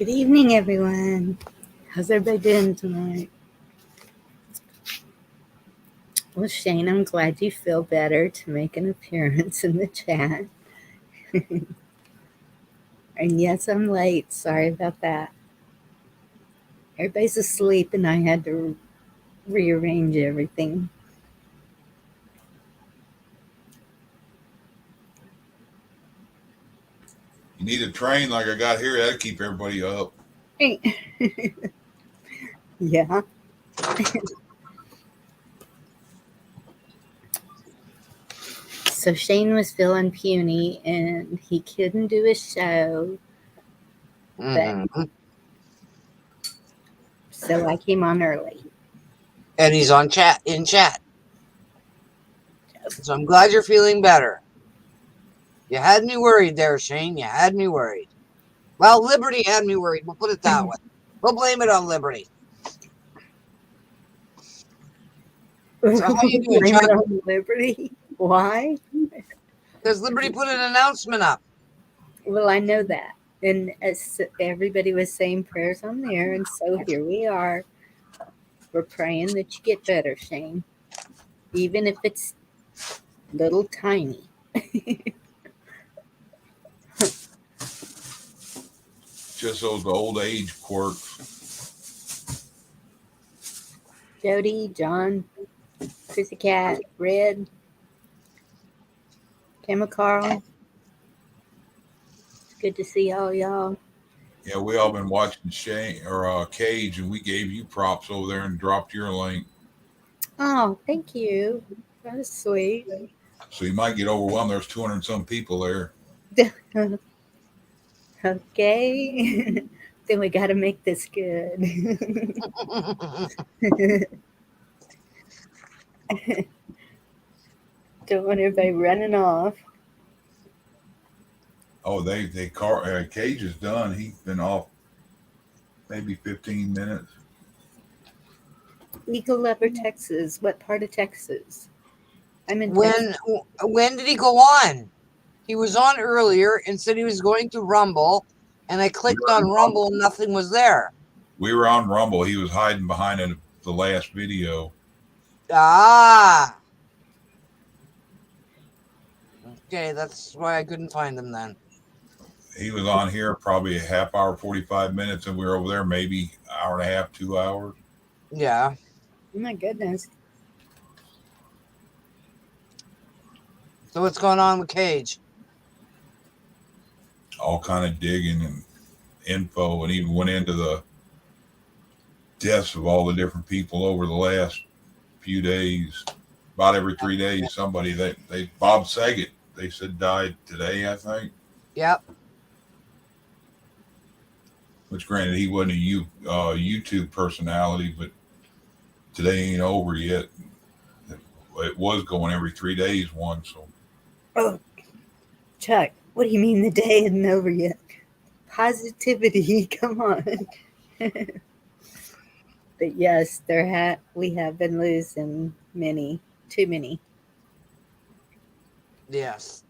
Good evening, everyone. How's everybody doing tonight? Well, Shane, I'm glad you feel better to make an appearance in the chat. And yes, I'm late. Sorry about that. Everybody's asleep, and I had to rearrange everything. You need a train like I got here. That'll keep everybody up. Yeah. So Shane was feeling puny, and he couldn't do a show. Mm-hmm. So I came on early. And he's in chat. So I'm glad you're feeling better. You had me worried there, Shane. You had me worried. Well, Liberty had me worried. We'll put it that way. We'll blame it on Liberty. So how you doing, Blame Chuck? it on Liberty. Why? Because Liberty put an announcement up. Well, I know that. And as everybody was saying prayers on there, and so here we are. We're praying that you get better, Shane. Even if it's little tiny. Just those old age quirks. Jody, John, Pussycat, Red, Carl. It's good to see all y'all. Yeah, we all been watching Shane or Cage, and we gave you props over there and dropped your link. Oh, thank you. That was sweet. So you might get overwhelmed. There's 200 and some people there. Okay. Then we got to make this good. Don't want everybody running off. Oh, Cage is done. He's been off maybe 15 minutes. Eagle Lover, Texas. What part of Texas? I'm in Texas. When did he go on? He was on earlier and said he was going to Rumble, and I clicked on Rumble and nothing was there. We were on Rumble. He was hiding behind the last video. Ah. Okay, that's why I couldn't find him then. He was on here probably a half hour, 45 minutes, and we were over there maybe an hour and a half, 2 hours. Yeah. Oh my goodness. So what's going on with Cage? All kind of digging and info, and even went into the deaths of all the different people over the last few days. About every 3 days, somebody Bob Saget, they said died today, I think. Yep. Which, granted, he wasn't a YouTube personality, but today ain't over yet. It was going every 3 days one. So. Oh, Chuck, what do you mean the day isn't over yet? Positivity, come on. But yes, we have been losing too many. Yes.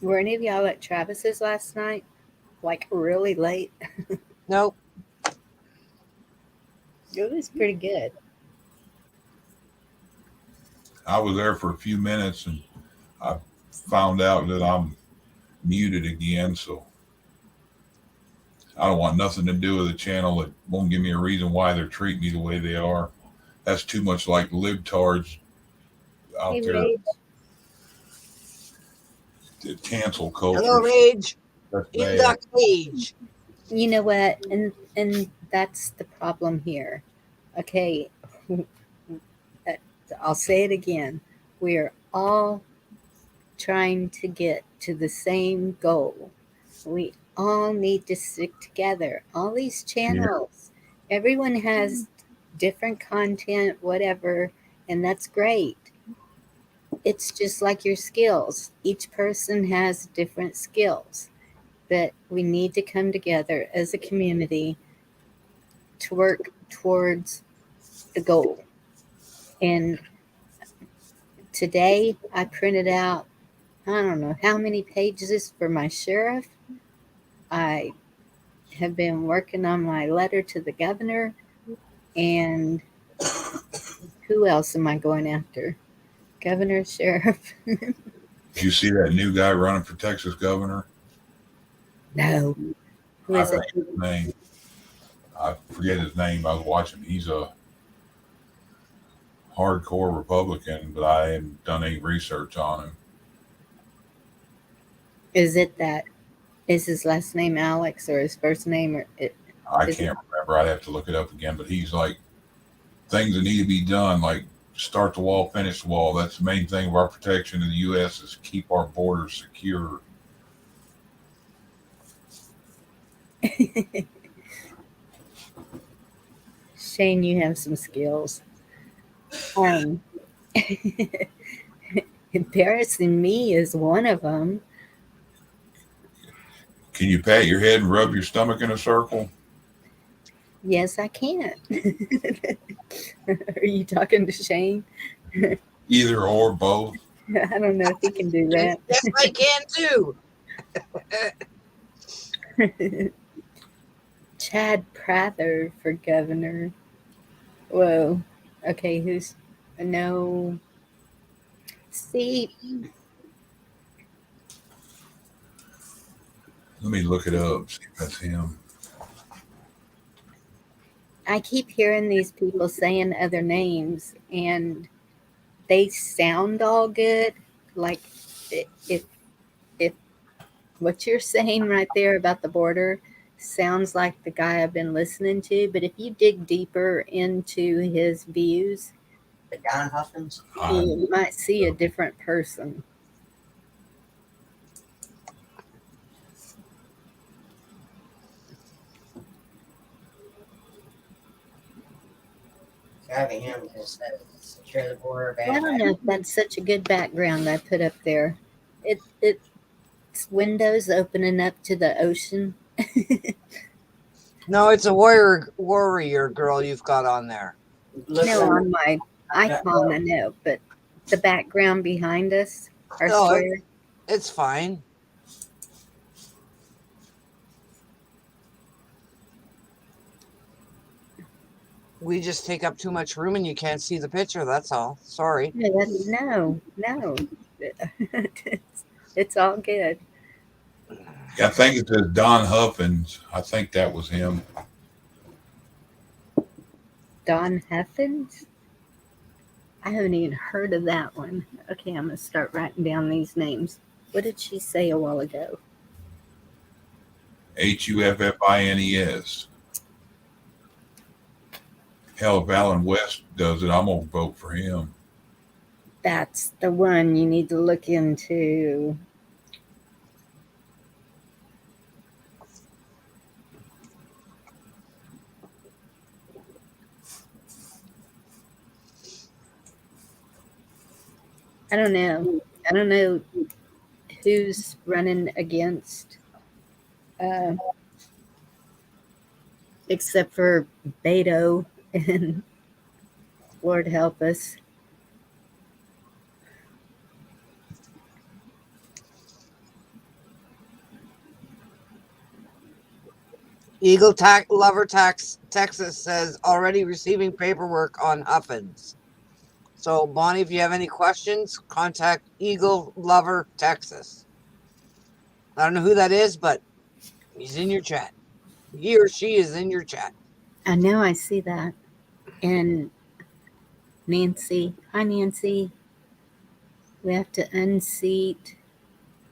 Were any of y'all at Travis's last night? Like really late? Nope. It was pretty good. I was there for a few minutes, and I found out that I'm muted again, so I don't want nothing to do with a channel that won't give me a reason why they're treating me the way they are. That's too much like libtards out there. Rage. Cancel culture. Hello, Rage. Induct Rage. You know what? And that's the problem here. Okay. I'll say it again. We are all trying to get to the same goal. We all need to stick together. All these channels, everyone has different content, whatever, and that's great. It's just like your skills. Each person has different skills, but we need to come together as a community to work towards the goal. And today I printed out, I don't know how many pages for my sheriff. I have been working on my letter to the governor. And who else am I going after? Governor, sheriff? Did you see that new guy running for Texas governor? No. Who I is it? forget his name. I forget his name. I was watching. He's a hardcore Republican, but I haven't done any research on him. Is it that? Is his last name Alex or his first name? Or I is can't remember. I'd have to look it up again. But he's like, things that need to be done, like start the wall, finish the wall. That's the main thing of our protection in the U.S. is keep our borders secure. Shane, you have some skills. Um, embarrassing me is one of them. Can you pat your head and rub your stomach in a circle? Yes, I can. Are you talking to Shane? Either or both. I don't know if he can do that. Yes, I can too. Chad Prather for governor. Whoa. Okay, who's no? See, Let me look it up. See if that's him. I keep hearing these people saying other names, and they sound all good. Like if if what you're saying right there about the border sounds like the guy I've been listening to, but if you dig deeper into his views, The Don Huffins. you might see a different person. Having him just secure the border. I don't know if that's such a good background I put up there. It's windows opening up to the ocean. No, it's a warrior girl you've got on there. No, on my icon, I know, but the background behind us, our No, square. It's fine. We just take up too much room and you can't see the picture. That's all. Sorry. No. It's all good. I think it says Don Huffins. I think that was him. Don Huffins? I haven't even heard of that one. Okay, I'm going to start writing down these names. What did she say a while ago? Huffines. Hell, if Alan West does it, I'm going to vote for him. That's the one you need to look into. I don't know. I don't know who's running against, except for Beto and Lord help us. Eagle Lover Texas says already receiving paperwork on Huffins. So, Bonnie, if you have any questions, contact Eagle Lover Texas. I don't know who that is, but he's in your chat. He or she is in your chat. I know I see that. And Nancy. Hi, Nancy. We have to unseat.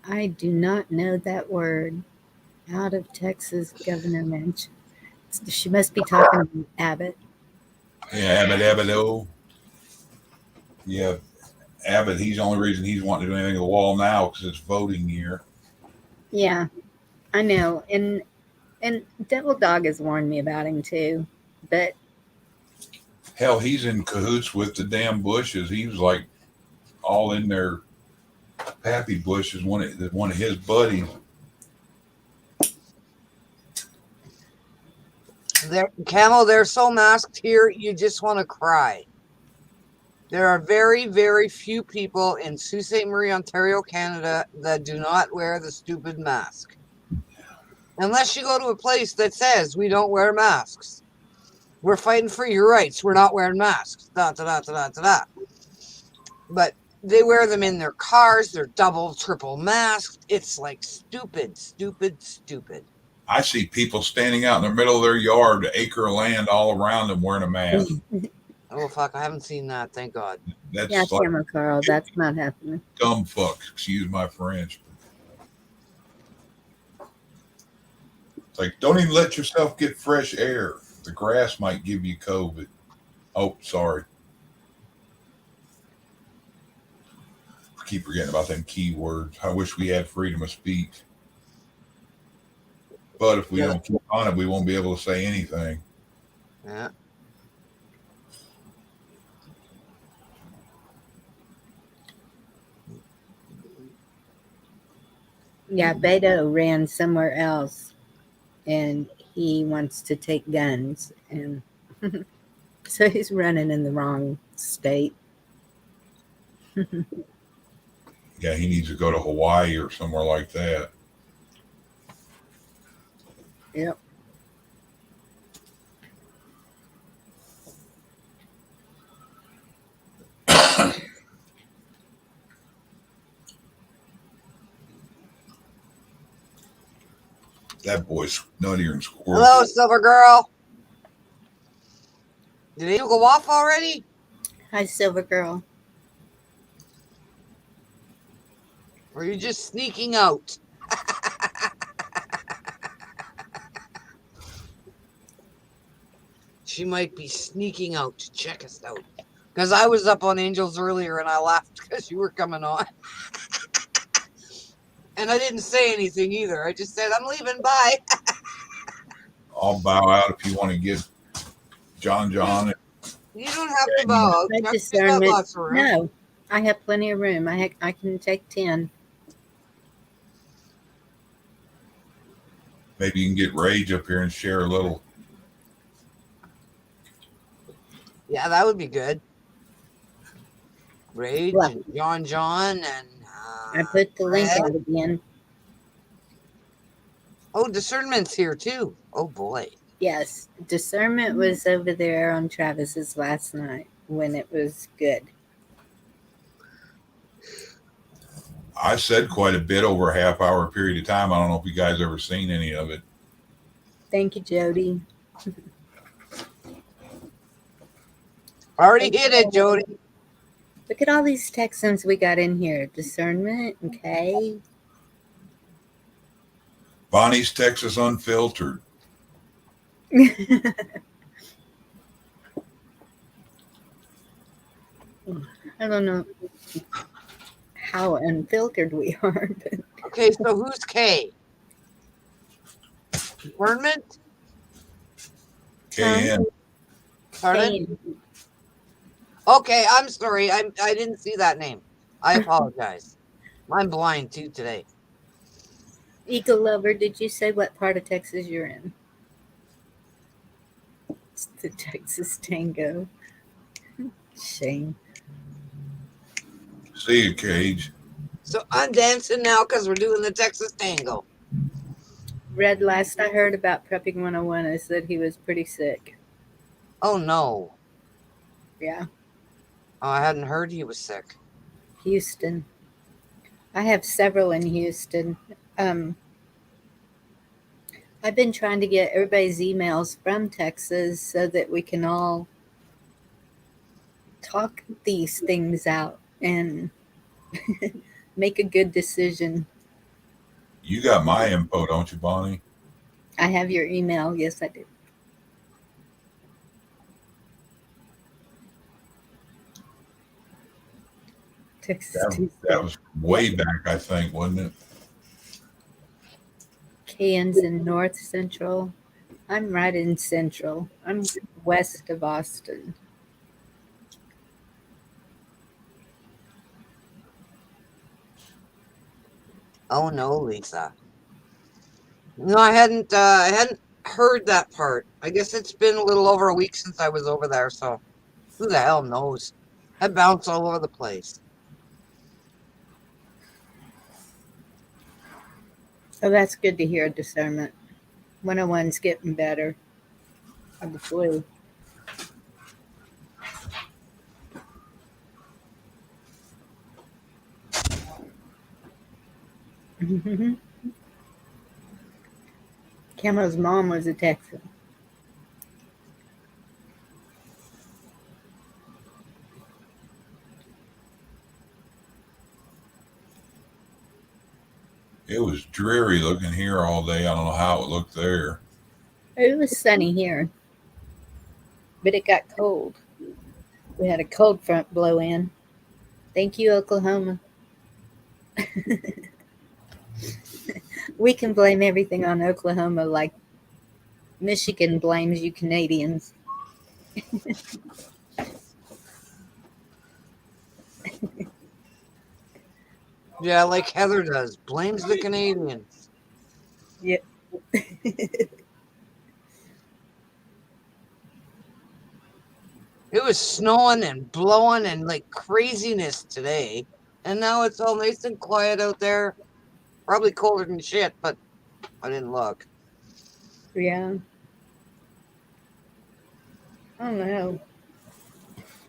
I do not know that word. Out of Texas Governor Mensch. She must be talking about Abbott. Yeah, Abbott. Yeah, Abbott, he's the only reason he's wanting to do anything to the wall now because it's voting year. Yeah, I know. And Devil Dog has warned me about him too. But Hell, he's in cahoots with the damn Bushes. He was like all in their Pappy Bush is one of his buddies. Camel, they're so masked here, you just want to cry. There are very, very few people in Sault Ste. Marie, Ontario, Canada that do not wear the stupid mask. Unless you go to a place that says we don't wear masks. We're fighting for your rights. We're not wearing masks. Da, da, da, da, da, da, da. But they wear them in their cars. They're double, triple masked. It's like stupid, stupid, stupid. I see people standing out in the middle of their yard, acre of land all around them wearing a mask. Oh, fuck. I haven't seen that. Thank God. That's Yeah, like Camera Carl, that's not happening. dumb fuck. Excuse my French. It's like, don't even let yourself get fresh air. The grass might give you COVID. Oh, sorry. I keep forgetting about them keywords. I wish we had freedom of speech. But if we don't keep on it, we won't be able to say anything. Yeah. Yeah, Beto ran somewhere else and he wants to take guns. And so he's running in the wrong state. Yeah, he needs to go to Hawaii or somewhere like that. Yep. That boy's nuttier than squirrel. Hello, Silver Girl. Did you go off already? Hi, Silver Girl. Or are you just sneaking out? She might be sneaking out to check us out. Because I was up on Angels earlier and I laughed because you were coming on. And I didn't say anything either. I just said, I'm leaving. Bye. I'll bow out if you want to get John. You don't have to bow out. My Chuck, you got discernment. lots of room. No, I have plenty of room. I can take 10. Maybe you can get Rage up here and share a little. Yeah, that would be good. Rage What? and John and I put the link Red. out again. Oh, Discernment's here too. Oh boy. Yes, discernment was over there on Travis's last night when it was good. I said quite a bit over a half-hour period of time. I don't know if you guys ever seen any of it. Thank you, Jody. Already hit it, Jody. Look at all these Texans we got in here. Discernment, okay. Bonnie's Texas Unfiltered. I don't know how unfiltered we are, but Okay, so who's K? Discernment? KN. Pardon? Okay, I'm sorry. I didn't see that name. I apologize. I'm blind too today. Eagle Lover, did you say what part of Texas you're in? It's the Texas Tango. Shame. See you, Cage. So I'm dancing now because we're doing the Texas Tango. Red, last I heard about Prepping 101 is that he was pretty sick. Oh no. Yeah. Oh, I hadn't heard he was sick. Houston. I have several in Houston. I've been trying to get everybody's emails from Texas so that we can all talk these things out and make a good decision. You got my info, don't you, Bonnie? I have your email. Yes, I do. Texas That was way back, I think, wasn't it? Cairns in North Central. I'm right in Central. I'm west of Austin. Oh no, Lisa. No, I hadn't heard that part. I guess it's been a little over a week since I was over there, so who the hell knows? I bounce all over the place. So that's good to hear, discernment. 101's getting better of the flu. Camo's mom was a Texan. It was dreary looking here all day. I don't know how it looked there. It was sunny here, but it got cold. We had a cold front blow in. Thank you, Oklahoma. We can blame everything on Oklahoma like Michigan blames you Canadians. Yeah, like Heather does. Blames the Canadians. Yep. It was snowing and blowing and like craziness today. And now it's all nice and quiet out there. Probably colder than shit, but I didn't look. Yeah. I don't know.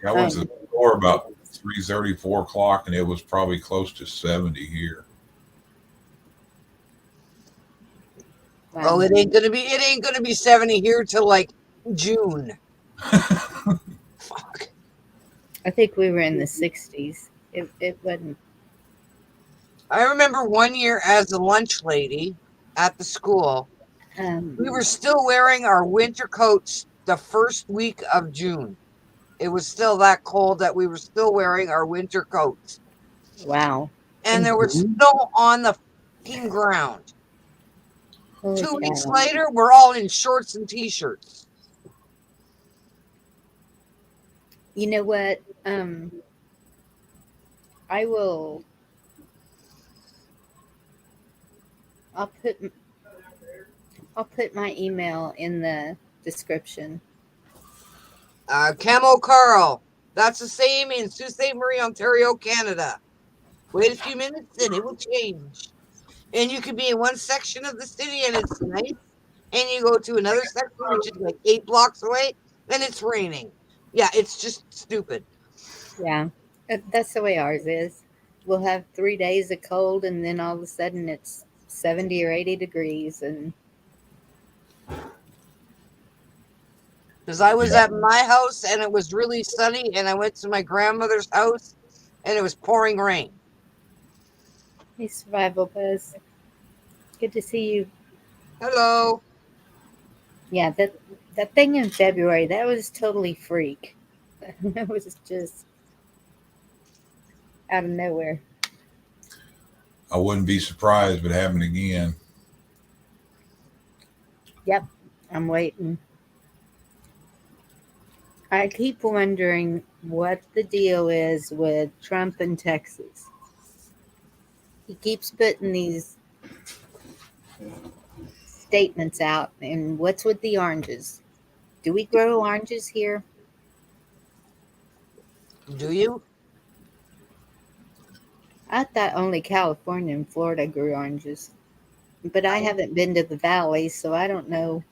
I went to the store about 3:30, 4 o'clock, and it was probably close to 70 here. Wow. Oh, it ain't gonna be 70 here till like June. Fuck. I think we were in the 60s. It wasn't. I remember one year as a lunch lady at the school, we were still wearing our winter coats the first week of June. It was still that cold that we were still wearing our winter coats. Wow. And there was snow on the fucking ground. Holy 2 weeks cow. later, we're all in shorts and t-shirts. You know what? I will. I'll put my email in the description. Camo Carl. That's the same in Sault Ste. Marie, Ontario, Canada. Wait a few minutes and it will change. And you could be in one section of the city and it's nice. And you go to another section, which is like 8 blocks away, and it's raining. Yeah, it's just stupid. Yeah, that's the way ours is. We'll have 3 days of cold, and then all of a sudden it's 70 or 80 degrees, and Because I was at my house and it was really sunny, and I went to my grandmother's house and it was pouring rain. hey, Survival Buzz. Good to see you. Hello. Yeah, that thing in February, that was totally freak. That was just out of nowhere. I wouldn't be surprised if it happened again. Yep, I'm waiting. I keep wondering what the deal is with Trump in Texas. He keeps putting these statements out, and what's with the oranges? Do we grow oranges here? Do you? I thought only California and Florida grew oranges, but I haven't been to the valley, so I don't know.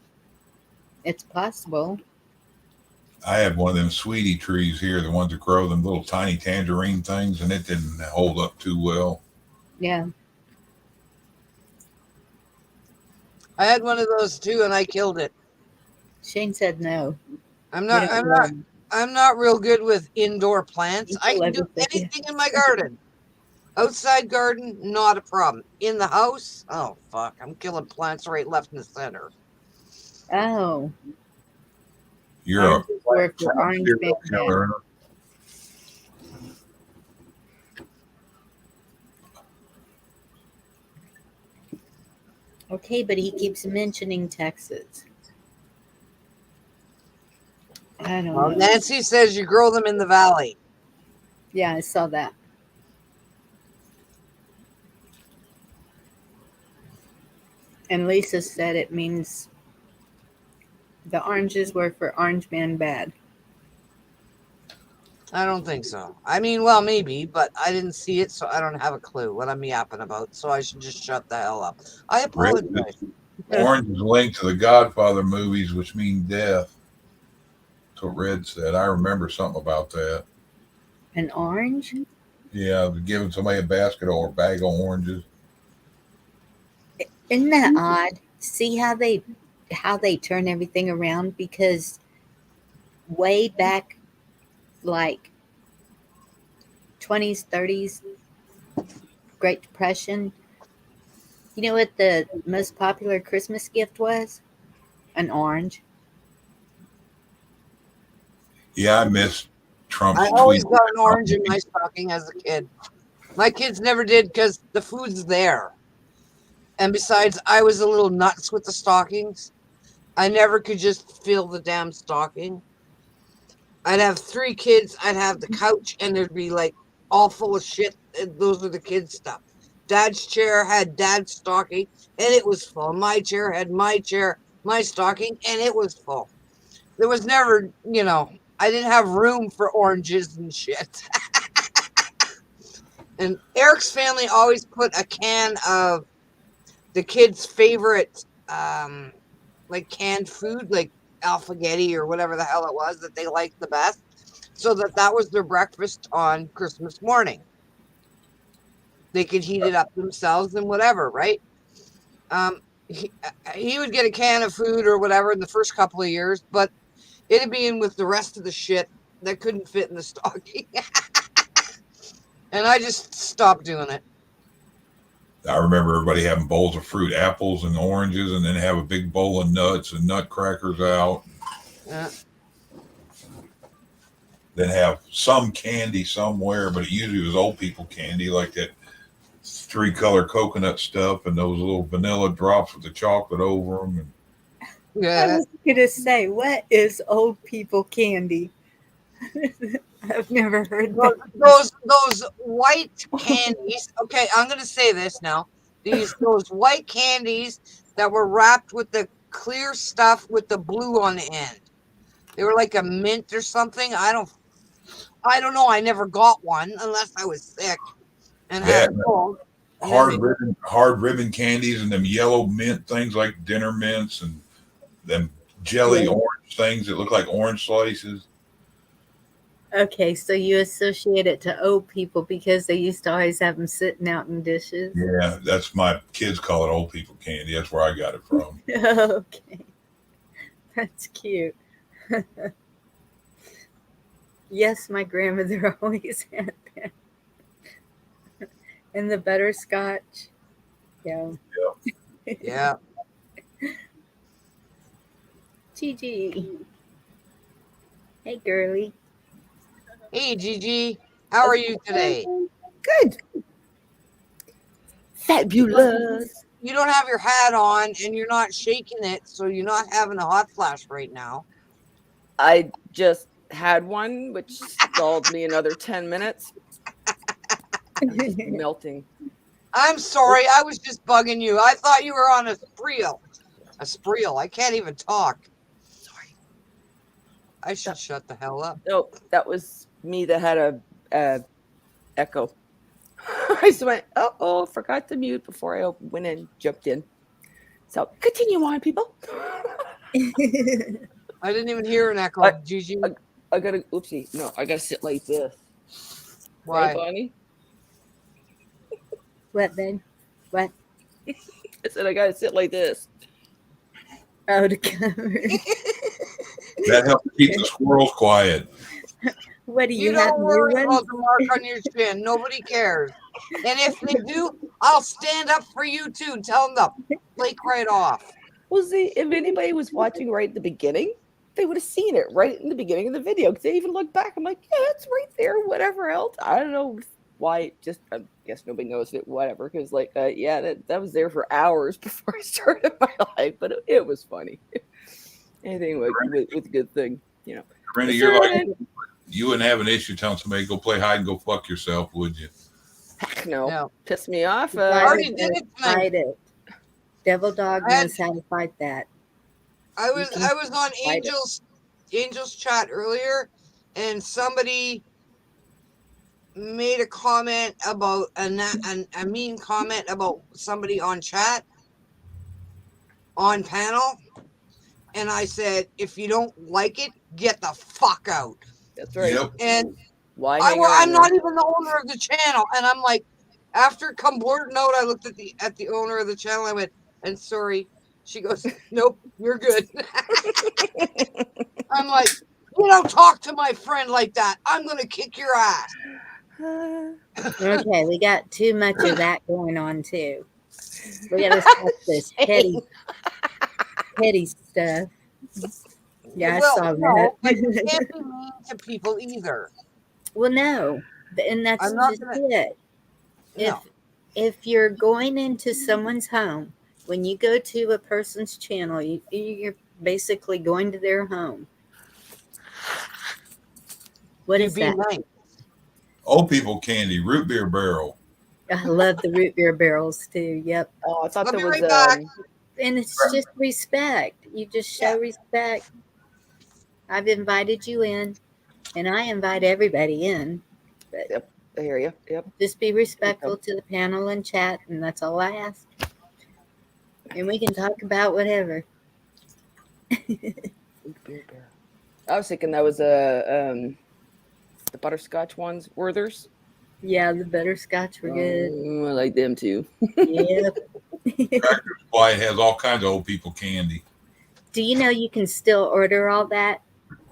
It's possible. I have one of them sweetie trees here, the ones that grow them little tiny tangerine things, and it didn't hold up too well. Yeah. I had one of those too, and I killed it. Shane said no. I'm not real good with indoor plants. I can do anything in my garden. Outside garden, not a problem. In the house, oh fuck, I'm killing plants right, left, and center. Oh. You're Oranges were for orange serial big man. killer. Okay, but he keeps mentioning Texas. I don't Well, know. Nancy says you grow them in the valley. Yeah, I saw that. And Lisa said it means The oranges were for Orange Man Bad. I don't think so. I mean, well, maybe, but I didn't see it, so I don't have a clue what I'm yapping about. So I should just shut the hell up. I Red, apologize. orange is linked to the Godfather movies, which mean death. That's what Red said. I remember something about that. An orange? Yeah, giving somebody a basket or a bag of oranges. Isn't that odd? See how they turn everything around, because way back, like 20s, 30s, Great Depression, you know what the most popular Christmas gift was? An orange. Yeah, I miss Trump's I tweet. always got an orange in my stocking as a kid. My kids never did because the food's there. And besides, I was a little nuts with the stockings. I never could just fill the damn stocking. I'd have 3 kids. I'd have the couch, and there'd be like all full of shit. And those are the kids' stuff. Dad's chair had dad's stocking, and it was full. My chair had my stocking, and it was full. There was never, I didn't have room for oranges and shit. And Eric's family always put a can of the kids' favorite, like canned food, like alfaghetti or whatever the hell it was that they liked the best, so that was their breakfast on Christmas morning. They could heat it up themselves and whatever, right? He would get a can of food or whatever in the first couple of years, but it'd be in with the rest of the shit that couldn't fit in the stocking. And I just stopped doing it. I remember everybody having bowls of fruit, apples and oranges, and then have a big bowl of nuts and nutcrackers out. Yeah. Then have some candy somewhere, but it usually was old people candy, like that 3-color coconut stuff and those little vanilla drops with the chocolate over them. And I Yeah. was gonna say, what is old people candy? I've never heard that. Those white candies. Okay, I'm gonna say this now. Those white candies that were wrapped with the clear stuff with the blue on the end. They were like a mint or something. I don't know. I never got one unless I was sick and had a cold. hard ribbon candies and them yellow mint things like dinner mints and them jelly orange things that look like orange slices. Okay, so you associate it to old people because they used to always have them sitting out in dishes. Yeah, that's my kids call it old people candy. That's where I got it from. Okay, that's cute. Yes, my grandmother always had that. And the butterscotch. Yeah. Yeah. Gigi. Hey, girly. Hey, Gigi, how are you today? Good. Fabulous. You don't have your hat on and you're not shaking it, so you're not having a hot flash right now. I just had one, which stalled me another 10 minutes. I'm melting. I'm sorry, I was just bugging you. I thought you were on a spreel. A spreel. I can't even talk. Sorry. I should shut the hell up. Nope, that was me that had a echo. I just went, oh, forgot to mute before I went and jumped in. So continue on, people. I didn't even hear an echo, Gigi. I gotta, oopsie, no, I gotta sit like this. Why? Right, Bonnie? What, then? What? I said I gotta sit like this. Oh, to cover. That helps keep the squirrels quiet. What do you You have? don't New worry ones? about the mark on your chin. Nobody cares. And if they do, I'll stand up for you too. Tell them to flake right off. Well, see, if anybody was watching right at the beginning, they would have seen it right in the beginning of the video. Because they even looked back. I'm like, yeah, it's right there. Whatever else. I don't know why. Just, I guess nobody knows it. Whatever. Because, like, yeah, that was there for hours before I started my life. But it was funny. Anything with a good thing, you know. Randy, you're like, you wouldn't have an issue telling somebody go play hide and go fuck yourself, would you? Heck no. No. Piss me off. I already did it tonight. Fight it. Devil Dog I had- knows how to fight that. I was on find it. Angel's chat earlier, and somebody made a comment about a mean comment about somebody on chat on panel, and I said, if you don't like it, get the fuck out. That's right. Yep. And Why hang around I'm not there? even the owner of the channel, and I'm like, after come board note, I looked at the owner of the channel. I went, and sorry. She goes, nope, you're good. I'm like, you don't talk to my friend like that. I'm gonna kick your ass. Okay, we got too much of that going on too. We got to stop this petty stuff. Yeah, I Well, saw no, that. but you can't be mean to people either. Well, no, and that's I'm not just gonna. it. No. If you're going into someone's home, when you go to a person's channel, you're basically going to their home. What You is be that? nice. Old people candy, root beer barrel. I love the root beer barrels too. Yep. Oh, I thought I'll there be was right back. And it's just respect. You just show respect. I've invited you in, and I invite everybody in. But I hear you. Yep. just be respectful to the panel and chat, and that's all I ask. And we can talk about whatever. I was thinking that was the butterscotch ones, Werther's. Yeah, the butterscotch were good. I like them too. Yep. Why it has all kinds of old people candy. Do you know you can still order all that?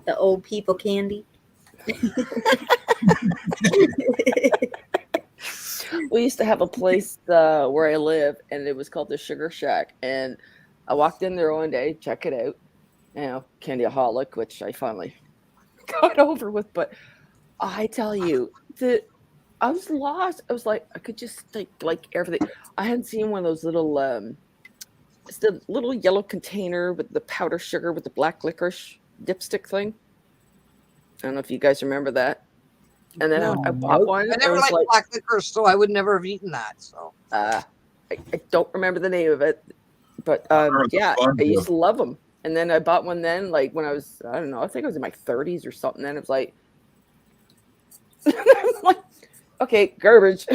The old people candy? We used to have a place where I live, and it was called the Sugar Shack. And I walked in there one day, check it out. You know, candyaholic, which I finally got over with. But I tell you, I was lost. I was like, I could just like everything. I hadn't seen one of those little it's the little yellow container with the powder sugar with the black licorice dipstick thing. I don't know if you guys remember that. And then I bought one. I never liked black licorice, so I would never have eaten that. So I don't remember the name of it, but yeah, I used to love them. And then I bought one then, like when I was, I don't know, I think I was in my 30s or something. Then it was like, okay, garbage.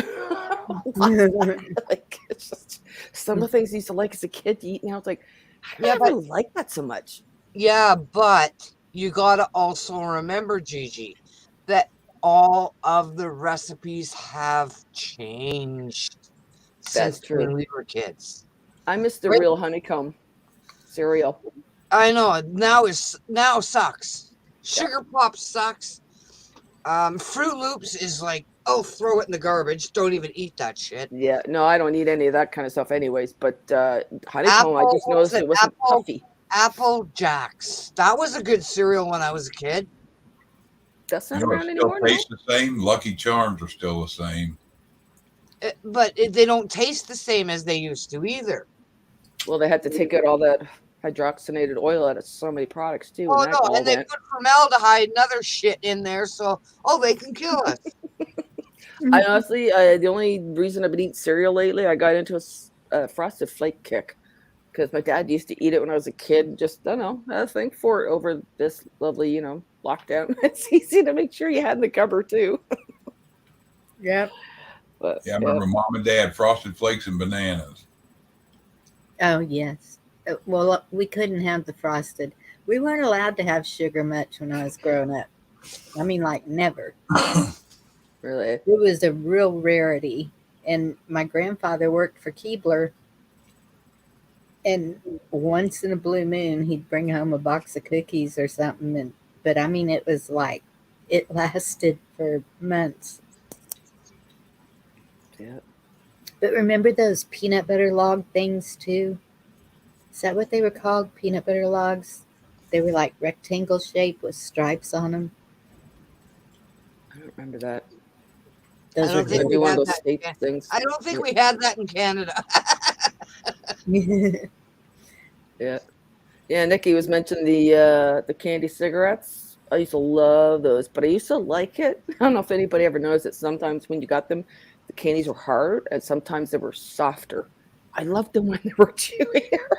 Like, it's just, some of the things I used to like as a kid to eat now. It's like, I never like that so much. Yeah, but you gotta also remember, Gigi, that all of the recipes have changed since when we were kids. I miss the real honeycomb cereal. I know now sucks. Sugar Pop sucks. Fruit Loops is like, oh, throw it in the garbage. Don't even eat that shit. Yeah, no, I don't eat any of that kind of stuff anyways. But honeycomb, I just noticed it wasn't puffy. Apple Jacks. That was a good cereal when I was a kid. That's not around anymore. Taste the same. Lucky Charms are still the same. But they don't taste the same as they used to either. Well, they had to take out all that hydrogenated oil out of so many products too. Oh no, and they put formaldehyde and other shit in there, so they can kill us. I honestly, the only reason I've been eating cereal lately, I got into a Frosted Flake kick because my dad used to eat it when I was a kid. Just, I don't know, I think for it over this lovely, lockdown. It's easy to make sure you had in the cupboard too. Yep. But, yeah, I remember Mom and Dad Frosted Flakes and bananas. Oh yes. Well, we couldn't have the frosted. We weren't allowed to have sugar much when I was growing up. I mean, like never. Really? It was a real rarity. And my grandfather worked for Keebler. And once in a blue moon, he'd bring home a box of cookies or something. But I mean, it was like, it lasted for months. Yeah. But remember those peanut butter log things too? Is that what they were called? Peanut butter logs? They were like rectangle shaped with stripes on them. I don't remember that. Those I don't think we one had of those that. state things. I don't think we had that in Canada. Yeah. Yeah, Nikki was mentioning the candy cigarettes. I used to love those, but I used to like it. I don't know if anybody ever knows that sometimes when you got them, the candies were hard and sometimes they were softer. I loved them when they were chewier.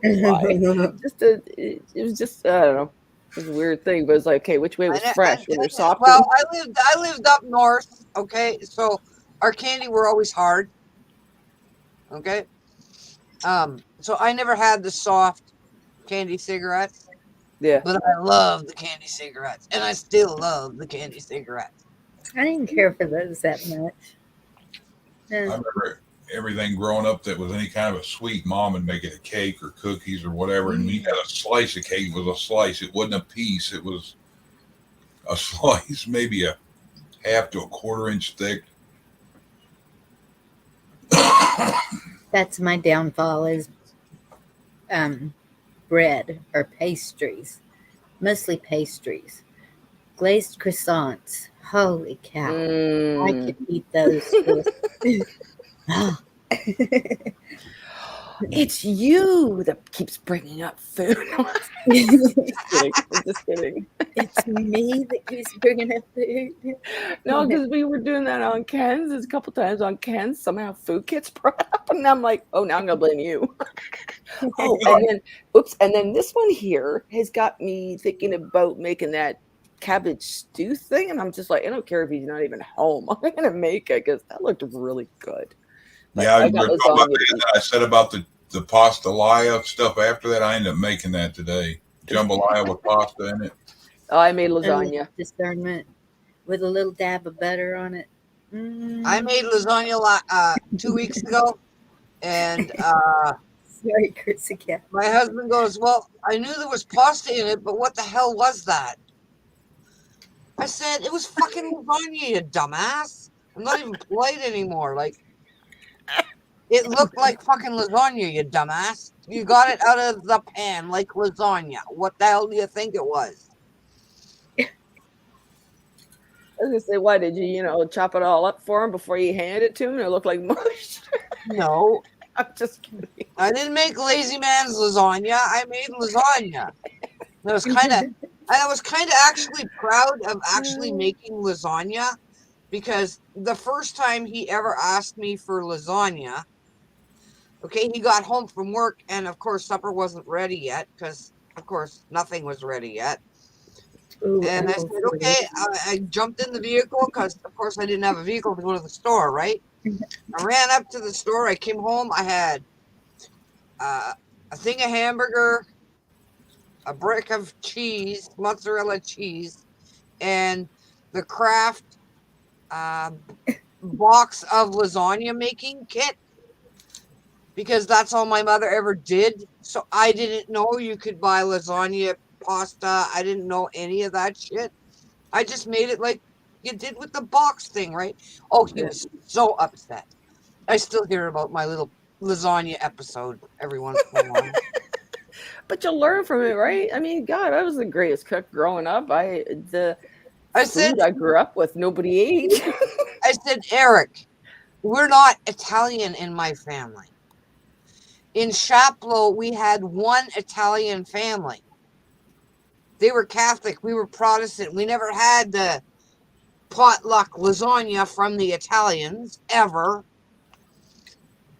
Why? It was just I don't know. It was a weird thing, but it was like, okay, which way was fresh? When they're soft? Well, I lived up north. Okay, so our candy were always hard. Okay, so I never had the soft candy cigarettes. Yeah. But I love the candy cigarettes, and I still love the candy cigarettes. I didn't care for those that much. I remember everything growing up that was any kind of a sweet. Mom would make it a cake or cookies or whatever, and we had a slice of cake. It was a slice. It wasn't a piece. It was a slice, maybe a half to a quarter-inch thick. That's my downfall is bread or pastries, mostly pastries. Glazed croissants. Holy cow. I could eat those. It's you that keeps bringing up food. I'm just kidding. It's me that keeps bringing up food. No, because we were doing that on Ken's. There's a couple times on Ken's. Somehow food gets brought up, and I'm like, oh, now I'm gonna blame you. And then this one here has got me thinking about making that cabbage stew thing, and I'm just like, I don't care if he's not even home. I'm gonna make it because that looked really good. Yeah, I said about the pastalaya stuff after that. I ended up making that today. Jambalaya with pasta in it. Oh, I made lasagna. Discernment with a little dab of butter on it. I made lasagna 2 weeks ago, and sorry, Chris again. My husband goes, "Well, I knew there was pasta in it, but what the hell was that?" I said, "It was fucking lasagna, you dumbass. I'm not even polite anymore. Like, it looked like fucking lasagna, you dumbass. You got it out of the pan like lasagna. What the hell do you think it was?" I was gonna say, why did you, chop it all up for him before you handed it to him? It looked like mush. No, I'm just kidding. I didn't make lazy man's lasagna. I made lasagna. I was kind of actually proud of actually making lasagna, because the first time he ever asked me for lasagna, okay, he got home from work, and of course supper wasn't ready yet, because of course nothing was ready yet. Ooh, and I said, okay, I jumped in the vehicle, because of course I didn't have a vehicle to go to the store, right? I ran up to the store. I came home. I had a thing of hamburger, a brick of cheese, mozzarella cheese, and the Kraft box of lasagna making kit, because that's all my mother ever did. So I didn't know you could buy lasagna pasta. I didn't know any of that shit. I just made it like you did with the box thing, right? Oh, he was so upset. I still hear about my little lasagna episode every once in a while. But you learn from it, right? I mean, God, I was the greatest cook growing up. I grew up with, nobody ate. I said, Eric, we're not Italian in my family. In Chaplow, we had one Italian family. They were Catholic. We were Protestant. We never had the potluck lasagna from the Italians, ever.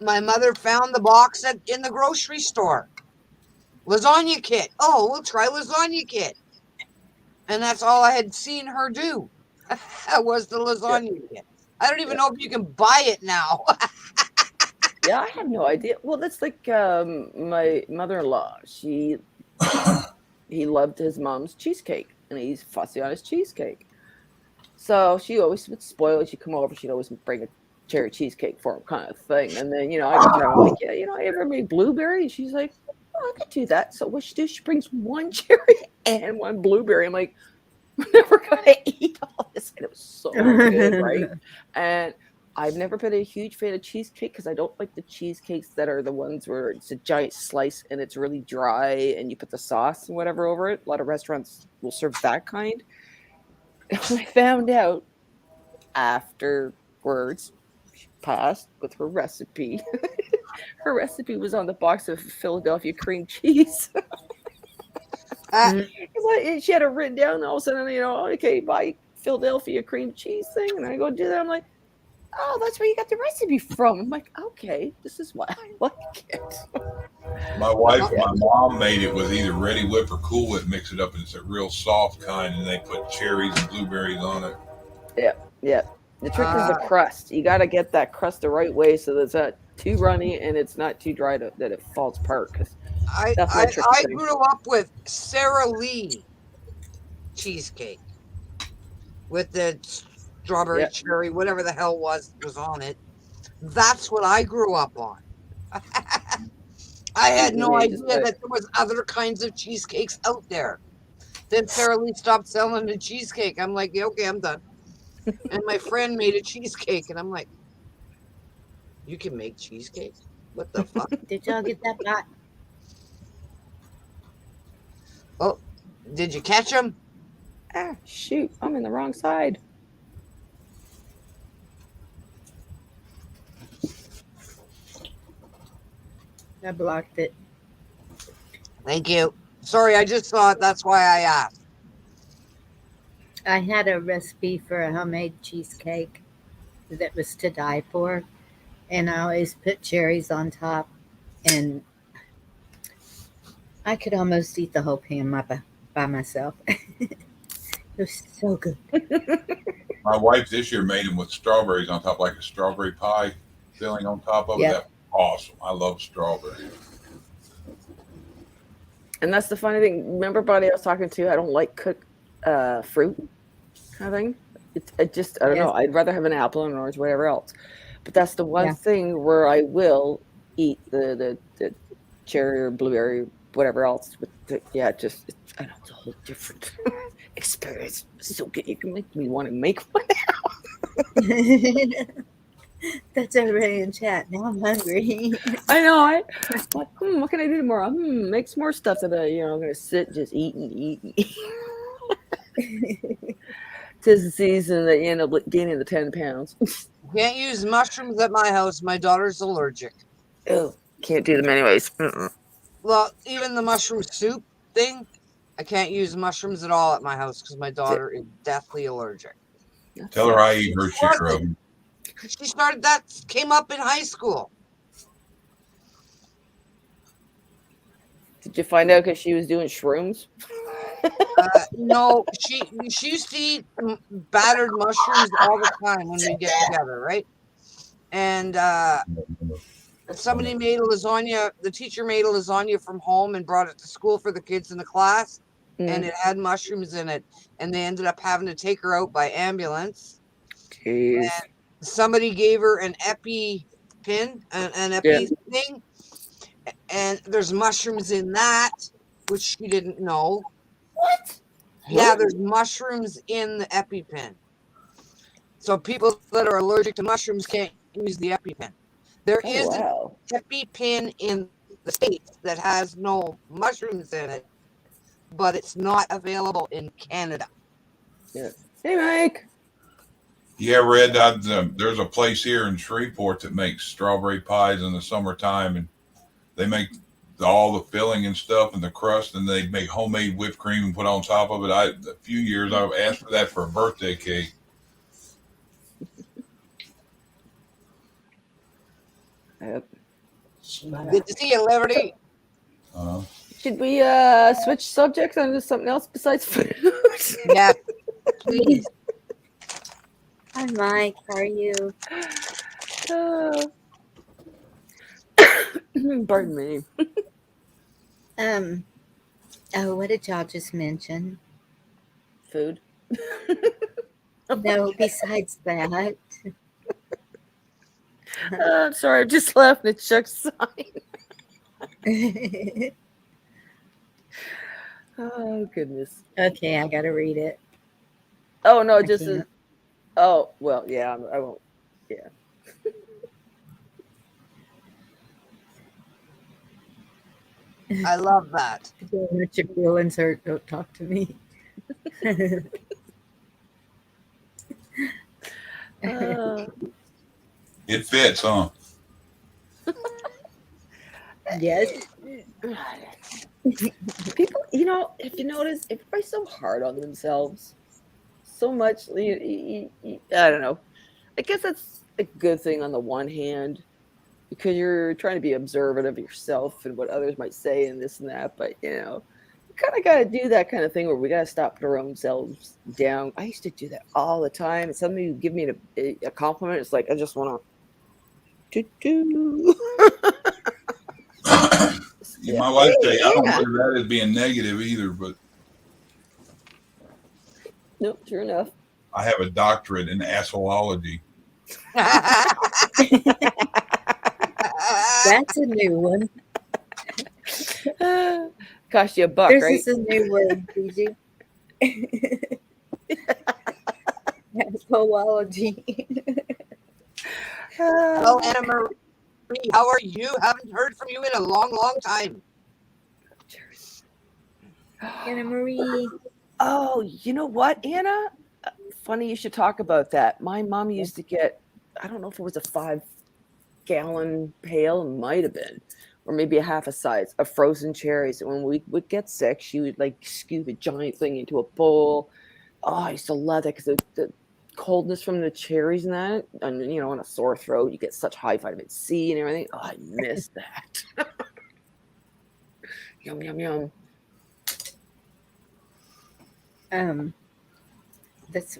My mother found the box in the grocery store. Lasagna kit. Oh, we'll try lasagna kit. And that's all I had seen her do. Was the lasagna kit. I don't even know if you can buy it now. Yeah, I have no idea. Well, that's like my mother-in-law. He loved his mom's cheesecake, and he's fussy on his cheesecake. So she always would spoil it. She'd come over. She'd always bring a cherry cheesecake for him, kind of thing. And then, I was like, yeah, I ever made blueberry? And she's like, oh, I could do that. So what she do? She brings one cherry and one blueberry. I'm like, I'm never gonna eat all this. And it was so good, right? And I've never been a huge fan of cheesecake, because I don't like the cheesecakes that are the ones where it's a giant slice and it's really dry and you put the sauce and whatever over it. A lot of restaurants will serve that kind. And I found out afterwards, she passed with her recipe. Her recipe was on the box of Philadelphia cream cheese. She had it written down, and all of a sudden, okay, buy Philadelphia cream cheese thing. And I go do that. I'm like, oh, that's where you got the recipe from. I'm like, okay, this is why I like it. My wife, my mom made it with either Ready Whip or Cool Whip, mix it up, and it's a real soft kind, and they put cherries and blueberries on it. Yeah, yeah. The trick is the crust. You got to get that crust the right way so that it's not too runny and it's not too dry that it falls apart. Because that's my tricky I thing. grew up with Sara Lee cheesecake with the strawberry cherry, whatever the hell was on it. That's what I grew up on. I had no idea that there was other kinds of cheesecakes out there. Then Sara Lee stopped selling the cheesecake. I'm like, yeah, okay, I'm done. And my friend made a cheesecake, and I'm like, you can make cheesecake? What the fuck? Did y'all get that bot? Oh, did you catch him? Ah, shoot. I'm in the wrong side. I blocked it. Thank you. Sorry, I just saw it. That's why I asked. I had a recipe for a homemade cheesecake that was to die for, and I always put cherries on top, and I could almost eat the whole pan by myself. It was so good. My wife this year made them with strawberries on top, like a strawberry pie filling on top of it. Yep. That's awesome. I love strawberries. And that's the funny thing. Remember, buddy, I was talking to, I don't like cooked fruit kind of thing. I don't know. I'd rather have an apple and an orange, whatever else. But that's the one thing where I will eat the cherry or blueberry, whatever else. With I know it's a whole different experience. It's so good. You can make me want to make one now. That's everybody in chat. Now I'm hungry. I know. What can I do tomorrow? Make some more stuff that I'm going to sit, just eat and eat and eat. Tis the season that you end up gaining the 10 pounds. Can't use mushrooms at my house. My daughter's allergic. Oh, can't do them anyways. Well, even the mushroom soup thing, I can't use mushrooms at all at my house because my daughter is deathly allergic. Tell her I eat her share of them. She started that, came up in high school. Did you find out because she was doing shrooms? No, she used to eat battered mushrooms all the time when we get together, right? And somebody made a lasagna. The teacher made a lasagna from home and brought it to school for the kids in the class, and it had mushrooms in it. And they ended up having to take her out by ambulance. Jeez. And somebody gave her an epi pin, an epi thing, and there's mushrooms in that, which she didn't know. What? Yeah, there's mushrooms in the EpiPen. So people that are allergic to mushrooms can't use the EpiPen. There is an EpiPen in the States that has no mushrooms in it, but it's not available in Canada. Yeah. Hey, Mike. Yeah, Red, there's a place here in Shreveport that makes strawberry pies in the summertime, and they make all the filling and stuff and the crust, and they make homemade whipped cream and put on top of it. A few years I've asked for that for a birthday cake. Yep. Good to see you, Liberty. Should we switch subjects onto something else besides food? Yeah, please. Hi, Mike. How are you? Pardon me. What did y'all just mention? Food. No, besides that. I'm sorry, I'm just laughing at Chuck's sign. Oh, goodness. Okay, I gotta read it. Oh, no, just as. Oh, well, yeah, I won't. Yeah. I love that. Don't let your feelings hurt. Don't talk to me. It fits, huh? Yes. People, if you notice, everybody's so hard on themselves. So much. I don't know. I guess that's a good thing on the one hand. because you're trying to be observant of yourself and what others might say and this and that. But you kind of got to do that kind of thing where we got to stop put our own selves down. I used to do that all the time. And somebody would give me a compliment. It's like I just want to do. My wife say I don't do that as being negative either, but Nope, sure enough. I have a doctorate in asshology. That's a new one. Cost you a buck, There's right? just a new word, Gigi. Zoology. Hello, Anna Marie. How are you? Haven't heard from you in a long, long time. Anna Marie. Oh, you know what, Anna? Funny you should talk about that. My mom used to get, I don't know if it was a 5-gallon pail, it might have been, or maybe a half a size of frozen cherries. And when we would get sick, she would like scoop a giant thing into a bowl. Oh, I used to love that because the coldness from the cherries and that, and on a sore throat, you get such high vitamin C and everything. Oh, I miss that. Yum, yum, yum.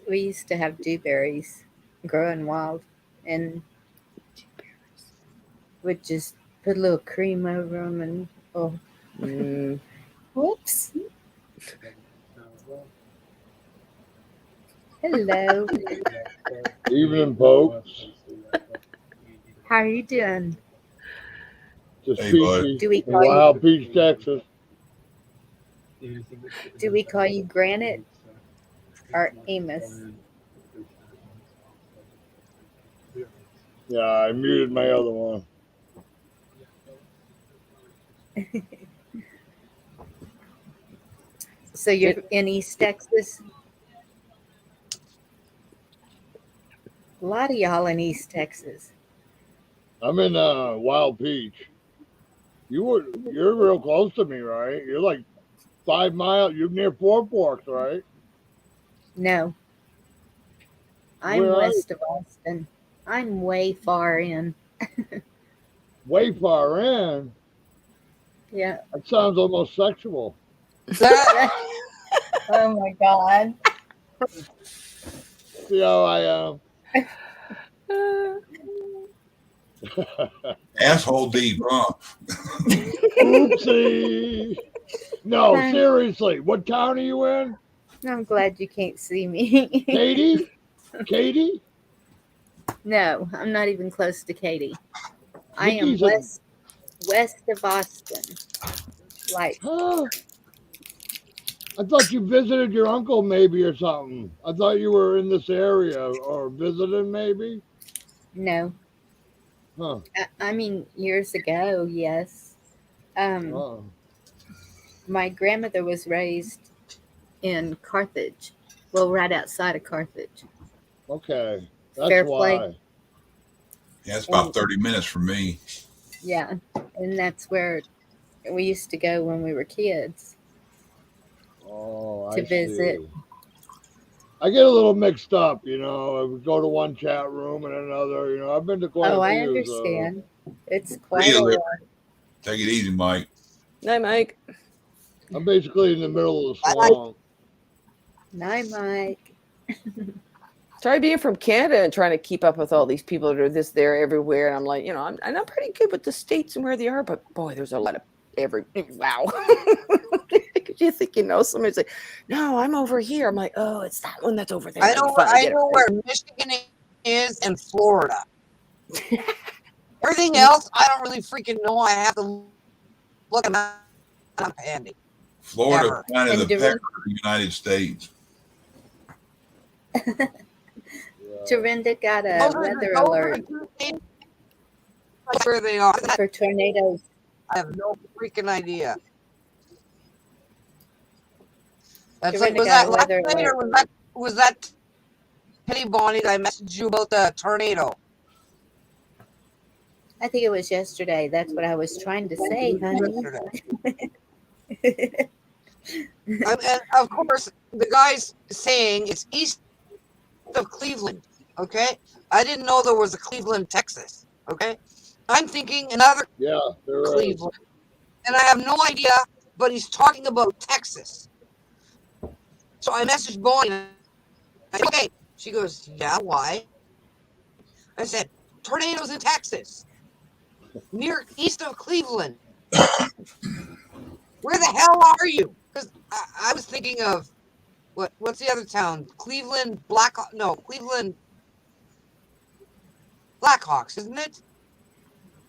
We used to have dewberries growing wild, and would just put a little cream over them, and whoops. Hello. Evening, folks. How are you doing? Just Hey, peachy Do we in call you? Wild Peach, Texas. Do we call you Granite or Amos? Yeah, I muted my other one. So you're in East Texas? A lot of y'all in East Texas. I'm in Wild Peach. You're real close to me, right? You're like 5 miles. You're near Four Forks, right? No. I'm Where are west of Austin. I'm way far in. Way far in. Yeah. That sounds almost sexual. Oh my God. See how I am? Asshole deep, huh? Oopsie. No, seriously. What town are you in? I'm glad you can't see me. Katie? Katie? No, I'm not even close to Katy. I am Nikki's west of Austin. Like, Huh? I thought you visited your uncle maybe or something. I thought you were in this area or visiting maybe. no. Huh. I mean, years ago, yes. Oh. My grandmother was raised in Carthage. Well, right outside of Carthage. Okay. That's Fairplay. why. Yeah, it's about 30 minutes from me. Yeah. And that's where we used to go when we were kids Oh, to visit. see. I get a little mixed up, I would go to one chat room and another, I've been to quite Oh, a I few. understand. It's See quite you a later. lot. Take it easy, Mike. Hi, Mike. I'm basically in the middle of the swamp. Night, Mike. Try being from Canada and trying to keep up with all these people that are this, there, everywhere. And I'm like, I'm pretty good with the states and where they are, but boy, there's a lot of wow. You think you know somebody's like, no, I'm over here. I'm like, oh, it's that one that's over there. I know where Michigan is and Florida. Everything else, I don't really freaking know. I have to look them up handy. Florida, kind of And the pecker of the United States. Dorinda got a weather alert Where they are. for tornadoes. I have no freaking idea. That's Dorinda was got that a last weather night or alert. was that Penny Bonnie that I messaged you about the tornado? I think it was yesterday. That's what I was trying to say, honey. And of course, the guy's saying it's east of Cleveland. Okay, I didn't know there was a Cleveland, Texas. Okay, I'm thinking another Yeah, there is. Cleveland. And I have no idea, but he's talking about Texas. So I messaged Bonnie and I said, okay. She goes, yeah, why? I said, tornadoes in Texas, near east of Cleveland. Where the hell are you? Because I was thinking of what's the other town? Cleveland Cleveland Blackhawks, isn't it?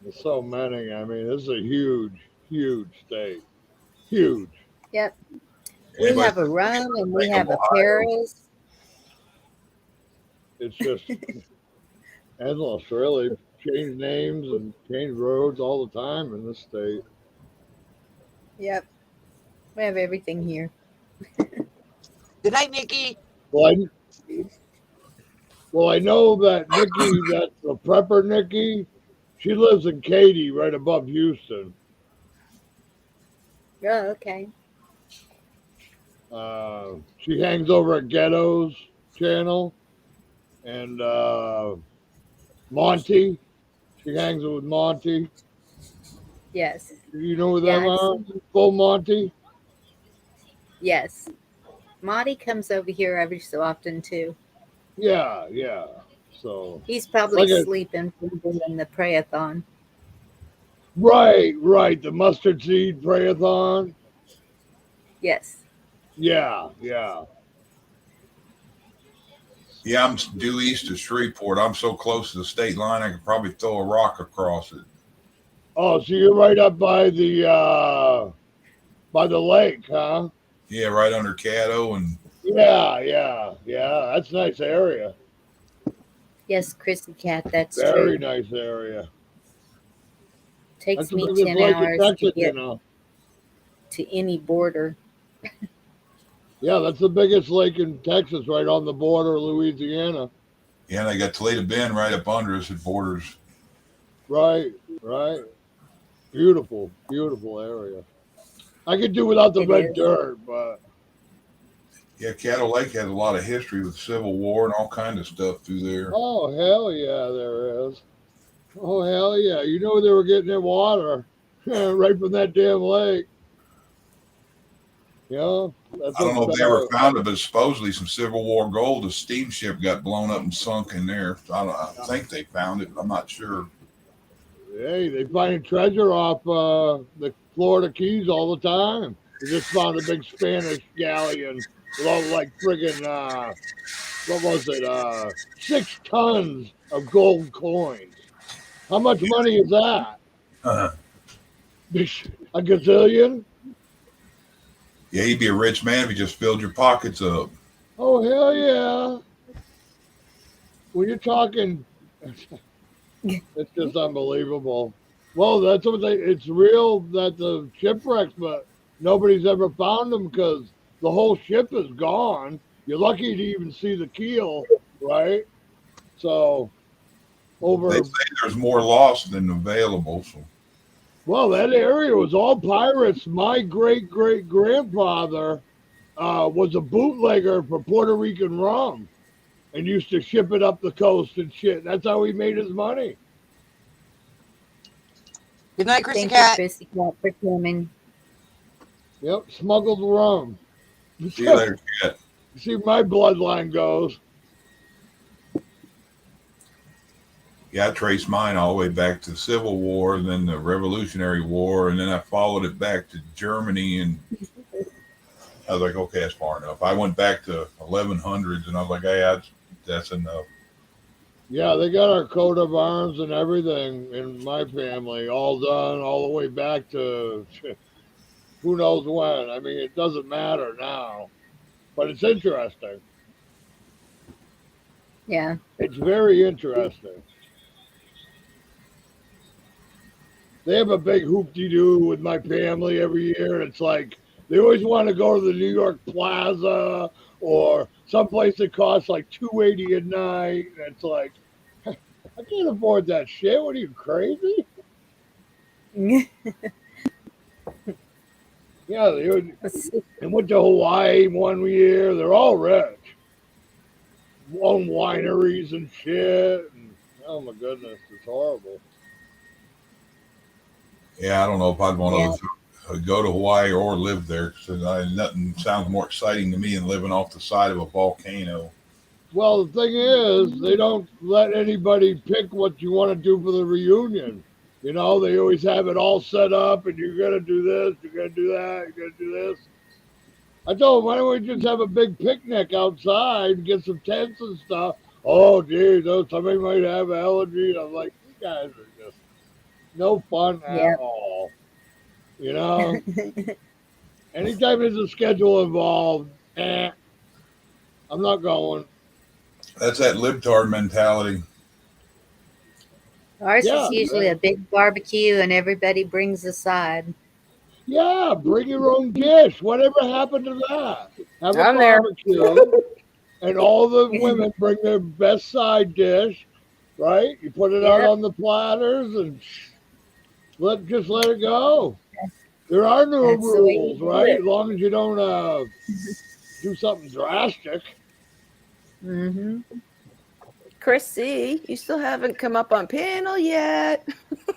There's so many. I mean, this is a huge, huge state. Huge. Yep. We Anybody have a Rum and we think have of a Ohio? Paris. It's just endless, really. Change names and change roads all the time in this state. Yep. We have everything here. Good night, Nikki. Well, I know that Nikki, that's the prepper Nikki. She lives in Katy, right above Houston. Oh, okay. She hangs over at Ghetto's channel, and Monty. She hangs with Monty. Yes. You know who Yeah, them I've are? seen- Full Monty. Yes. Monty comes over here every so often too. Yeah, yeah. So He's probably Like a- sleeping from doing the prayathon. right. The mustard seed prayathon. Yes. Yeah. Yeah, I'm due east of Shreveport. I'm so close to the state line, I could probably throw a rock across it. Oh, so you're right up by the lake, huh? Yeah, right under Caddo, and Yeah. That's a nice area. Yes, Chrissy Cat, that's Very true. nice area. Takes That's the me biggest 10 lake in hours to Texas, get you know. to any border. Yeah, that's the biggest lake in Texas, right on the border of Louisiana. yeah, they got Toledo Bend right up under us. It borders. Right. Beautiful area. I could do without the It red is. dirt, but Yeah, Caddo Lake has a lot of history with Civil War and all kind of stuff through there. oh hell yeah, there is. Oh hell yeah! You know they were getting their water right from that damn lake. Yeah, that's I don't know if what's they ever better. found it, but supposedly some Civil War gold. A steamship got blown up and sunk in there. I think they found it. I'm not sure. Hey, they find treasure off the Florida Keys all the time. They just found a big Spanish galleon with all like friggin' what was it? 6 tons of gold coins. How much money is that? Uh, A gazillion? yeah, you'd be a rich man if you just filled your pockets up. Oh hell yeah! When you're talking, it's just unbelievable. Well, that's what it's real that the shipwrecks, but nobody's ever found them because the whole ship is gone. You're lucky to even see the keel, right? So, They say there's more lost than available. So well, that area was all pirates. My great grandfather was a bootlegger for Puerto Rican rum and used to ship it up the coast and shit. That's how he made his money. Good night, Chrissy Thank you, Cat. Chrissy Cat, for coming. Yep, smuggled rum. see you later, Cat. See, my bloodline goes. Yeah, I traced mine all the way back to the Civil War, and then the Revolutionary War, and then I followed it back to Germany, and I was like, okay, that's far enough. I went back to 1100s, and I was like, hey, that's enough. Yeah, they got our coat of arms and everything in my family, all done, all the way back to who knows when. I mean, it doesn't matter now, but it's interesting. Yeah. It's very interesting. They have a big hoop-de-doo with my family every year. It's like they always want to go to the New York Plaza or someplace that costs like $280 a night. And it's like, I can't afford that shit. What are you, crazy? Yeah, they went to Hawaii one year. They're all rich. Own wineries and shit. And, oh my goodness, it's horrible. Yeah, I don't know if I'd want Yeah. to go to Hawaii or live there because nothing sounds more exciting to me than living off the side of a volcano. Well, the thing is, they don't let anybody pick what you want to do for the reunion. You know, they always have it all set up, and you're gonna do this, you're gonna do that, you're gonna do this. I told them, why don't we just have a big picnic outside and get some tents and stuff? Oh, geez, somebody might have allergies. I'm like, you guys are just no fun at Yep. all. You know, anytime there's a schedule involved, I'm not going. That's that libtard mentality. Ours Yeah, is usually a big barbecue and everybody brings a side. yeah, bring your own dish. Whatever happened to that? Have a I'm there. barbecue, and all the women bring their best side dish, right? You put it out Yep. on the platters and just let it go. There are no That's the way you rules, do right? it. As long as you don't do something drastic. Mm-hmm. Chrissy, you still haven't come up on panel yet.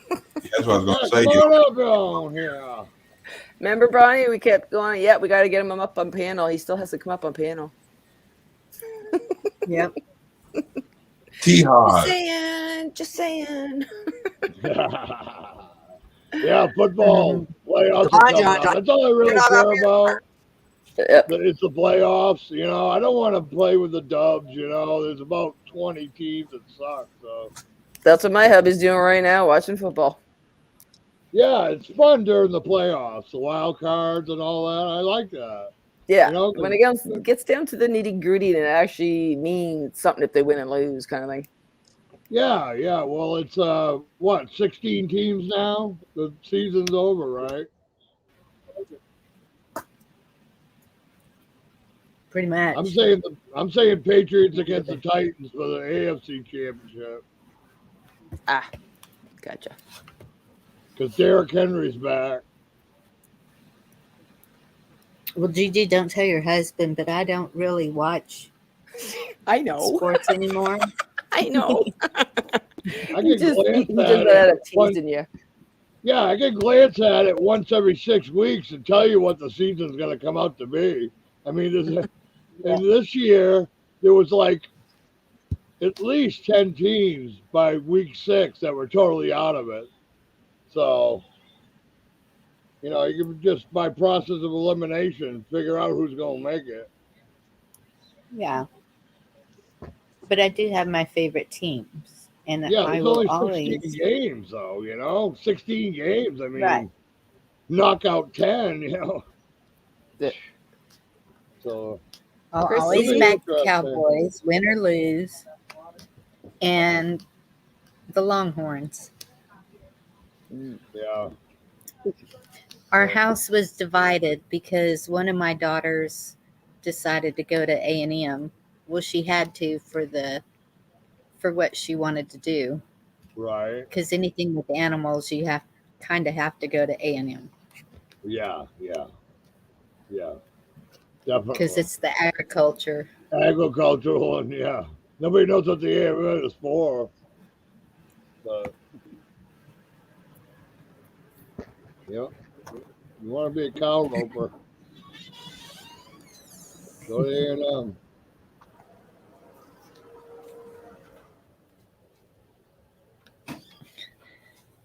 That's what I was going Yeah, to say. come on up on here. Remember, Bonnie? We kept going. Yeah, we got to get him up on panel. He still has to come up on panel. Yep. Just T-Hod. saying. Just saying. Yeah, football playoffs Come are on, coming John. up. That's all I You're really not care up here. about. Yep. It's the playoffs. You know, I don't want to play with the dubs. You know, there's about 20 teams that suck. So That's what my hubby's doing right now, watching football. yeah, it's fun during the playoffs, the wild cards and all that. I like that. Yeah. You know, When it gets down to the nitty gritty, and it actually means something if they win and lose, kind of thing. yeah, yeah. Well, it's what 16 teams now. The season's over, right? Pretty much. I'm saying Patriots against the Titans for the AFC Championship Ah, gotcha. because Derrick Henry's back. Well, Gigi, don't tell your husband, but I don't really watch I know. sports anymore. I know. I he can just glance he does at that out it. of teasing you. Yeah, I can glance at it once every 6 weeks and tell you what the season's going to come out to be. I mean, and this year there was like at least 10 teams by week 6 that were totally out of it. So, you know, you can just by process of elimination figure out who's going to make it. Yeah. But I do have my favorite teams. And Yeah, I there's will only 16 always. games, though, you know? 16 games. I mean, Right. knock out 10, you know? Yeah. So, I'll Chris, always it'll be back the interesting. Cowboys, win or lose, and the Longhorns. Yeah. Our house was divided because one of my daughters decided to go to A&M. Well, she had to for what she wanted to do. Right. Because anything with animals, you have to go to A&M. Yeah. Definitely. Because it's the agriculture. Agricultural and yeah. Nobody knows what the AMN is for. But yeah. You want to be a cow roper. Go to A&M.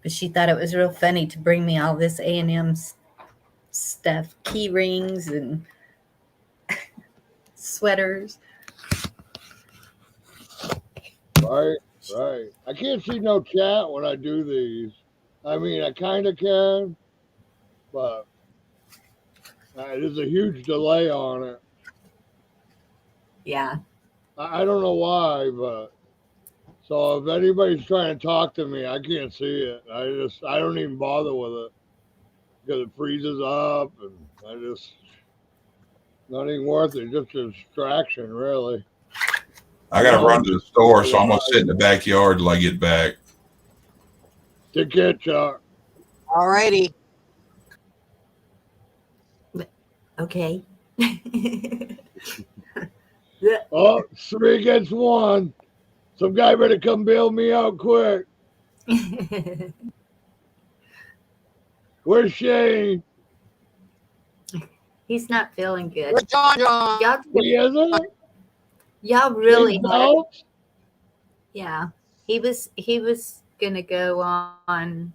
But she thought it was real funny to bring me all this A&M stuff, key rings and sweaters. Right. I can't see no chat when I do these. I mean, I kind of can, but there's a huge delay on it. Yeah. I don't know why, but so if anybody's trying to talk to me, I can't see it. I don't even bother with it because it freezes up, and not even worth it. Just a distraction, really. I got to run to the store, so I'm going to sit in the backyard till I get back. Take care, Chuck. All righty. Okay. Oh, 3 against 1. Some guy better come bail me out quick. Where's Shane? He's not feeling good. Where's John? Y'all, He isn't? y'all really Shane had, Phelps? yeah. He was gonna go on We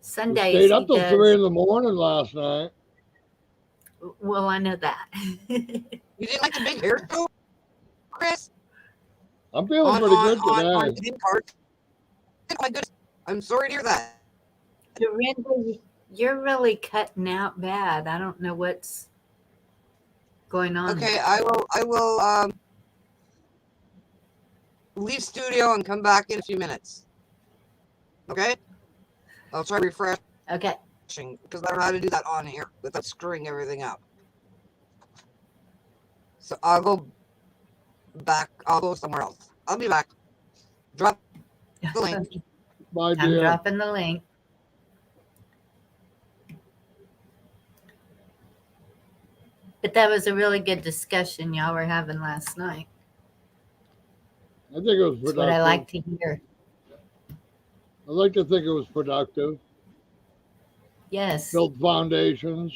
Sundays. stayed He up till 3 does. in the morning last night. Well, I know that. You didn't like the big hair show, Chris? I'm feeling pretty good today. On Disney Park. Oh my goodness. I'm sorry to hear that. Dorinda, you're really cutting out bad. I don't know what's going on. Okay, I will leave studio and come back in a few minutes. Okay? I'll try refreshing Okay. because I don't know how to do that on here without screwing everything up. So I'll go back. I'll go somewhere else. I'll be back. Drop the link. Bye, I'm dear. dropping the link. But that was a really good discussion y'all were having last night. I think it was That's productive. what I like to hear. I like to think it was productive. Yes. Built foundations.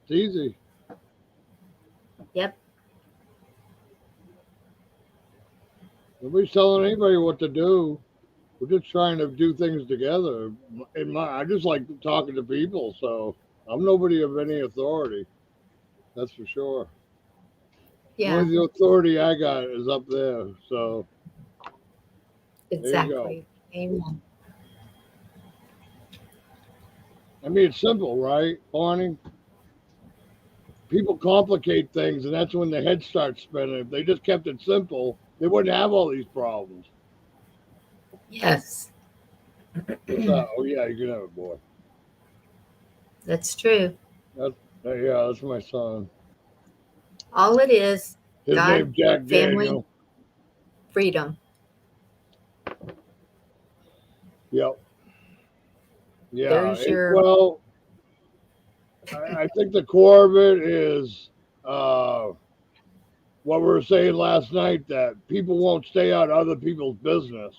It's easy. Yep. Nobody's telling anybody what to do. We're just trying to do things together. I just like talking to people, so I'm nobody of any authority. That's for sure. Yeah. Only the authority I got is up there. So Exactly. Amen. I mean, it's simple, right, Barney? People complicate things, and that's when the head starts spinning. If they just kept it simple, they wouldn't have all these problems. Yes. So, yeah, you can have it, boy. That's true. That's my son. All it is, His God, name's Jack family, Daniel. freedom. Yep. Yeah. There's your- Well, I think the core of it is what we were saying last night, that people won't stay out of other people's business,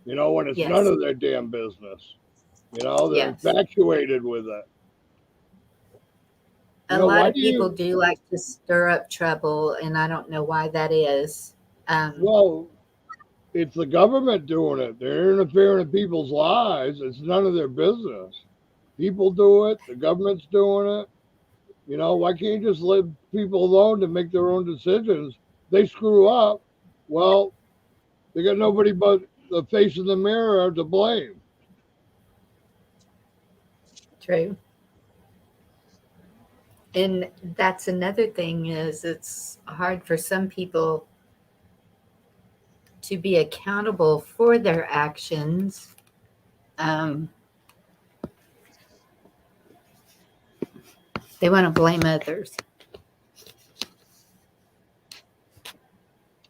when it's Yes. none of their damn business. They're Yes. infatuated with it. A lot of people do like to stir up trouble, and I don't know why that is. Well, it's the government doing it. They're interfering in people's lives. It's none of their business. People do it. The government's doing it. Why can't you just leave people alone to make their own decisions? They screw up. Well, they got nobody but the face in the mirror to blame. True. And that's another thing, is it's hard for some people to be accountable for their actions. They want to blame others.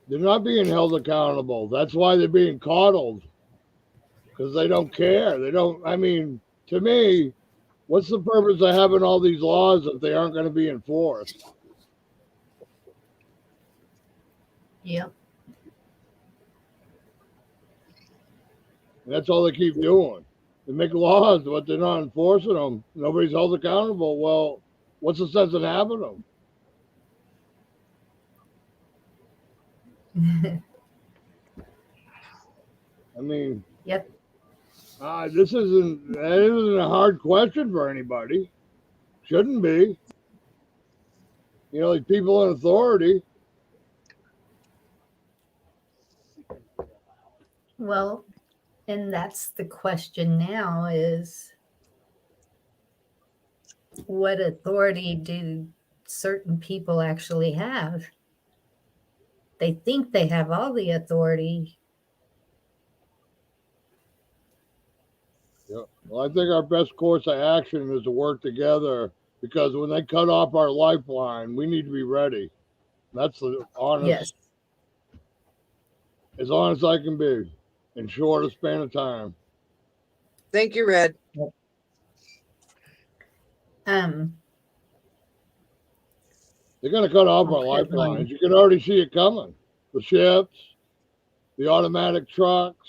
They're not being held accountable. That's why they're being coddled, because they don't care. To me, what's the purpose of having all these laws if they aren't going to be enforced? Yep. And that's all they keep doing. They make laws, but they're not enforcing them. Nobody's held accountable. Well, what's the sense in having them? Yep. That isn't a hard question for anybody. Shouldn't be. Like people in authority. Well, and that's the question now, is what authority do certain people actually have? They think they have all the authority. Yeah. Well, I think our best course of action is to work together, because when they cut off our lifeline, we need to be ready. That's the honest, Yes. as honest I can be in short span of time. Thank you, Red. They're going to cut off our Okay, lifelines. You can already see it coming. The ships, the automatic trucks.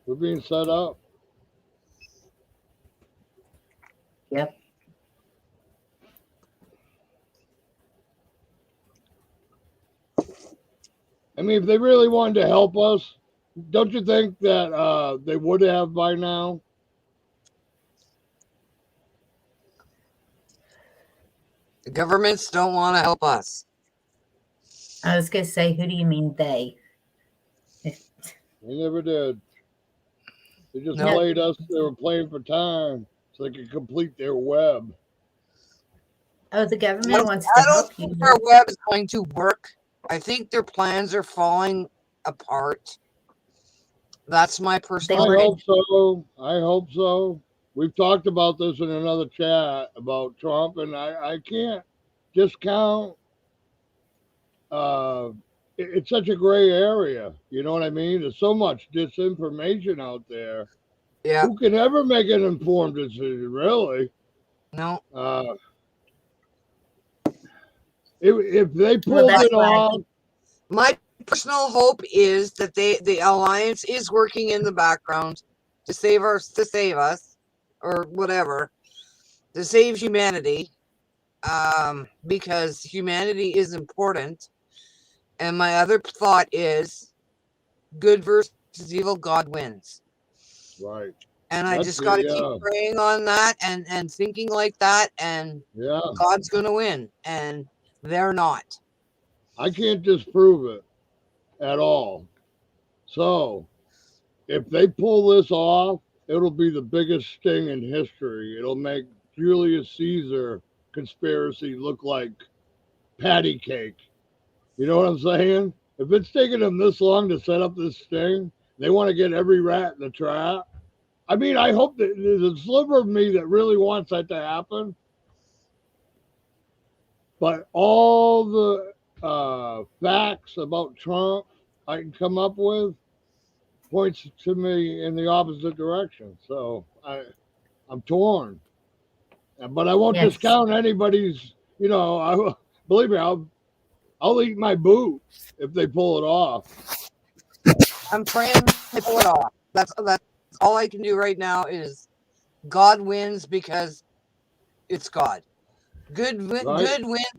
We're being set up. Yep. I mean, if they really wanted to help us, don't you think that they would have by now? The governments don't want to help us. I was going to say, who do you mean they? They never did. They just No. played us. They were playing for time so they could complete their web. Oh, the government wants to I don't help you. think our web is going to work. I think their plans are falling apart. That's my personal. I hope so. I hope so. We've talked about this in another chat about Trump, and I can't discount. It's such a gray area. You know what I mean? There's so much disinformation out there. Yeah. Who can ever make an informed decision, really? No. If they pulled Well, that's it why I off, think- My personal hope is that the alliance is working in the background to save us, or whatever, to save humanity, because humanity is important. And my other thought is, good versus evil, God wins. right? And I That's just got to the, keep praying on that and thinking like that, and Yeah, God's going to win, and they're not. I can't disprove it at all. So, if they pull this off, it'll be the biggest sting in history. It'll make Julius Caesar conspiracy look like patty cake. You know what I'm saying? If it's taking them this long to set up this sting, they want to get every rat in the trap. I mean, I hope that there's a sliver of me that really wants that to happen. But all the facts about Trump I can come up with points to me in the opposite direction. So I'm torn. But I won't Yes. discount anybody's. Believe me, I'll eat my boot if they pull it off. I'm praying they pull it off. That's all I can do right now is God wins, because it's God. Good wins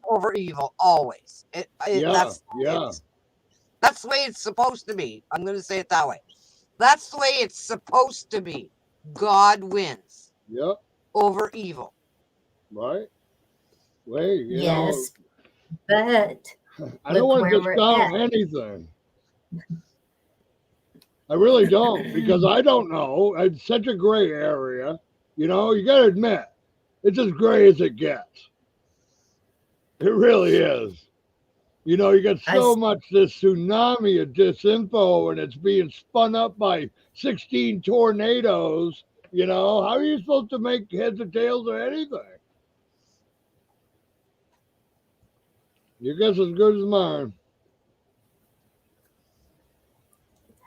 over evil always. That's the way it's supposed to be. I'm going to say it that way. That's the way it's supposed to be. God wins. Yep. Over evil. Right. Wait. Yes, but I don't want to discount anything. I really don't, because I don't know. It's such a gray area. You got to admit, it's as gray as it gets. It really is. You got so much this tsunami of disinfo, and it's being spun up by 16 tornadoes. How are you supposed to make heads or tails of anything? Your guess is as good as mine.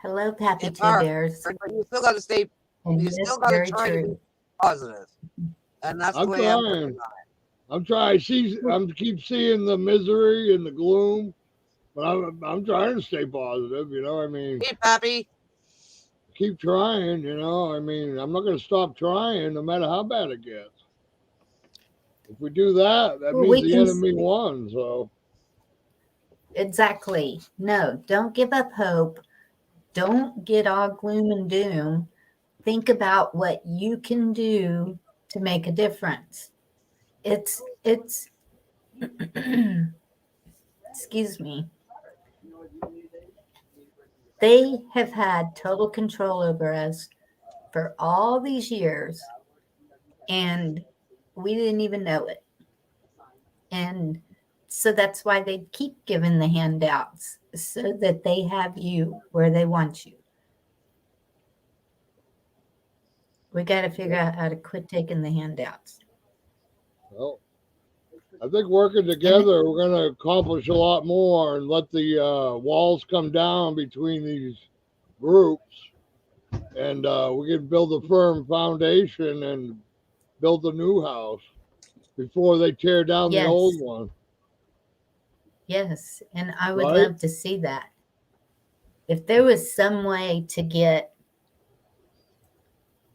hello, Pappy It's Two hard, Bears. but you still got to stay. And You yes, still got to very try to be true. positive, and that's the I'm way I'm trying. working on it. I'm trying. I keep seeing the misery and the gloom, but I'm trying to stay positive. I mean, Hey, Pappy. keep trying. I mean, I'm not going to stop trying, no matter how bad it gets. If we do that, that means the enemy won. So exactly. No, don't give up hope. Don't get all gloom and doom. Think about what you can do to make a difference. It's excuse me. They have had total control over us for all these years, and we didn't even know it. And so that's why they keep giving the handouts, so that they have you where they want you. We got to figure out how to quit taking the handouts. well, I think working together, we're going to accomplish a lot more and let the walls come down between these groups, and we can build a firm foundation and build a new house before they tear down the old one. Yes, and I would love to see that. If there was some way to get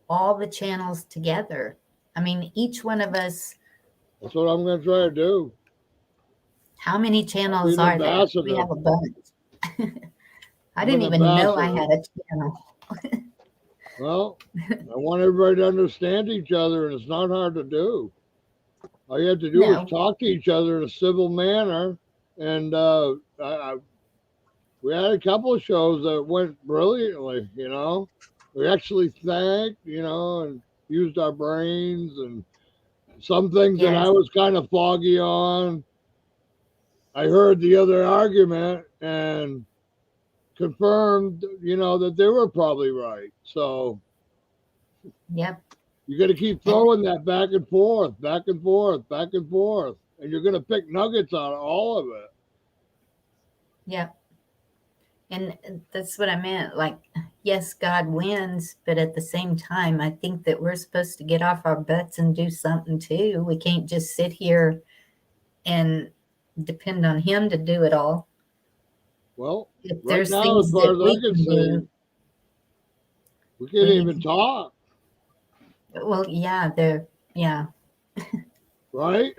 all the channels together I mean, each one of us, That's what I'm going to try to do. how many I'll be channels an are there? We ambassador. have a bunch. I I'm didn't an even know I ambassador. had a channel. Well, I want everybody to understand each other, and it's not hard to do. All you have to do is No. talk to each other in a civil manner. And we had a couple of shows that went brilliantly, you know. We actually thanked, you know, and used our brains, and some things that I Yes. was kind of foggy on. I heard the other argument and confirmed, you know, that they were probably right. So Yep. you got to keep throwing that back and forth, back and forth, back and forth, and you're going to pick nuggets out of all of it. Yep. And that's what I meant. Like, yes, God wins, but at the same time, I think that we're supposed to get off our butts and do something too. We can't just sit here and depend on Him to do it all. Well, If right there's now, as things far that as I we can can see, do, we can't we even need. talk, Well, yeah, yeah, right?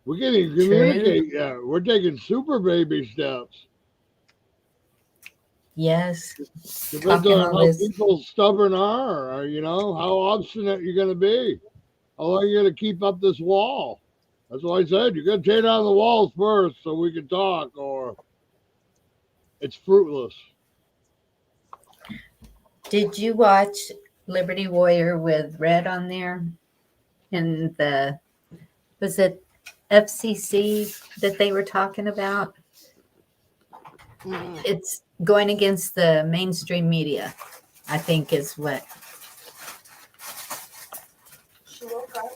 We can't even true. communicate yet. We're taking super baby steps. Yes, Depends talking on all how this. people stubborn are, or, you know, how obstinate you're going to be. How long you going to keep up this wall? That's why I said you got to tear down the walls first so we can talk, or it's fruitless. Did you watch Liberty Warrior with Red on there? And was it FCC that they were talking about? Mhm. It's going against the mainstream media, I think is what. She woke up.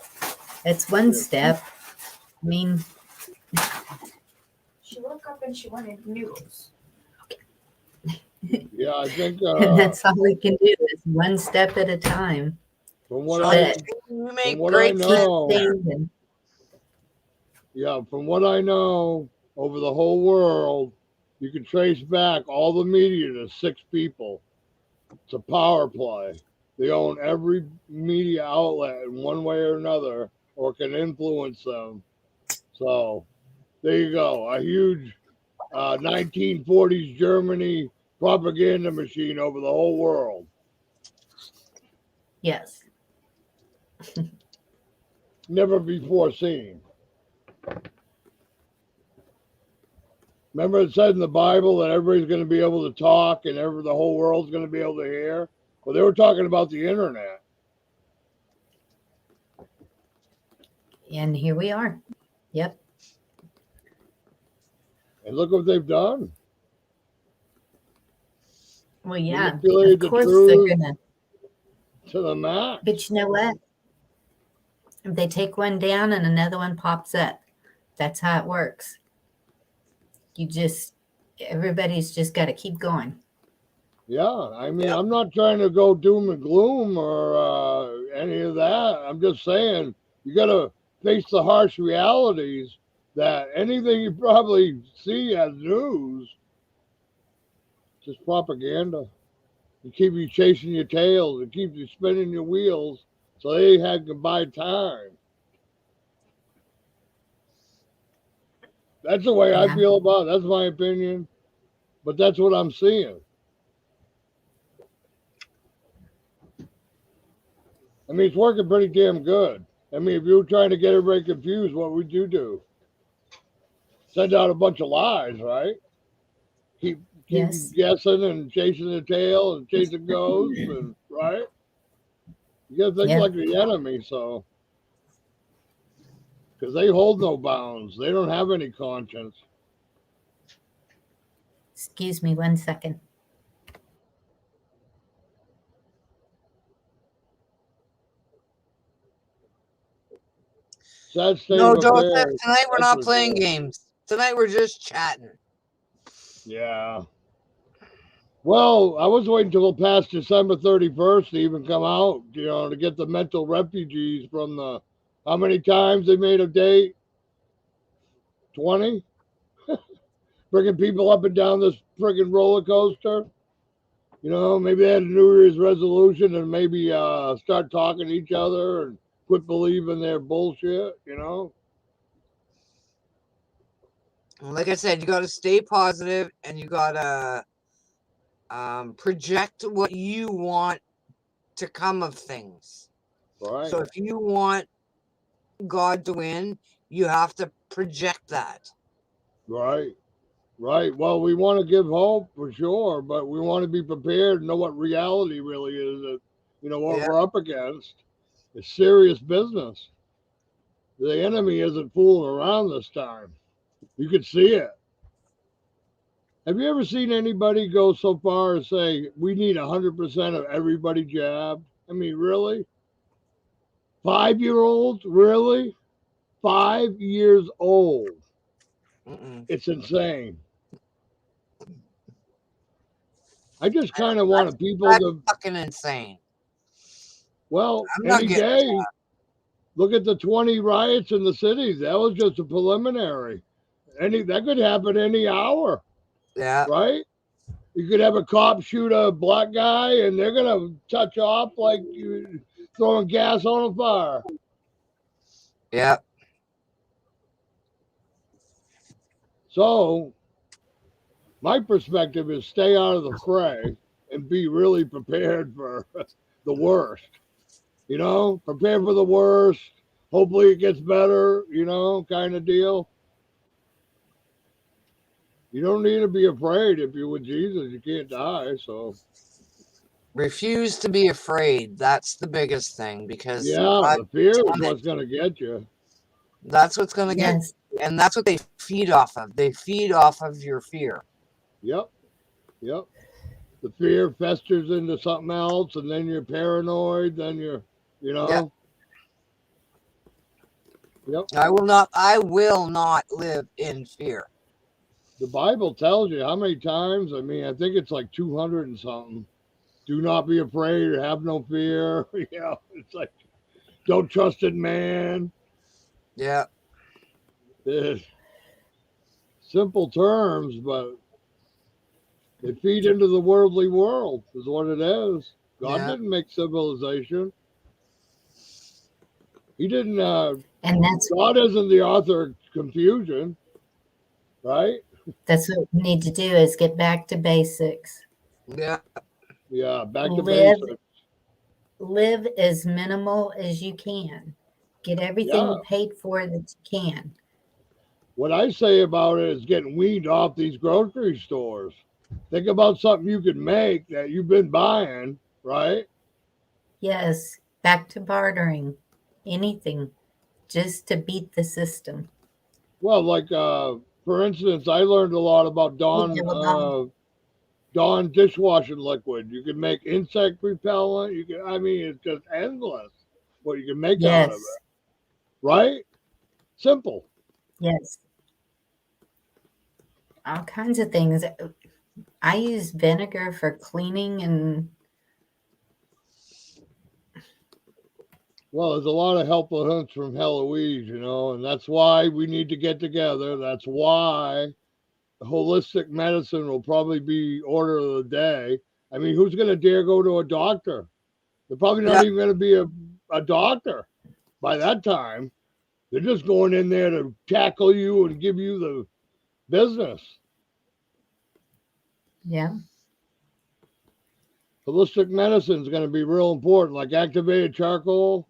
It's one Yeah. step. I mean, She woke up and she wanted noodles. Yeah, I think and that's all we can do is one step at a time. from what Sean, I But you from make what I great keep sense know, there. thinking. yeah, from what I know, over the whole world, you can trace back all the media to 6 people. It's a power play. They own every media outlet in one way or another, or can influence them. So there you go, a huge 1940s Germany propaganda machine over the whole world. Yes. Never before seen. Remember it said in the Bible that everybody's going to be able to talk and the whole world's going to be able to hear? Well, they were talking about the internet. And here we are. Yep. And look what they've done. Well, yeah, Manipulate of the course they're truth going to. to the max. But you know what? If they take one down and another one pops up, that's how it works. Everybody's just got to keep going. Yeah, I mean, Yep. I'm not trying to go doom and gloom or any of that. I'm just saying you got to face the harsh realities that anything you probably see as news is just propaganda. It keep you chasing your tails. It keeps you spinning your wheels so they can buy time. That's the way I Yeah. feel about it. That's my opinion. But that's what I'm seeing. I mean, it's working pretty damn good. I mean, if you were trying to get everybody confused, what would you do? Send out a bunch of lies, right? Keep Yes. guessing and chasing the tail and chasing ghosts, and right? You got to think Yep. like the enemy, so because they hold no bounds, they don't have any conscience. Excuse me 1 second. Sad state No, of Joseph, affairs. tonight we're That's not for playing sure. games. Tonight we're just chatting. Yeah. Well, I was waiting until past December 31st to even come out, you know, to get the mental refugees from the, how many times they made a date? 20? Bringing people up and down this friggin' roller coaster. You know, maybe they had a New Year's resolution and maybe start talking to each other and quit believing their bullshit, you know? Like I said, you got to stay positive and you got to project what you want to come of things. Right. So if you want God to win, you have to project that. Right. Right. Well, we want to give hope for sure, but we want to be prepared and know what reality really is. That, you know, what Yeah. we're up against is serious business. The enemy isn't fooling around this time. You can see it. Have you ever seen anybody go so far as say, we need 100% of everybody jabbed? I mean, really? 5-year-olds? Really? 5 years old. Mm-mm. It's insane. I just kind of wanted people That's to, fucking insane. well, I'm not any getting day, look at the 20 riots in the cities. That was just a preliminary. That could happen any hour, Yeah. right? You could have a cop shoot a black guy and they're going to touch off like you throwing gas on a fire. Yeah. So, my perspective is stay out of the fray and be really prepared for the worst. You know, prepare for the worst. Hopefully it gets better, you know, kind of deal. You don't need to be afraid. If you're with Jesus, you can't die. So, Refuse to be afraid. That's the biggest thing because yeah, God the fear is damn it, what's going to get you. that's what's going to get Yes. you. And that's what they feed off of. They feed off of your fear. Yep. Yep. The fear festers into something else, and then you're paranoid. Then you're, you know. Yep. I will not live in fear. The Bible tells you how many times. I mean, I think it's like 200 and something. Do not be afraid or have no fear. You know, it's like, don't trust in man. Yeah. Simple terms, but they feed into the worldly world, is what it is. God didn't make civilization. He didn't. And God isn't the author of confusion, right? that's what we need to do is get back to basics. Yeah. Yeah, back to Live basics. live as minimal as you can. Get everything Yeah. paid for that you can. What I say about it is getting weaned off these grocery stores. Think about something you could make that you've been buying, right? Yes, back to bartering. Anything just to beat the system. Well, like for instance, I learned a lot about Dawn dishwashing liquid. You can make insect repellent. I mean, it's just endless what you can make out of Yes. it, right? Simple. Yes. All kinds of things. I use vinegar for cleaning and Well, there's a lot of helpful hints from Heloise, you know, and that's why we need to get together. That's why holistic medicine will probably be order of the day. I mean, who's going to dare go to a doctor? They're probably not even going to be a doctor by that time. They're just going in there to tackle you and give you the business. yeah. Holistic medicine is going to be real important, like activated charcoal.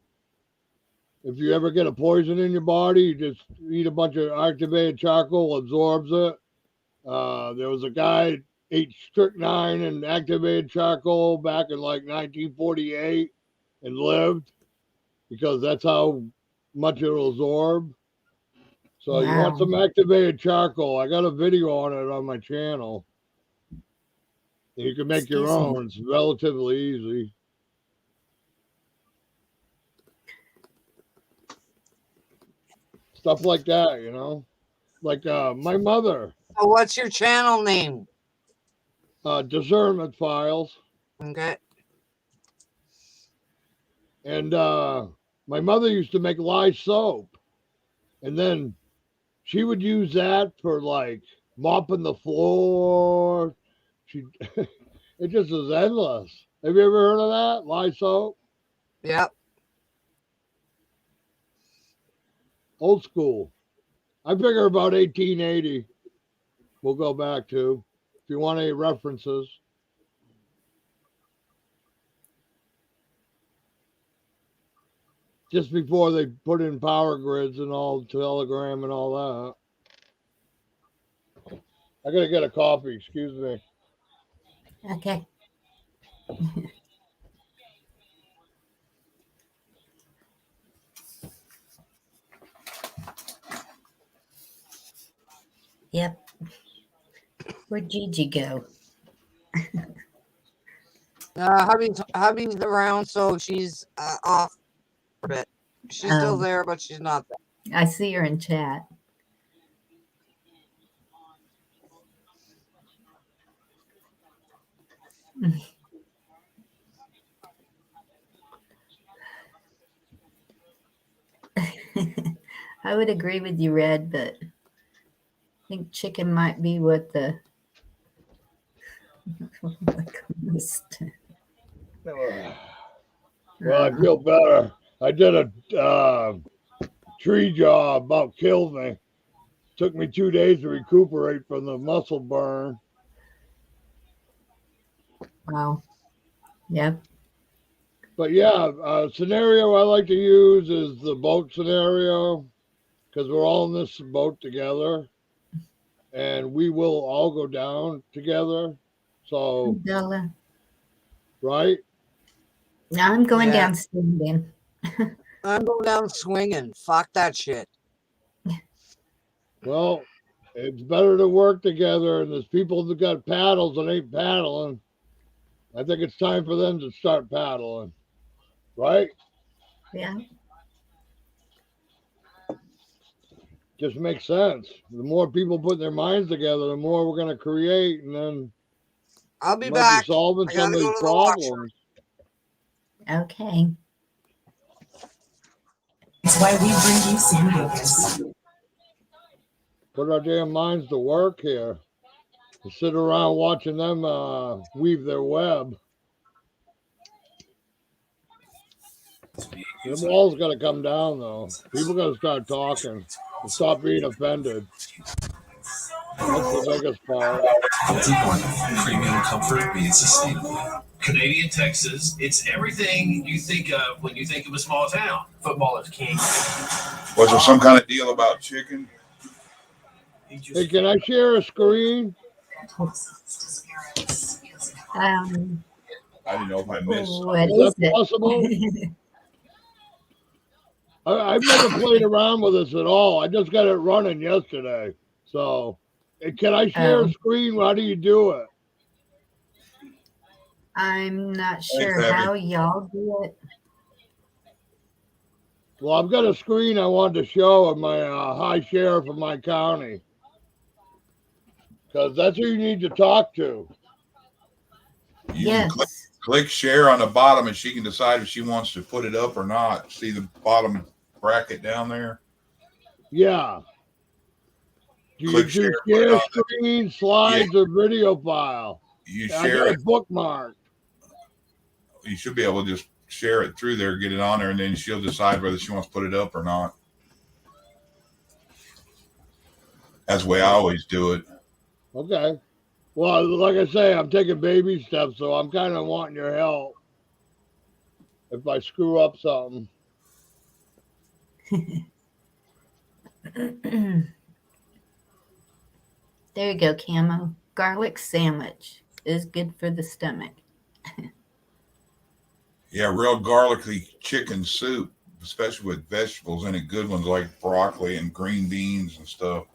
If you ever get a poison in your body, you just eat a bunch of activated charcoal, absorbs it. There was a guy ate strychnine and activated charcoal back in like 1948 and lived because that's how much it'll absorb. So you want some activated charcoal. I got a video on it on my channel. You can make your own. It's relatively easy. Stuff like that, you know. Like my mother. So what's your channel name? Discernment Files. Okay. And my mother used to make lye soap. And then she would use that for like mopping the floor. It just was endless. Have you ever heard of that? Lye soap? Yep. Old school. I figure about 1880. We'll go back to. If you want any references. Just before they put in power grids and all telegram and all that. I gotta get a coffee, excuse me. Okay. Yep. Where'd Gigi go? Hubby's around, so she's off for a bit. She's still there, but she's not there. I see her in chat. I would agree with you, Red, but I think chicken might be what the. Well, I feel better. I did a tree job, about killed me. Took me 2 days to recuperate from the muscle burn. Wow. Yep. But yeah, scenario I like to use is the boat scenario, because we're all in this boat together, and we will all go down together. So, Bella. right? Now I'm going Yeah. down swinging. I'm going down swinging. Fuck that shit. Well, it's better to work together, and there's people that got paddles that ain't paddling. I think it's time for them to start paddling, right? Yeah. Just makes sense. The more people put their minds together, the more we're going to create, and then I'll be might back. be solving I some gotta of go these to the washer. problems. Okay. That's why we bring you sandwiches. Put our damn minds to work here. To sit around watching them weave their web. The wall's got to come down, though. People got to start talking and stop being offended. That's the biggest part. Premium comfort made sustainable. Canadian Texas, it's everything you think of when you think of a small town. Football is king. Was there some kind of deal about chicken? Hey, can I share a screen? I didn't know if I missed something. What Is is that possible? I've never played around with this at all. I just got it running yesterday. So, can I share a screen? How do you do it? I'm not sure Abby. how y'all do it. Well, I've got a screen I wanted to show of my high sheriff of my county. Because that's who you need to talk to. You can Yes. click share on the bottom, and she can decide if she wants to put it up or not. See the bottom bracket down there? Yeah. Do you Click do share, put it share on there. screen, slides, or video file? You I share got it. it bookmarked. You should be able to just share it through there, get it on there, and then she'll decide whether she wants to put it up or not. That's the way I always do it. Okay. Well, like I say, I'm taking baby steps, so I'm kind of wanting your help if I screw up something. There you go, Camo. Garlic sandwich is good for the stomach. Yeah, real garlicky chicken soup, especially with vegetables in it, good ones like broccoli and green beans and stuff.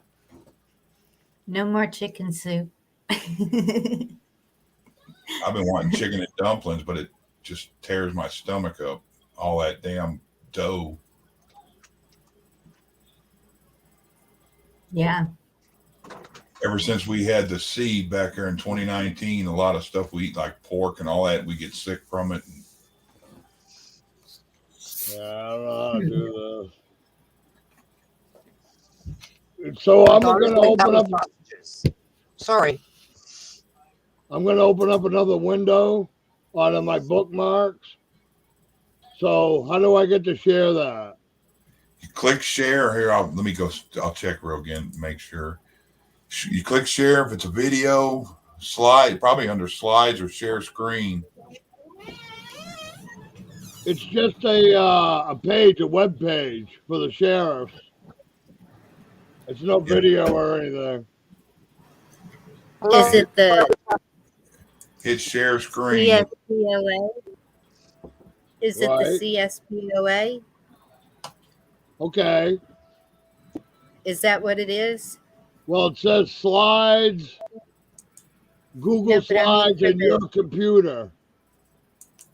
No more chicken soup. I've been wanting chicken and dumplings, but it just tears my stomach up. All that damn dough. Yeah. Ever since we had the seed back there in 2019, a lot of stuff we eat, like pork and all that, we get sick from it. Yeah, I don't know how to do this. So I'm going to open up. Sorry. I'm going to open up another window out of my bookmarks. So how do I get to share that? You click share here. Let me go. I'll check real again, make sure. You click share if it's a video, slide, probably under slides or share screen. It's just a page, a web page for the sheriffs. It's no video or anything. Is it the Hit share screen. CSPOA? Is it the CSPOA? Okay. Is that what it is? Well, it says slides, Google Slides, and your computer.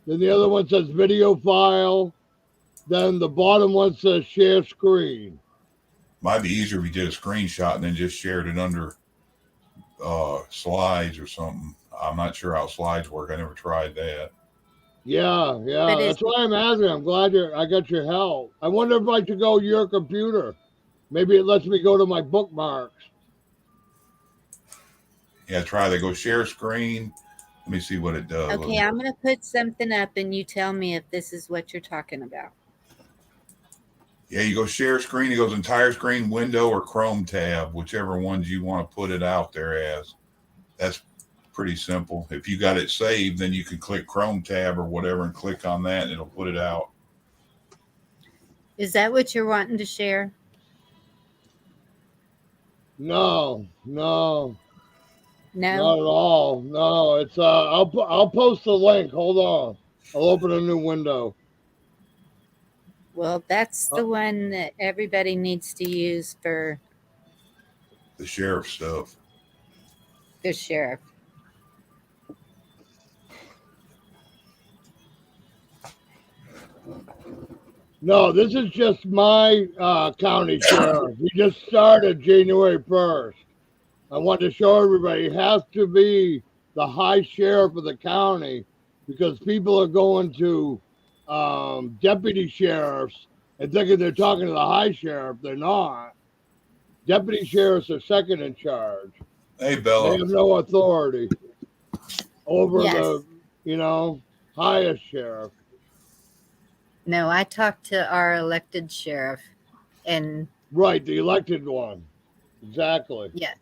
Then the other one says video file. Then the bottom one says share screen. Might be easier if you did a screenshot and then just shared it under slides or something. I'm not sure how slides work. I never tried that. Yeah. That's why I'm asking. I'm glad I got your help. I wonder if I should go your computer. Maybe it lets me go to my bookmarks. Yeah, try that. Go share screen. Let me see what it does. Okay, I'm going to put something up and you tell me if this is what you're talking about. Yeah, you go share screen. It goes entire screen, window, or Chrome tab, whichever ones you want to put it out there as. That's pretty simple. If you got it saved, then you can click Chrome tab or whatever and click on that and it'll put it out. Is that what you're wanting to share? No. No. Not at all. No, it's I'll post the link. Hold on. I'll open a new window. Well, that's the one that everybody needs to use for the sheriff stuff. The sheriff. No, this is just my county sheriff. He just started January 1st. I want to show everybody it has to be the high sheriff of the county because people are going to deputy sheriffs and thinking they're talking to the high sheriff. They're not. Deputy sheriffs are second in charge. Hey, Bella. They have no authority over the, highest sheriff. No, I talked to our elected sheriff and right, the elected one. Exactly. Yeah.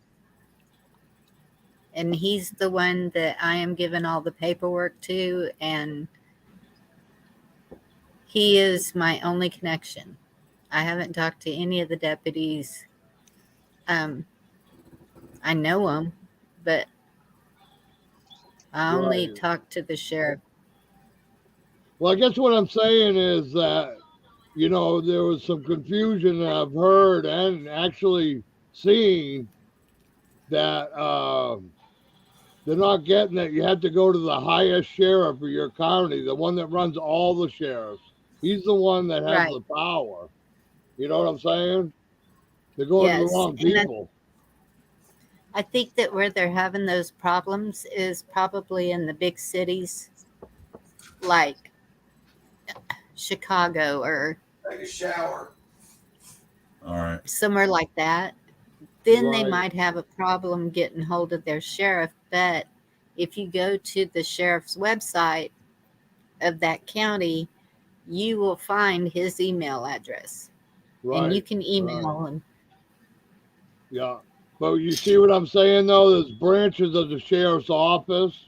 And he's the one that I am giving all the paperwork to, and he is my only connection. I haven't talked to any of the deputies. I know them, but I only talk to the sheriff. Well, I guess what I'm saying is that, there was some confusion that I've heard and actually seen that they're not getting that you have to go to the highest sheriff of your county, the one that runs all the sheriffs. He's the one that has the power. You know what I'm saying? They're going to the wrong people. I think that where they're having those problems is probably in the big cities like Chicago or take a shower. All right. Somewhere like that. Then they might have a problem getting hold of their sheriff. But if you go to the sheriff's website of that county, you will find his email address. And you can email him. Yeah. But you see what I'm saying, though? There's branches of the sheriff's office,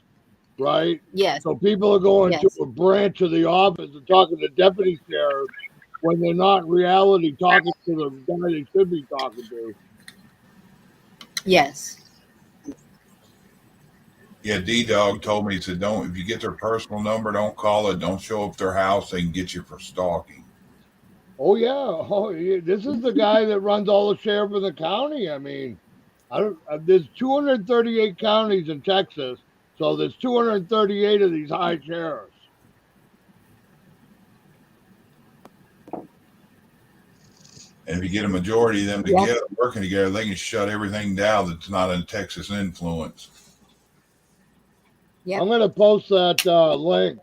right? Yes. So people are going to a branch of the office and talking to deputy sheriffs when they're not in reality talking to the guy they should be talking to. Yes. Yeah, D-Dog told me, he said, if you get their personal number, don't call it. Don't show up their house. They can get you for stalking. Oh, yeah. This is the guy that runs all the sheriff in the county. I mean, there's 238 counties in Texas, so there's 238 of these high sheriffs. And if you get a majority of them together, working together, they can shut everything down that's not in Texas influence. Yep. I'm going to post that link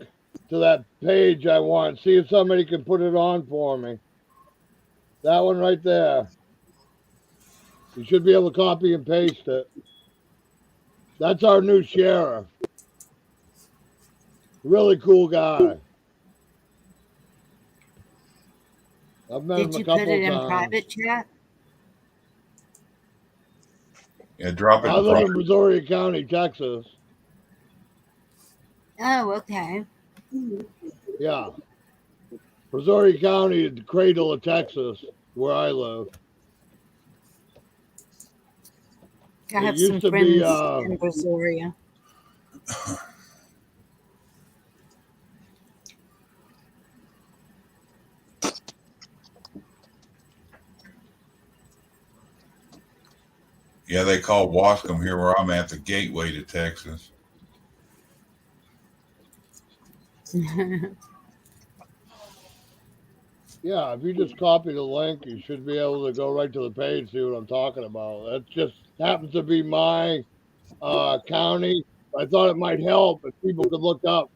to that page I want. See if somebody can put it on for me. That one right there. You should be able to copy and paste it. That's our new sheriff. Really cool guy. I've met him Did a you put couple it in times. private chat? Yeah, drop it I in live in private. Brazoria County, Texas. Oh, okay. Yeah. Brazoria County is the cradle of Texas, where I live. I It have some used to be, friends in Brazoria. Yeah, they call Wascom here where I'm at the gateway to Texas. yeah, if you just copy the link, you should be able to go right to the page, see what I'm talking about. That just happens to be my county. I thought it might help if people could look up,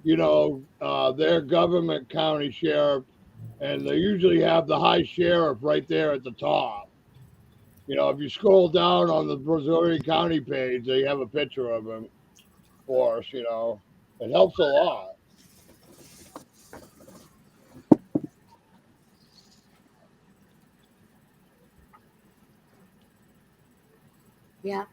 their government county sheriff, and they usually have the high sheriff right there at the top. If you scroll down on the Brazoria County page, they have a picture of him for us. It helps a lot. Yeah.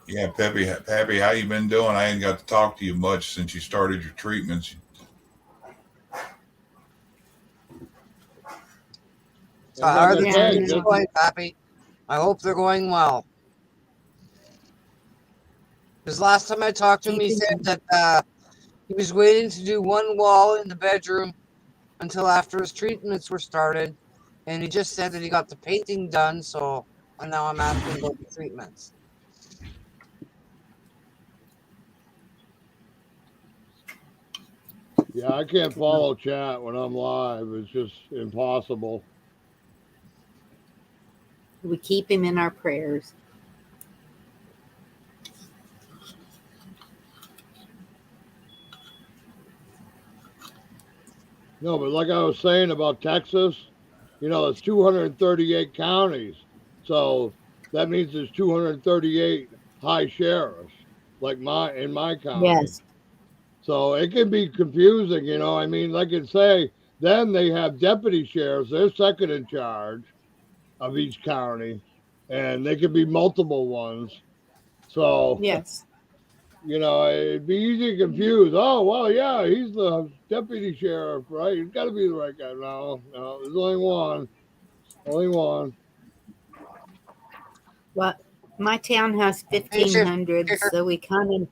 Yeah, Peppy, how you been doing? I ain't got to talk to you much since you started your treatments. So how are the Yeah, I treatments know. going, Pappy? I hope they're going well. Because last time I talked to him, he said that he was waiting to do one wall in the bedroom until after his treatments were started. And he just said that he got the painting done, and now I'm asking about the treatments. Yeah, I can't follow chat when I'm live. It's just impossible. We keep him in our prayers. No, but like I was saying about Texas, it's 238 counties. So that means there's 238 high sheriffs, like in my county. Yes. So it can be confusing, I mean, like I say, then they have deputy sheriffs, they're second in charge of each county, and they could be multiple ones. So, Yes. it'd be easy to confuse. Oh, well, yeah, he's the deputy sheriff, right? He's got to be the right guy. No, there's only one. Only one. Well, my town has 1,500, so we kind of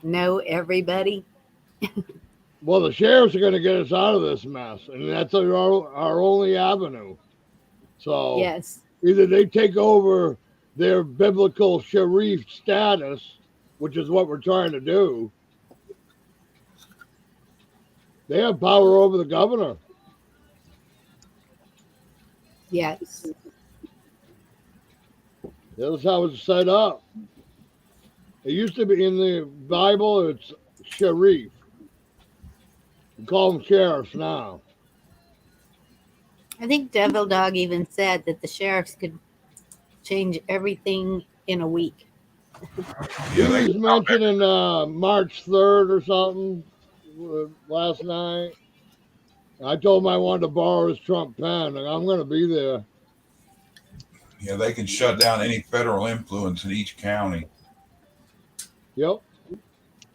know everybody. Well, the sheriffs are going to get us out of this mess, and that's our only avenue. So, Yes. either they take over their biblical sheriff status, which is what we're trying to do. They have power over the governor. Yes. That's how it's set up. It used to be in the Bible, it's sheriff. We call them sheriffs now. I think Devil Dog even said that the sheriffs could change everything in a week. Yeah, He they was mentioning March 3rd or something last night. I told him I wanted to borrow his Trump pen, and I'm going to be there. Yeah, they can shut down any federal influence in each county. Yep.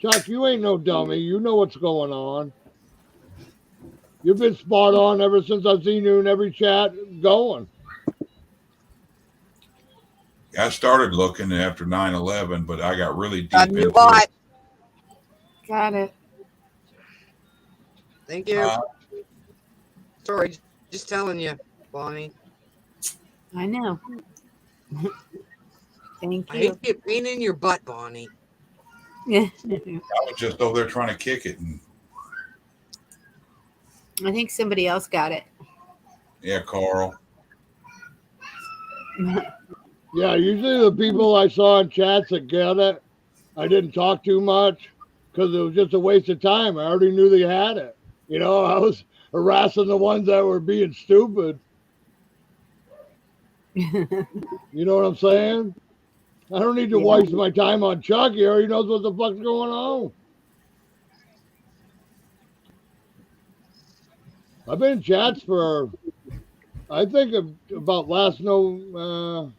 Chuck, you ain't no dummy. You know what's going on. You've been spot on ever since I've seen you in every chat going. I started looking after 9/11, but I got really deep into Bye. it. Got it. Thank you. Sorry, just telling you, Bonnie. I know. Thank I you. hate to get pain in your butt, Bonnie. Yeah. I was just over there trying to kick it, and I think somebody else got it. yeah, Carl. Yeah, usually the people I saw in chats that get it, I didn't talk too much because it was just a waste of time. I already knew they had it. I was harassing the ones that were being stupid. You know what I'm saying? I don't need to waste my time on Chuck. He already knows what the fuck's going on. I've been in chats for, I think about last November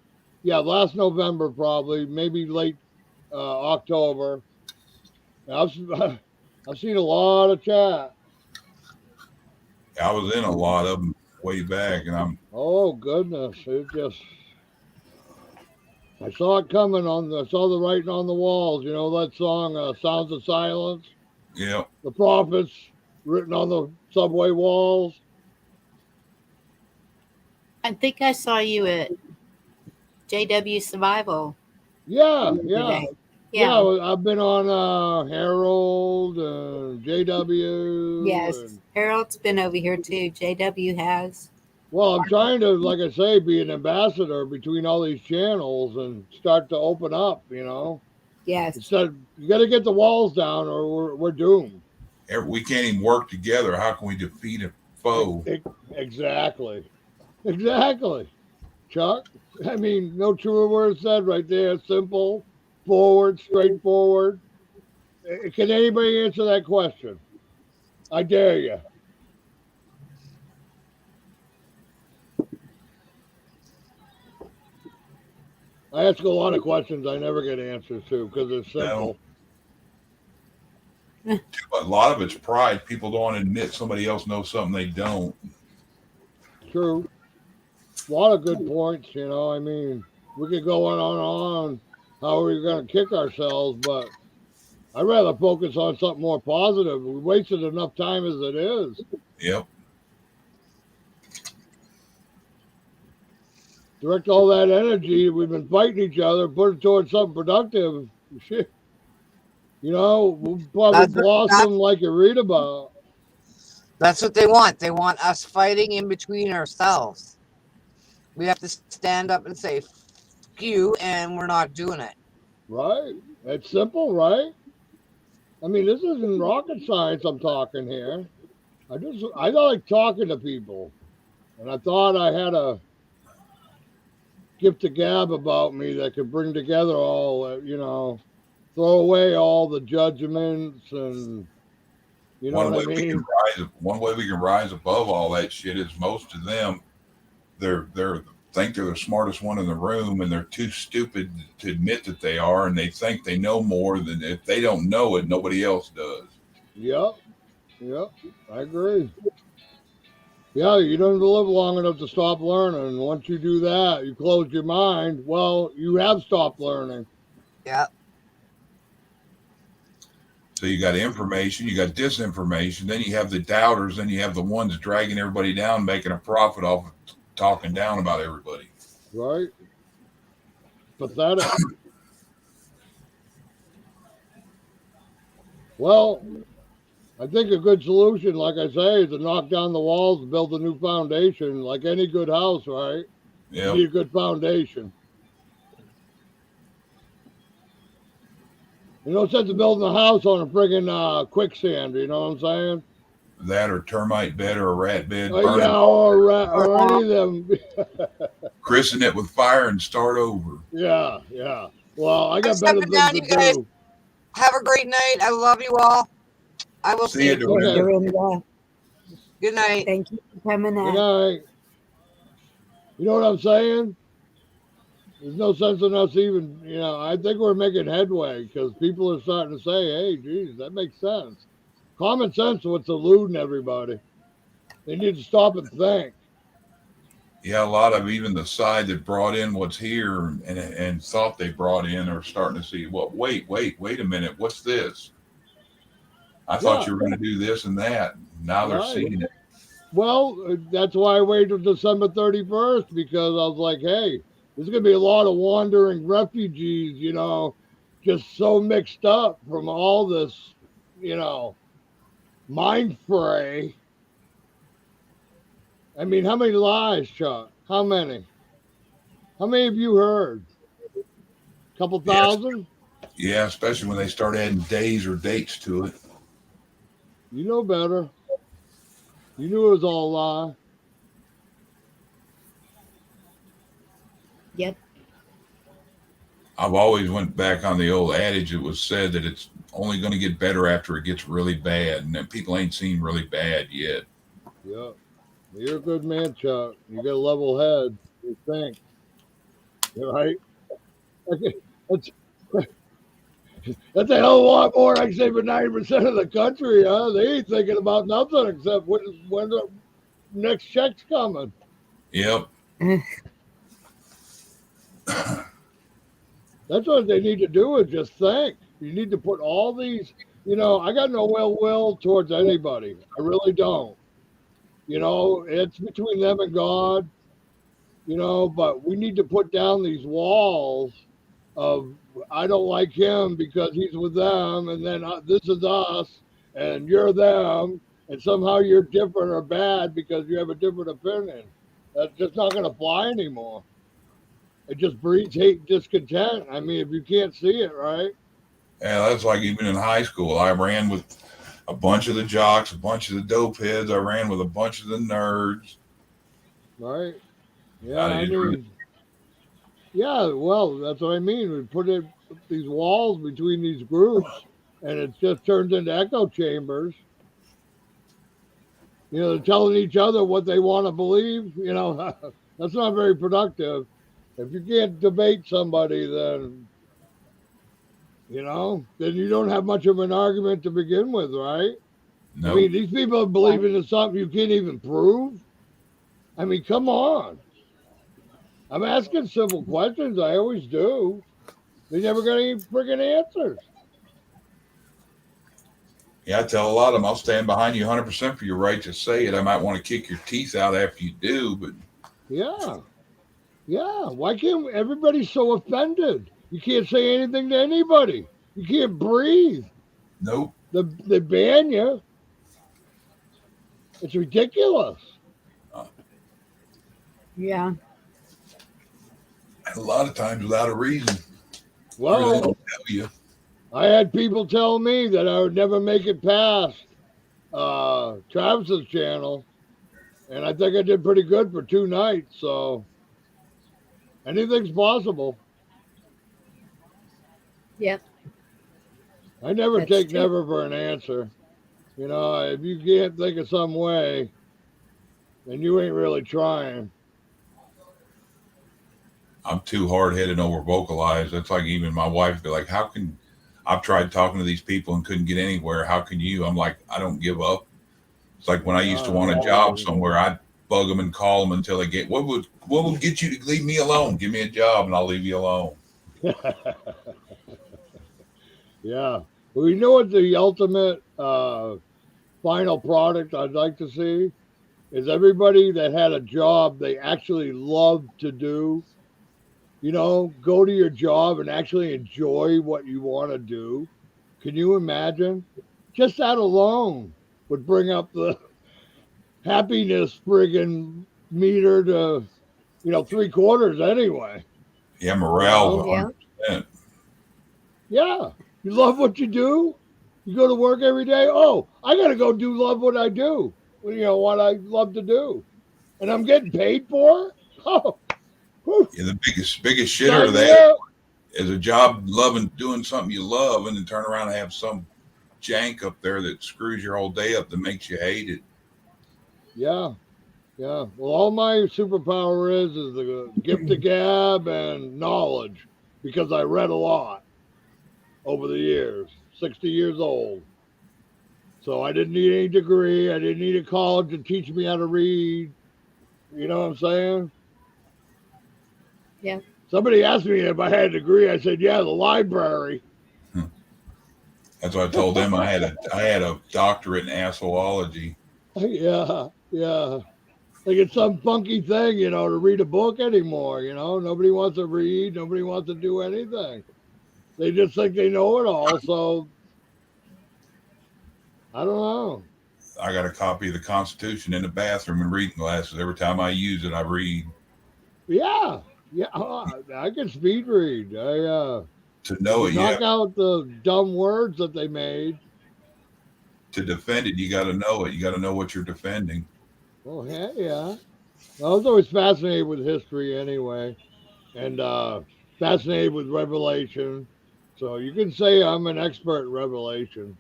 probably, maybe late October. I've I've seen a lot of chat. I was in a lot of them way back, and Oh goodness, it just. I saw it coming I saw the writing on the walls. You know that song, "Sounds of Silence." yeah, The prophets written on the subway walls. I think I saw you at JW Survival Yeah, the yeah, other day. yeah. Yeah. I've been on Herald, JW, Yes. and Harold's been over here too. JW has. well, I'm trying to, like I say, be an ambassador between all these channels and start to open up. You know, Yes. instead you got to get the walls down, or we're doomed. we can't even work together. How can we defeat a foe? Exactly. Chuck. I mean, no truer word said right there. Simple, forward, straightforward. Can anybody answer that question? I dare you. I ask a lot of questions I never get answers to because it's simple. No. A lot of it's pride. People don't want to admit somebody else knows something they don't. True. A lot of good points, you know. I mean, we could go on how we're going to kick ourselves, but I'd rather focus on something more positive. We wasted enough time as it is. Yep. Direct all that energy we've been fighting each other, put it towards something productive. Shit. You know, we'll probably blossom like you read about. That's what they want. They want us fighting in between ourselves. We have to stand up and say, "F you," and we're not doing it. Right. It's simple, right? I mean, this isn't rocket science I'm talking here. I like talking to people. And I thought I had a gift of gab about me that could bring together all, you know, throw away all the judgments and, you know what I mean? One way we can rise above all that shit is most of them, they're think they're the smartest one in the room, and they're too stupid to admit that they are, and they think they know more than if they don't know it, nobody else does. Yep, I agree. Yeah, you don't live long enough to stop learning. Once you do that, you close your mind. Well, you have stopped learning. Yeah. So you got information, you got disinformation, then you have the doubters, then you have the ones dragging everybody down, making a profit off of talking down about everybody. Right. Pathetic. Well, I think a good solution, like I say, is to knock down the walls and build a new foundation, like any good house, right? Yeah. You need a good foundation. You no sense of building a house on a friggin' quicksand, you know what I'm saying? That or termite bed or a rat bed. Yeah, or any of them. Christen it with fire and start over. Yeah. Well, I got better things to do. Have a great night. I love you all. I will see you. Dorinda. Good night. Thank you for coming out. Good night. You know what I'm saying? There's no sense in us even, you know, I think we're making headway because people are starting to say, hey, geez, that makes sense. Common sense is what's eluding everybody. They need to stop and think. Yeah, a lot of even the side that brought in what's here and thought they brought in are starting to see, well, wait a minute, what's this? I thought you were going to do this and that. Now they're seeing it. Well, that's why I waited till December 31st, because I was like, hey, there's going to be a lot of wandering refugees, you know, just so mixed up from all this, you know, mind fray. I mean, how many lies, Chuck? How many? How many have you heard? A couple thousand? Yeah, especially when they start adding days or dates to it. You know better. You knew it was all a lie. Yep. I've always went back on the old adage. It was said that it's only going to get better after it gets really bad, and that people ain't seen really bad yet. Yeah. You're a good man, Chuck. You got a level head. You think, right? Okay, That's that's a hell of a lot more, I'd say, for 90% of the country, huh? They ain't thinking about nothing except when the next check's coming. Yep. That's what they need to do is just think. You need to put all these, I got no ill will towards anybody. I really don't. It's between them and God, but we need to put down these walls of I don't like him because he's with them, and then this is us, and you're them, and somehow you're different or bad because you have a different opinion. That's just not going to fly anymore. It just breeds hate, and discontent. I mean, if you can't see it, right? Yeah, that's like even in high school. I ran with a bunch of the jocks, a bunch of the dope heads. I ran with a bunch of the nerds. Right? Yeah, I I didn't really, mean, yeah. Well, that's what I mean. We put these walls between these groups, and it just turns into echo chambers. They're telling each other what they want to believe. That's not very productive. If you can't debate somebody, then you don't have much of an argument to begin with, right? I nope. mean, these people are believing in something you can't even prove. I mean, come on. I'm asking simple questions. I always do. They never got any friggin' answers. Yeah, I tell a lot of them, I'll stand behind you 100% for your right to say it. I might want to kick your teeth out after you do, but Yeah. Yeah. Why can't everybody's so offended? You can't say anything to anybody. You can't breathe. nope. They ban you. It's ridiculous. Yeah. And a lot of times without a reason. Or they Well, don't tell you. I had people tell me that I would never make it past Travis's channel, and I think I did pretty good for 2 nights. So anything's possible. Yep. I never That's take true. never for an answer. If you can't think of some way, then you ain't really trying. I'm too hard headed and over vocalized. That's like even my wife be like, how can I've tried talking to these people and couldn't get anywhere. How can you? I'm like, I don't give up. It's like when I used to want a job somewhere, I'd bug them and call them until they get what would get you to leave me alone? Give me a job and I'll leave you alone. Yeah. Well, you know what the ultimate final product I'd like to see is everybody that had a job they actually loved to do. Go to your job and actually enjoy what you want to do. Can you imagine? Just that alone would bring up the happiness friggin' meter to, 3/4 anyway. Yeah, morale Yeah. 100%. Yeah. You love what you do? You go to work every day. Oh, I got to go love what I do. What I love to do. And I'm getting paid for it? Oh, whew, Yeah, the biggest shitter sign of me that up. is a job loving doing something you love and then turn around and have some jank up there that screws your whole day up that makes you hate it. Yeah. Yeah. Well, all my superpower is the gift of gab and knowledge because I read a lot over the years, 60 years old. So I didn't need any degree. I didn't need a college to teach me how to read. You know what I'm saying? Yeah. Somebody asked me if I had a degree. I said, yeah, the library. That's what I told them. I had a doctorate in asshology. Yeah. Yeah. Like it's some funky thing, to read a book anymore. Nobody wants to read. Nobody wants to do anything. They just think they know it all. So I don't know. I got a copy of the Constitution in the bathroom and reading glasses. Every time I use it, I read. Yeah. Yeah. I can speed read. To know it, knock out the dumb words that they made. To defend it, you got to know it. You got to know what you're defending. Oh, yeah. I was always fascinated with history anyway, and fascinated with Revelation. So you can say I'm an expert in Revelation.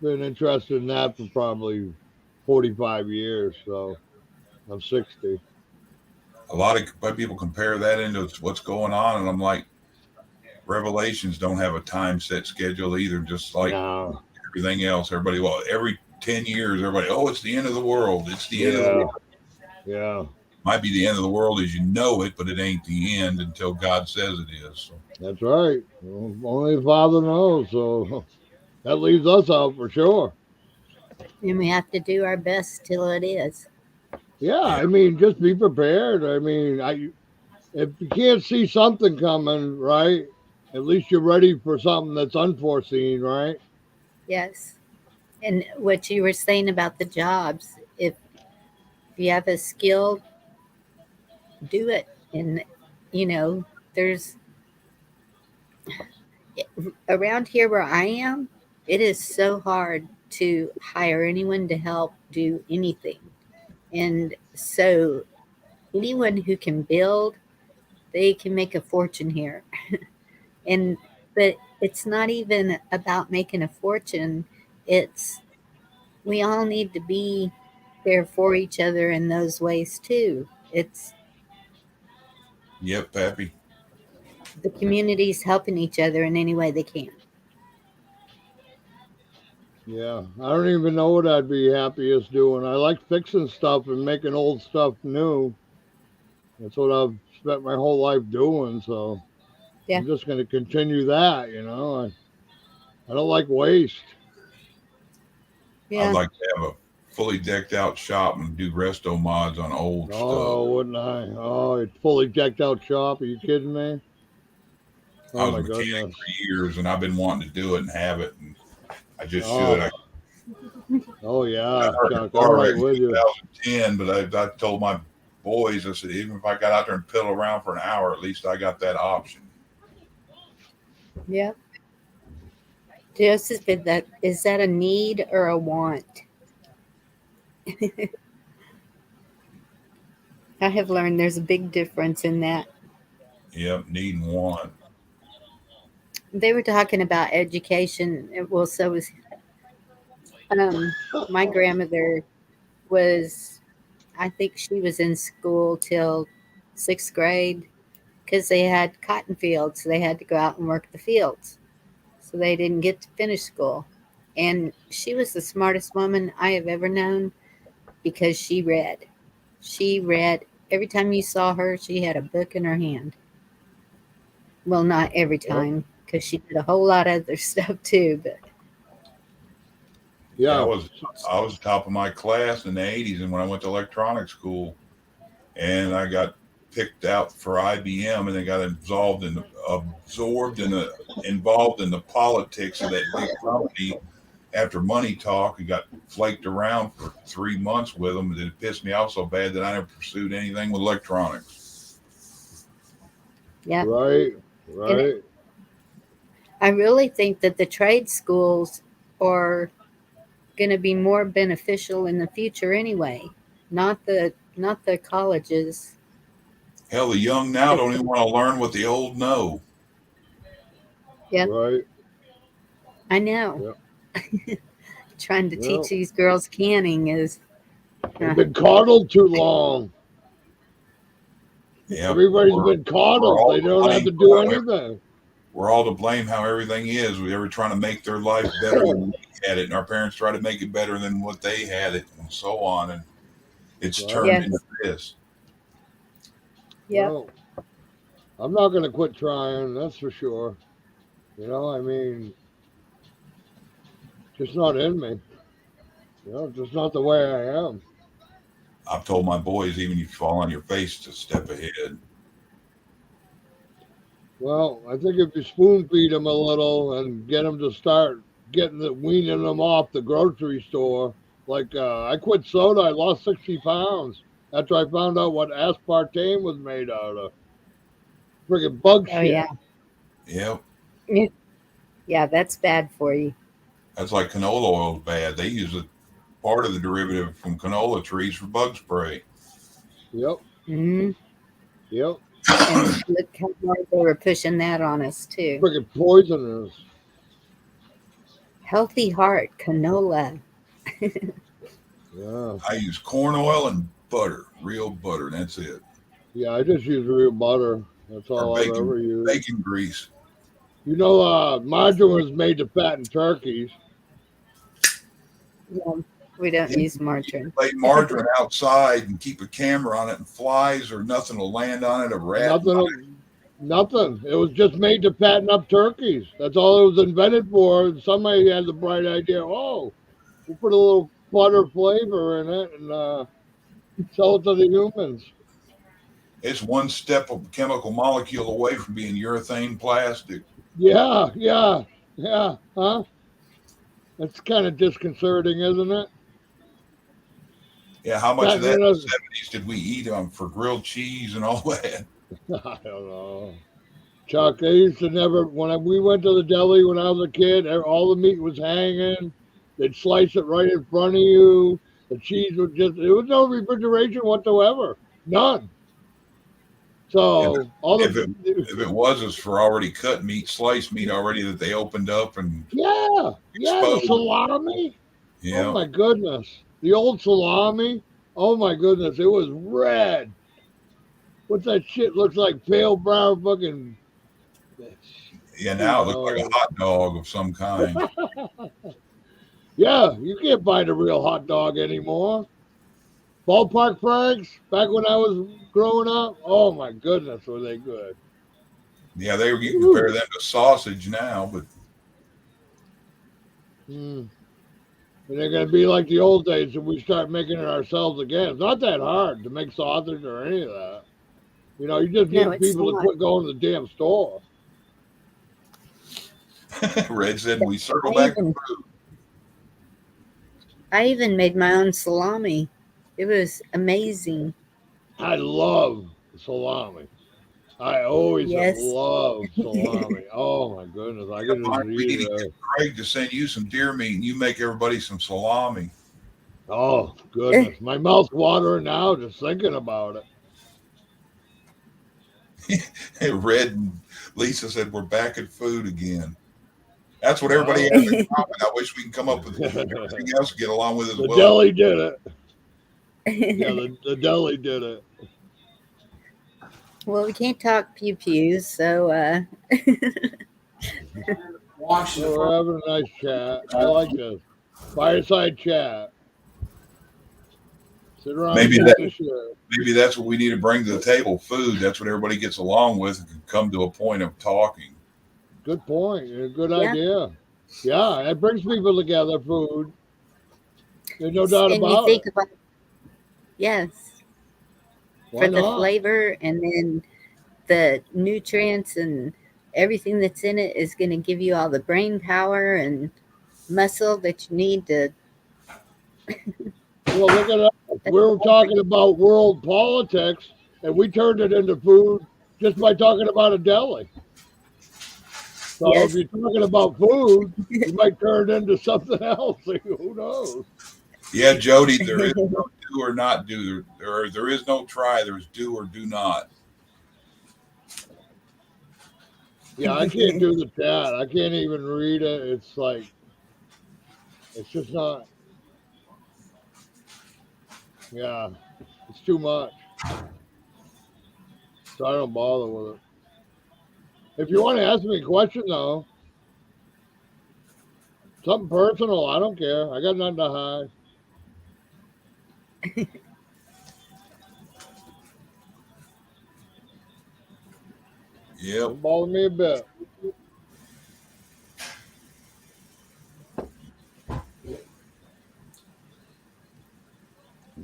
been interested in that for probably 45 years. So I'm 60. A lot of people compare that into what's going on, and I'm like, Revelations don't have a time set schedule either. Just like No. everything else, everybody, well, every 10 years, everybody, oh, it's the end of the world. It's the end of the Yeah. world. Yeah. Might be the end of the world as you know it, but it ain't the end until God says it is. So, That's right. Well, only the Father knows. So that leaves us out for sure. And we have to do our best till it is. Yeah. yeah, I mean, just be prepared. I mean, if you can't see something coming, right? At least you're ready for something that's unforeseen, right? Yes. And what you were saying about the jobs, if you have a skill, do it. And, you know, there's around here where I am, it is so hard to hire anyone to help do anything. And so anyone who can build, they can make a fortune here. And but it's not even about making a fortune. It's we all need to be there for each other in those ways too. It's yep, Pappy. the communities helping each other in any way they can. Yeah. I don't even know what I'd be happiest doing. I like fixing stuff and making old stuff new. That's what I've spent my whole life doing. So Yeah. I'm just going to continue that. I don't like waste. I'd Yeah. like to have a fully decked out shop and do resto mods on old stuff. Oh, wouldn't I? Oh, it's fully decked out shop. Are you kidding me? I Oh was my a mechanic goodness. for years, and I've been wanting to do it and have it, and I just should. Oh, oh I yeah, started a Chuck. I'm car wreck right in with you. 2010, but I told my boys, I said, even if I got out there and piddle around for an hour, at least I got that option. Yeah. Joseph, is that a need or a want? I have learned there's a big difference in that. Yep, need and want. They were talking about education. Well, so was my grandmother was, I think she was in school till 6th grade because they had cotton fields. So they had to go out and work the fields. So they didn't get to finish school. And she was the smartest woman I have ever known because she read. She read. Every time you saw her, she had a book in her hand. Well, not every Yep. time because she did a whole lot of other stuff too. But Yeah, Yeah. I was top of my class in the 80s, and when I went to electronics school, and I got picked out for IBM, and they got absorbed in the involved in the politics of that big company. After money talk, and got flaked around for 3 months with them, and it pissed me off so bad that I never pursued anything with electronics. yeah, Right. and Right. I really think that the trade schools are going to be more beneficial in the future anyway. Not the colleges. Hell, the young now don't even want to learn what the old know. Yep, Right. I know. Yep. Trying to teach Well, these girls canning is they've been coddled too long. Yeah, Everybody's been we're coddled. all They to don't have to blame do for anything. we're all to blame how everything is. We ever trying to make their life better than we had it, and our parents try to make it better than what they had it, and so on. And it's Right. turned into this. yep. Well, I'm not going to quit trying. That's for sure. I mean, just not in me. Just not the way I am. I've told my boys, even if you fall on your face, to step ahead. Well, I think if you spoon feed them a little and get them to start weaning them off the grocery store, like I quit soda, I lost 60 pounds after I found out what aspartame was made out of. Friggin' bug Oh shit. yeah. Yep, Yeah, that's bad for you. that's like canola oil is bad. They use a part of the derivative from canola trees for bug spray. Yep. Hmm. Yep. And look how hard they were pushing that on us too. Friggin' poisonous. Healthy heart, canola. Yeah. I use corn oil and butter, real butter, and that's it. Yeah, I just use real butter. That's Or all I've ever used. bacon grease. You know, margarine was made to fatten turkeys. Yeah, we don't use margarine. Lay margarine outside and keep a camera on it, and flies or nothing will land on it. A rat. Nothing. It was just made to fatten up turkeys. That's all it was invented for. And somebody had the bright idea, oh, we'll put a little butter flavor in it and sell it to the humans. It's one step of chemical molecule away from being urethane plastic. Yeah. Huh? That's kind of disconcerting, isn't it? Yeah, how much of that in the 70s did we eat for grilled cheese and all that? I don't know. Chuck, I used to never, we went to the deli when I was a kid, all the meat was hanging. They'd slice it right in front of you. The cheese was there was no refrigeration whatsoever. None. So, if it was, it's for already cut meat, sliced meat already that they opened up and the salami. Yeah. Oh my goodness. The old salami. Oh my goodness. It was red. What's that shit? Looks like pale brown fucking. Yeah, now it looks like a hot dog of some kind. Yeah, you can't find a real hot dog anymore. Ballpark Franks, back when I was growing up, oh my goodness, were they good. Yeah, you can compare them to sausage now, but. And they're going to be like the old days if we start making it ourselves again. It's not that hard to make sausage or any of that. You know, you just need people to quit going to the damn store. Red said we circle back to food. I even made my own salami. It was amazing. I love salami. I always love salami. Oh my goodness. I could just we need to get Craig to send you some deer meat and you make everybody some salami. Oh goodness. My mouth's watering now just thinking about it. Red and Lisa said we're back at food again. That's what everybody has in common. I wish we can come up with everything else to get along with as well. The deli did it. Yeah, the deli did it. Well, we can't talk pew pews, so We're having a nice chat. I like this. Fireside chat. Sit around maybe that's what we need to bring to the table. Food. That's what everybody gets along with and can come to a point of talking. Good point. Good idea. Yeah, it brings people together, food. There's no doubt about it. Yes. Why for the not? flavor, and then the nutrients and everything that's in it is going to give you all the brain power and muscle that you need to. Well, look at us. We're talking about world politics, and we turned it into food just by talking about a deli. So if you're talking about food, you might turn it into something else. Who knows? Yeah, Jody, there is no do or not do. There is no try. There's do or do not. Yeah, I can't do the chat. I can't even read it. It's like, it's just not. Yeah, it's too much. So I don't bother with it. If you want to ask me a question, though, something personal, I don't care. I got nothing to hide. Yep. Don't bother me a bit.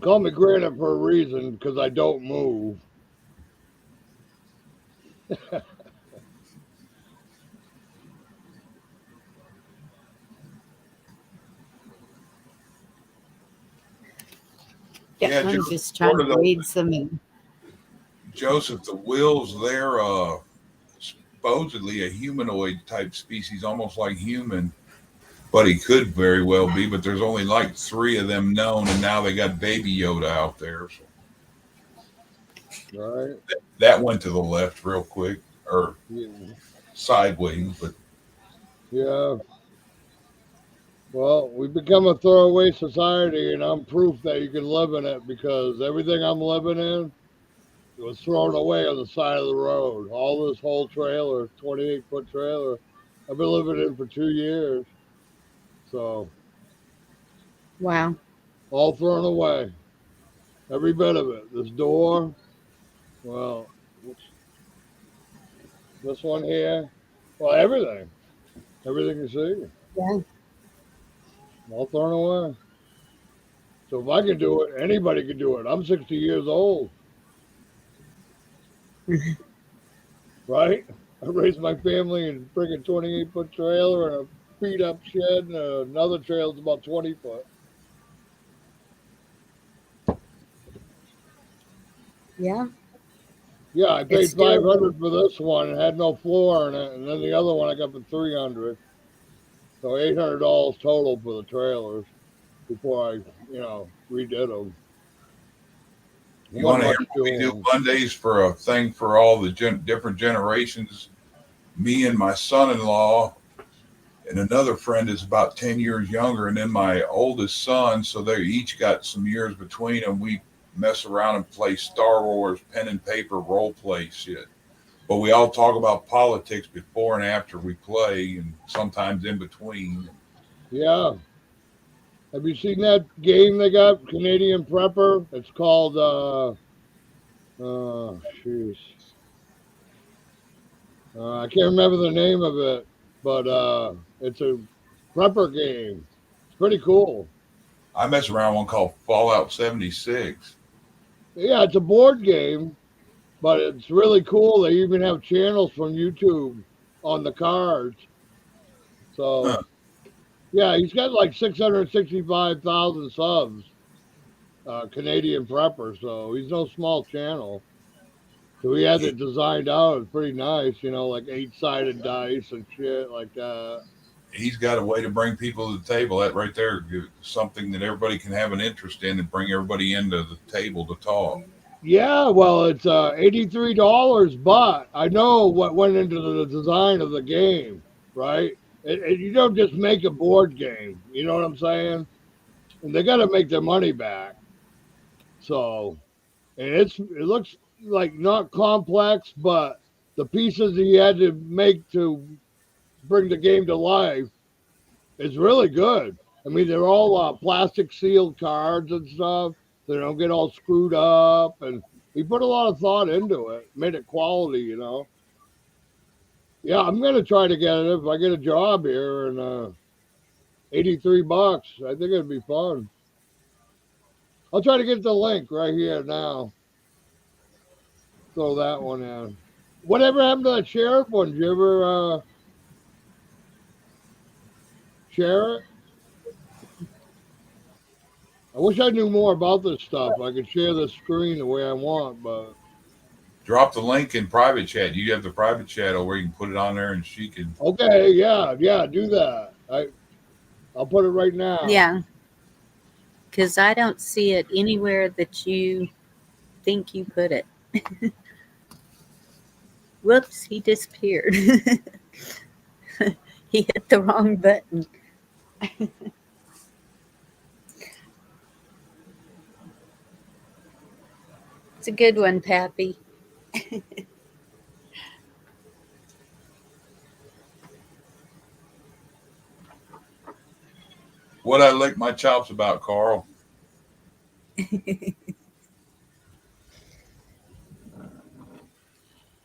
Call me granite for a reason, because I don't move. Yeah, I'm just trying to read some. Joseph, the Will's, they're supposedly a humanoid type species, almost like human, but he could very well be. But there's only like 3 of them known, and now they got Baby Yoda out there. So. Right. That went to the left real quick, or sideways, but yeah. Well, we've become a throwaway society, and I'm proof that you can live in it because everything I'm living in was thrown away on the side of the road. All this whole trailer, 28-foot trailer, I've been living in for 2 years. So, Wow. all thrown away. Every bit of it. This door, well, this one here, well, everything. Everything you see, Yeah. all thrown away. So if I can do it, anybody can do it. I'm 60 years old, right? I raised my family in a freaking 28-foot trailer and a beat up shed, and another trailer's about 20 foot. Yeah. Yeah, I It's paid still 500 for this one and had no floor in it, and then the other one I got for 300. So $800 total for the trailers before I, redid them. You One want to hear much what we do doing. Mondays for a thing for all the different generations? Me and my son-in-law and another friend is about 10 years younger, and then my oldest son, so they each got some years between them. We mess around and play Star Wars pen and paper role play shit. But we all talk about politics before and after we play, and sometimes in between. Yeah. Have you seen that game they got, Canadian Prepper? It's called, oh, jeez. I can't remember the name of it, but it's a prepper game. It's pretty cool. I mess around one called Fallout 76. Yeah, it's a board game, but it's really cool. They even have channels from YouTube on the cards. So, Huh. yeah, he's got like 665,000 subs, Canadian Prepper. So he's no small channel. So he has it designed out. It's pretty nice, like 8-sided dice and shit like that. He's got a way to bring people to the table. That right there, something that everybody can have an interest in and bring everybody into the table to talk. Yeah, well, it's $83, but I know what went into the design of the game, right? You don't just make a board game, you know what I'm saying? And they got to make their money back. So, and it looks like not complex, but the pieces he had to make to bring the game to life is really good. I mean, they're all plastic sealed cards and stuff. They don't get all screwed up, and he put a lot of thought into it, made it quality. Yeah, I'm gonna try to get it if I get a job here, and $83. I think it'd be fun. I'll try to get the link right here now. Throw that one in. Whatever happened to that sheriff one? Did you ever share it? I wish I knew more about this stuff. I could share the screen the way I want, but Drop the link in private chat. You have the private chat where you can put it on there, and she can. okay, yeah, do that. I'll put it right now. Yeah. Because I don't see it anywhere that you think you put it. Whoops, he disappeared. He hit the wrong button. It's a good one, Pappy. What I lick my chops about, Carl?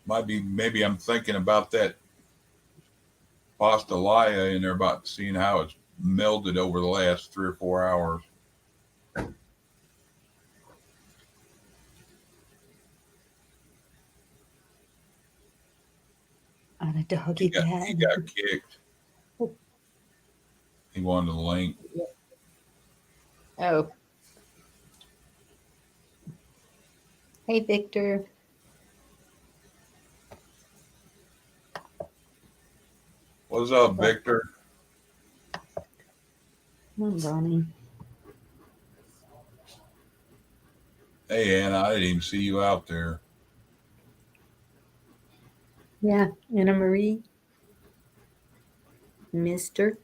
Maybe I'm thinking about that pastalaya and they're about seeing how it's melded over the last 3 or 4 hours. On a doggy He bag. got kicked. He wanted the link. Oh. Hey, Victor. What's up, Victor? Come on, Bonnie. Hey, Anna, I didn't even see you out there. Yeah, Anna Marie. Mister.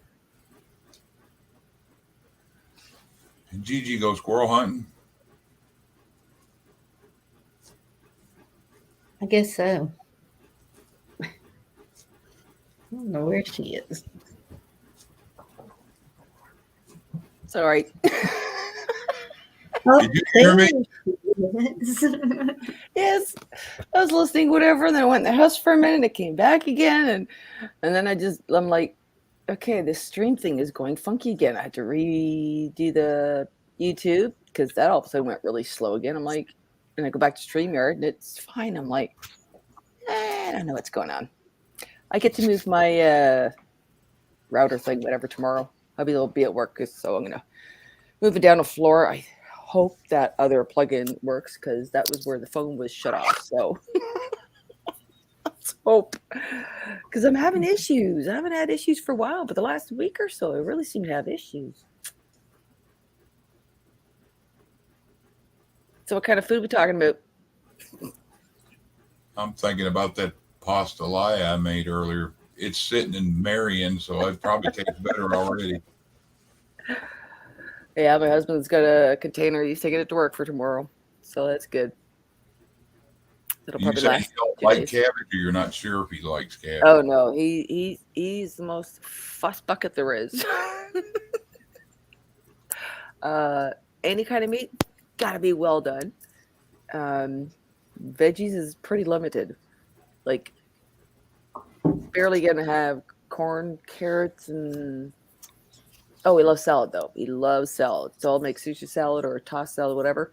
And Gigi goes squirrel hunting. I guess so. I don't know where she is. It's all right. Oh, Did you hear me? there she is. Yes, I was listening, whatever, and then I went in the house for a minute. It came back again, and then I'm like, okay, this stream thing is going funky again. I had to redo the YouTube because that all of a sudden went really slow again. I'm like, and I go back to StreamYard and it's fine. I'm like, I don't know what's going on. I get to move my router thing, whatever, tomorrow. I'll be at work, so I'm gonna move it down the floor. I hope that other plugin works because that was where the phone was shut off. So let's hope, because I'm having issues. I haven't had issues for a while, but the last week or so, I really seem to have issues. So what kind of food are we talking about? I'm thinking about that pasta lie I made earlier. It's sitting in Marion, so it probably tastes better already. Yeah, my husband's got a container. He's taking it to work for tomorrow, so that's good. It'll You probably say last you don't 2 like days. cabbage, or you're not sure if he likes cabbage? Oh no, he's the most fuss bucket there is. Any kind of meat, gotta be well done. Veggies is pretty limited. Like, barely gonna have corn, carrots, and oh, he loves salad though. He loves salad, so I'll make sushi salad or a tossed salad, whatever,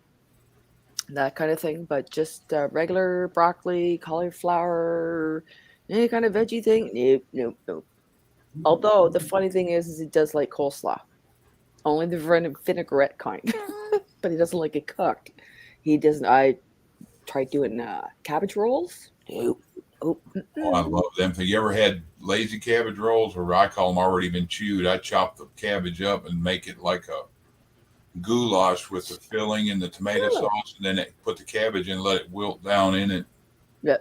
that kind of thing. But just regular broccoli, cauliflower, any kind of veggie thing, nope. Although the funny thing is he does like coleslaw, only the vinaigrette kind, but he doesn't like it cooked. He doesn't. I tried doing cabbage rolls. Nope. Oh, I love them. Have you ever had lazy cabbage rolls, or I call them already been chewed? I chop the cabbage up and make it like a goulash with the filling and the tomato sauce, and then put the cabbage in and let it wilt down in it. Yeah.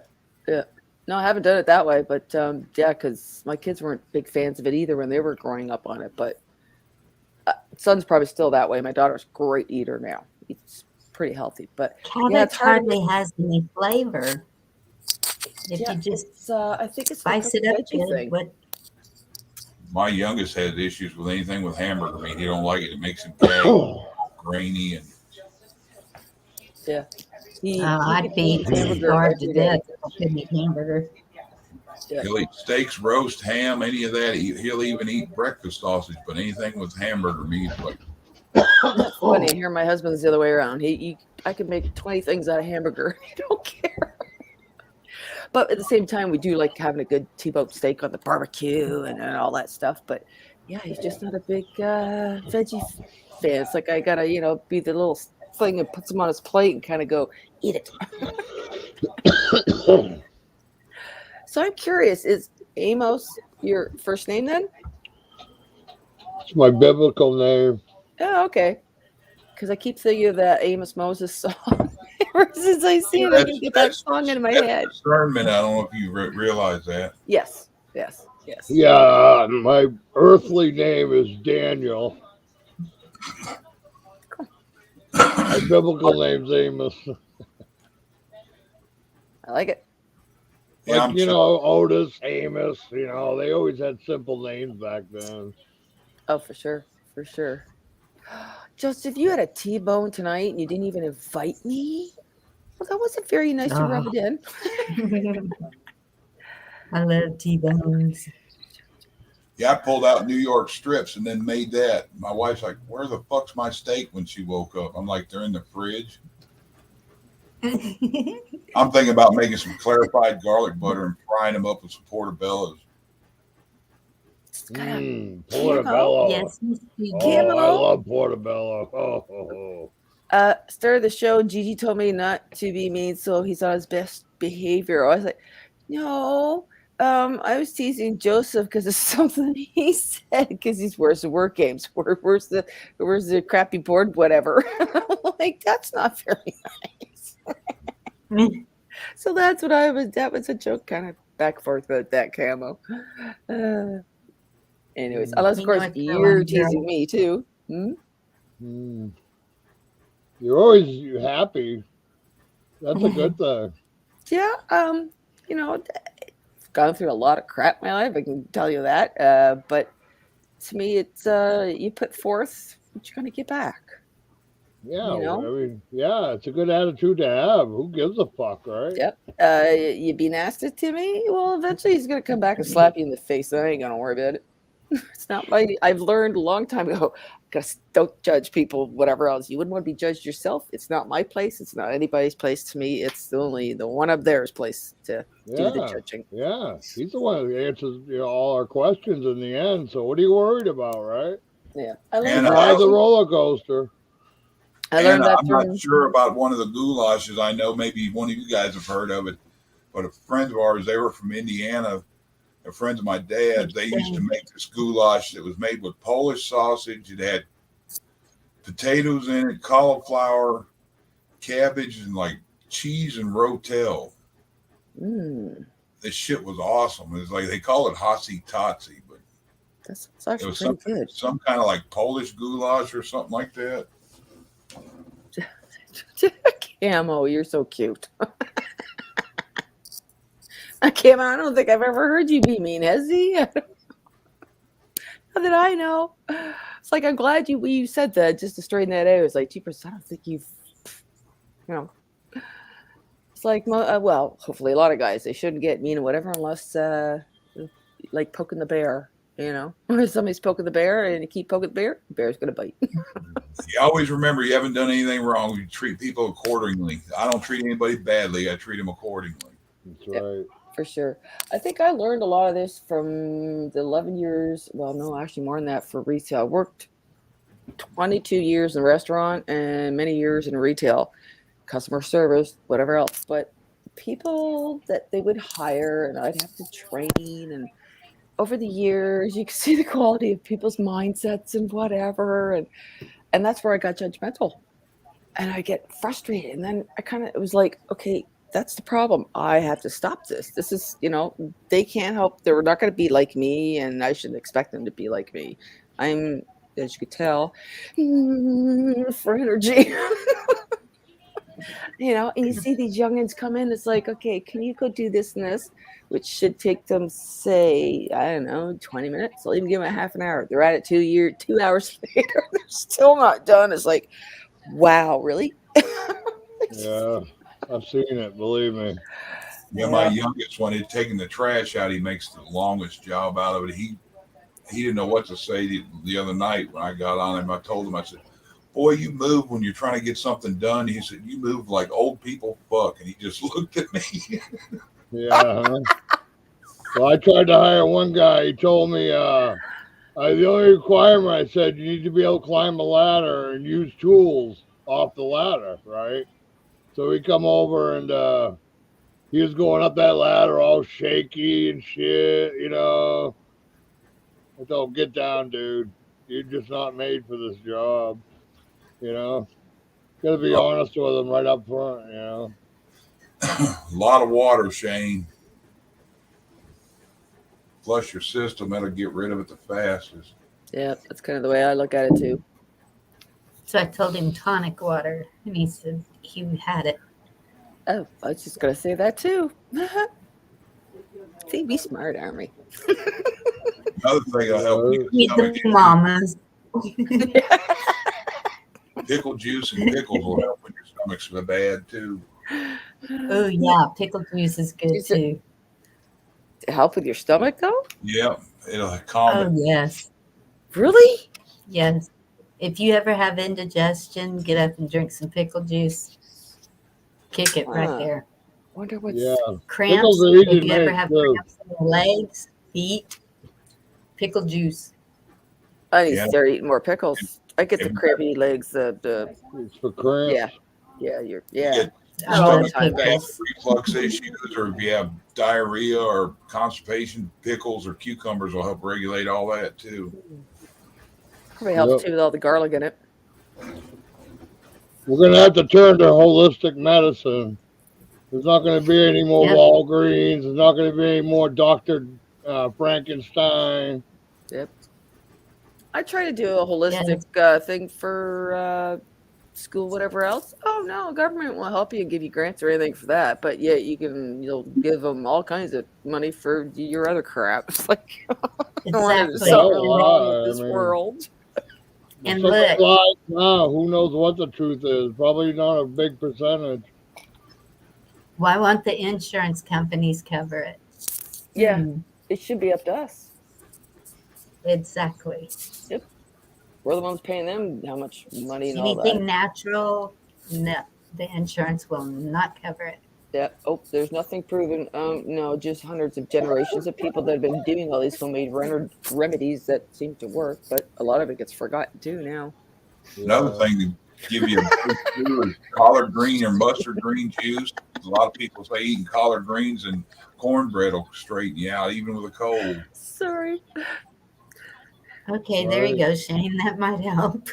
No, I haven't done it that way, but yeah, because my kids weren't big fans of it either when they were growing up on it. But son's probably still that way. My daughter's a great eater now. It's pretty healthy, but yeah, it's hard. Hardly has any flavor. If you just I think it's like spice a it up veggie good, thing. but My youngest has issues with anything with hamburger meat. He don't like it. It makes him gag, grainy, and Yeah, I'd be starved to death if I couldn't eat hamburger. Yeah. he'll eat steaks, roast, ham, any of that. He'll even eat breakfast sausage, but anything with hamburger meat, like That's funny. Here, my husband's the other way around. I can make 20 things out of hamburger. I don't care. But at the same time, we do like having a good T-bone steak on the barbecue and all that stuff. But yeah, he's just not a big veggie fan. It's like I gotta, be the little thing and puts him on his plate and kind of go eat it. So I'm curious: is Amos your first name then? It's my biblical name. Oh, okay. Because I keep thinking of that Amos Moses song. Ever since I see it, I can get that song in my head. discernment. I don't know if you realize that. Yes. Yeah, my earthly name is Daniel. My biblical name's Amos. I like it. Yeah, Like, Otis, Amos, they always had simple names back then. Oh, for sure. Joseph, you had a T-bone tonight and you didn't even invite me? Well, that wasn't very nice to rub it in. I love T-bones. Yeah, I pulled out New York strips and then made that. My wife's like, "Where the fuck's my steak?" When she woke up, I'm like, "They're in the fridge." I'm thinking about making some clarified garlic butter and frying them up with some portobellos. Portobello. Yes, I love portobello. Start of the show, Gigi told me not to be mean, so he's on his best behavior. I was like, no. I was teasing Joseph because of something he said because he's where's the work games? Where's the crappy board, whatever. I'm like, that's not very nice. So that's what that was a joke kind of back and forth about that camo. Anyways, unless of course you're teasing me too. Mm. You're always happy. That's a good thing. Yeah, you know, I've gone through a lot of crap in my life. I can tell you that. But to me, it's you put forth what you're gonna get back. Yeah, You know. I mean, yeah, it's a good attitude to have. Who gives a fuck, right? Yep. You be nasty to me. Well, eventually he's gonna come back and slap you in the face. I ain't gonna worry about it. It's not my. I've learned a long time ago. Don't judge people. Whatever else, you wouldn't want to be judged yourself. It's not my place. It's not anybody's place. To me, it's only the one up there's place to do the Yeah, judging. yeah. He's the one who answers all our questions in the end. So what are you worried about, right? Yeah, I learned And that. Ride the roller coaster. I learned that I'm from. not sure about one of the goulashes. I know maybe one of you guys have heard of it, but a friend of ours, they were from Indiana. They're friends of my dad. They used to make this goulash that was made with Polish sausage. It had potatoes in it, cauliflower, cabbage, and like cheese and rotel. Mm, This shit was awesome. It's like they call it hotsie totsie, but that's it actually was pretty good. some kind of like Polish goulash or something like that. Camo, you're so cute. Camo, I don't think I've ever heard you be mean, has he? Not that I know. It's like I'm glad you said that just to straighten that out. It's like, jeepers, I don't think you've, you know. It's like, well, hopefully a lot of guys, they shouldn't get mean or whatever unless, like poking the bear, you know. If somebody's poking the bear and you keep poking the bear's going to bite. You always remember you haven't done anything wrong. You treat people accordingly. I don't treat anybody badly. I treat them accordingly. That's right. For sure. I think I learned a lot of this from the 11 years. Well, no, actually more than that for retail. I worked 22 years in a restaurant and many years in retail, customer service, whatever else. But people that they would hire and I'd have to train, and over the years you can see the quality of people's mindsets and whatever. And that's where I got judgmental and I get frustrated. And then it was like, okay, that's the problem. I have to stop this. This is, they can't help. They're not going to be like me, and I shouldn't expect them to be like me. I'm, as you could tell, for energy. And you see these youngins come in. It's like, okay, can you go do this and this, which should take them, say, I don't know, 20 minutes. I'll even give them a half an hour. They're at it 2 hours later. They're still not done. It's like, wow, really? Yeah. I've seen it, believe me. Yeah, my youngest one, he'd taken the trash out. He makes the longest job out of it. He didn't know what to say the other night when I got on him. I told him, I said, boy, you move when you're trying to get something done. He said, you move like old people fuck. And he just looked at me. Yeah. Well, I tried to hire one guy. He told me the only requirement, I said, you need to be able to climb a ladder and use tools off the ladder, right? So he come over and he was going up that ladder all shaky and shit, I told him, get down, dude. You're just not made for this job, Gotta be honest with them right up front, A lot of water, Shane. Flush your system. That'll get rid of it the fastest. Yeah, that's kind of the way I look at it too. So I told him tonic water, and he said he had it. Oh, I was just going to say that too. See, be smart, aren't we? Another thing that'll help you Meet the mamas. pickle juice and pickles will help when your stomach's bad too. Oh yeah, pickle juice is good too. To help with your stomach, though? Yeah, it'll calm Oh it. yes, Really? yes. If you ever have indigestion, get up and drink some pickle juice. Kick it right there. Wonder what's Cramps. Pickles are easy If to you ever make, have too. cramps in your legs, feet, pickle juice. I need to start eating more pickles. I get the Yeah. crampy legs. It's for cramps. Yeah. You Yeah. get Oh, stomach pickles. reflux issues, or if you have diarrhea or constipation, pickles or cucumbers will help regulate all that too. Probably helps too with all the garlic in it. We're going to have to turn to holistic medicine. There's not going to be any more Walgreens. There's not going to be any more Dr. Frankenstein. Yep. I try to do a holistic thing for school, whatever else. Oh no, government will help you and give you grants or anything for that, but yet you'll give them all kinds of money for your other crap. It's like there's Exactly. something Oh, wrong with I this mean, world. And somebody look, lies now. Who knows what the truth is? Probably not a big percentage. why won't the insurance companies cover it? Yeah, Hmm, it should be up to us. exactly. Yep, we're the ones paying them how much money and all that. Anything natural, no, the insurance will not cover it. Yeah. Oh, there's nothing proven. No, just hundreds of generations of people that have been doing all these homemade remedies that seem to work, but a lot of it gets forgotten too now. Another Yeah. thing to give you a boost is collard green or mustard green juice. A lot of people say eating collard greens and cornbread will straighten you out, even with a cold. Sorry. Okay, there you go, Shane. That might help.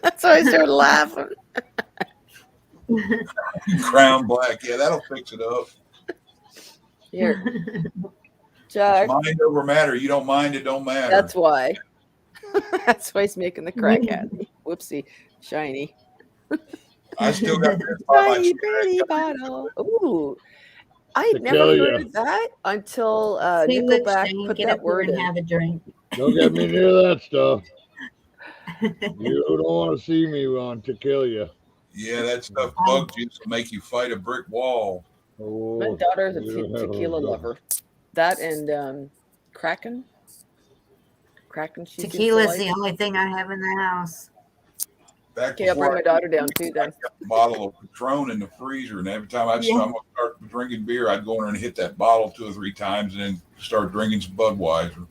That's why I started laughing. Crown black, yeah, that'll fix it up. Here, It's Jack. mind over matter. You don't mind, it don't matter. That's why. That's why he's making the crack at me. Whoopsie, shiny. I still got this by my Shiny cigarette. pretty bottle. Ooh, I had To never kill heard you. of that until See, look, Nickelback Shane, put get that up here word and in. have a drink. Don't get me near that stuff. You don't want to see me on to kill you. Yeah, that stuff bug juice will make you fight a brick wall. Oh, My daughter's a yeah. tequila lover. That and Kraken. She Tequila's the only thing I have in the house. Back Okay, I'll bring before my daughter down too then. I kept a bottle of Patron in the freezer, and every time I'm gonna start drinking beer, I'd go in there and hit that bottle 2 or 3 times, and then start drinking some Budweiser.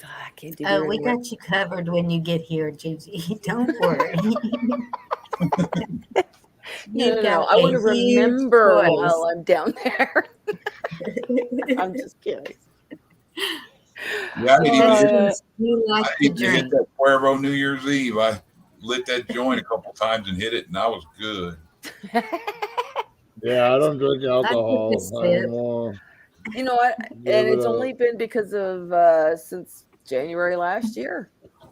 I can't do Oh, we anymore. got you covered when you get here, Gigi. Don't worry. No. I want to remember while I'm down there. I'm just kidding. Yeah, I didn't You like I to even hit drink. that Cuervo New Year's Eve. I lit that joint a couple times and hit it, and I was good. Yeah, I don't drink alcohol sip. anymore. You know what? Give And it it's up. only been because of since January last year.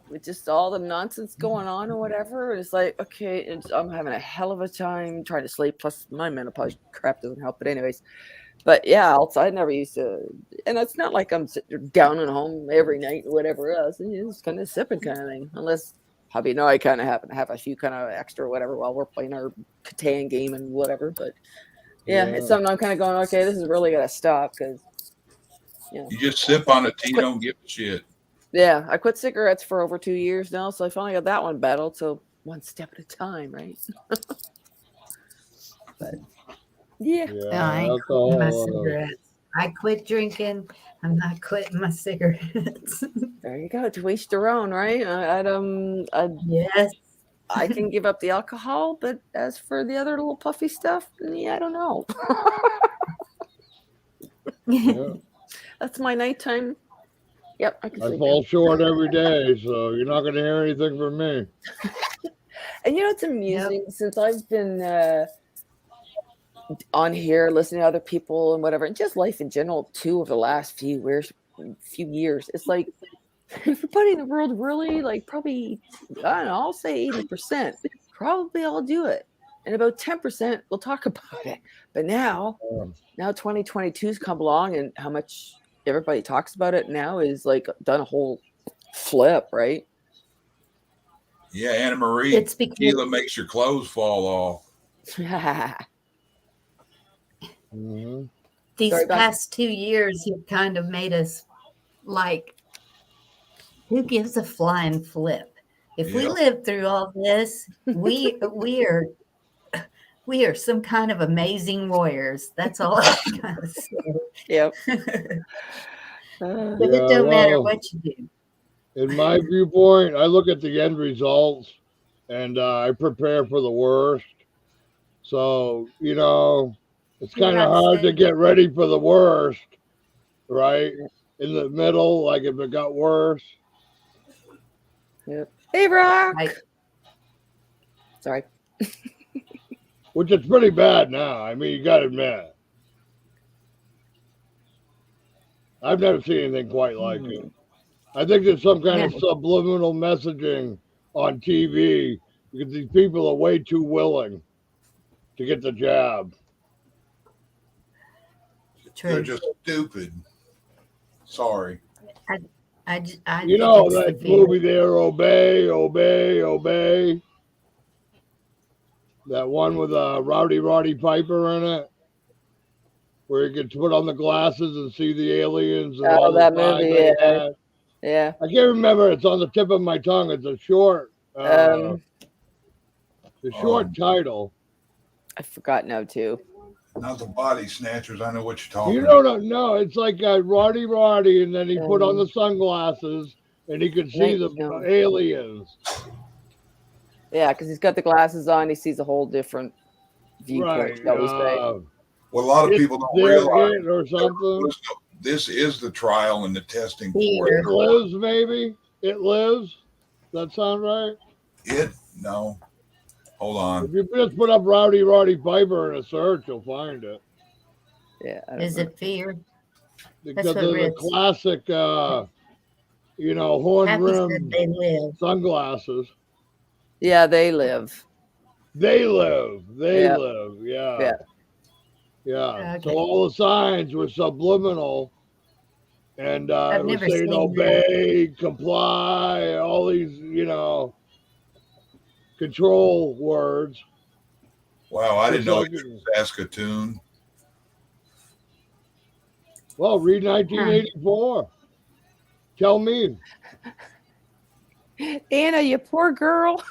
With just all the nonsense going on or whatever. It's like, okay, I'm having a hell of a time trying to sleep. Plus, my menopause crap doesn't help. But anyways, but yeah, outside I never used to. And it's not like I'm sitting down at home every night or whatever else. It's kind of sipping kind of thing. Unless, hubby, no, I kind of happen to have a few kind of extra or whatever while we're playing our Catan game and whatever. But yeah, it's something I'm kind of going, okay, this is really got to stop because, You just sip on it till you don't give a shit. Yeah, I quit cigarettes for over 2 years now, so I finally got that one battled. So one step at a time, right? But yeah, I ain't quitting my cigarettes. I quit drinking. I'm not quitting my cigarettes. There you go. To each their own, right? Yes. I can give up the alcohol, but as for the other little puffy stuff, I don't know. That's my nighttime. Yep, I fall short every day, so you're not going to hear anything from me. And it's amusing since I've been on here listening to other people and whatever, and just life in general too over the last few years. It's like everybody in the world really probably, I don't know, I'll say 80% probably all do it, and about 10% will talk about it. But now 2022's come along, and how much everybody talks about it now is done a whole flip, right? Yeah, Anna Marie, tequila makes your clothes fall off. These past 2 years have kind of made us who gives a flying flip? If we live through all this, we are some kind of amazing warriors. That's all I gotta say. Yep. But it don't matter what you do. In my viewpoint, I look at the end results and I prepare for the worst. So, it's kind of hard to get ready for the worst, right? In the middle, if it got worse. Yep. Hey, Brock. Sorry. Which is pretty bad now. I mean, you got to admit. I've never seen anything quite like it. I think there's some kind Yeah. of subliminal messaging on TV because these people are way too willing to get the jab. They're True. just stupid. Sorry. I You think know it's the that fear. movie there, Obey, Obey, Obey. That one with Roddy Piper in it, where you could put on the glasses and see the aliens and Oh, all the that signs movie, they yeah. had. Yeah. I can't remember. It's on the tip of my tongue. It's a short, Um, the short title. I forgot now too. Not the body snatchers. I know what you're talking You about. don't know. It's like Roddy, and then he put on the sunglasses and he could see the No. aliens. Yeah, because he's got the glasses on. He sees a whole different viewpoint, Right. shall we say. What a lot of It's people don't their realize, it or something. this is the trial and the testing for Fear. It lives, maybe. It lives. That sound right? it. No, hold on. If you just put up Roddy Piper in a search, you'll find it. Yeah. I don't Is know. it fear? Because what of the Ritz- classic, horn Happy said rim they live. sunglasses. Yeah, they live. They live. They Yeah. live. Yeah. Yeah. Yeah. Okay. So all the signs were subliminal. And I've it was never saying seen obey, comply, all these, control words. Wow, I didn't Just know like- it was Saskatoon. Well, read 1984. Tell me. Anna, you poor girl.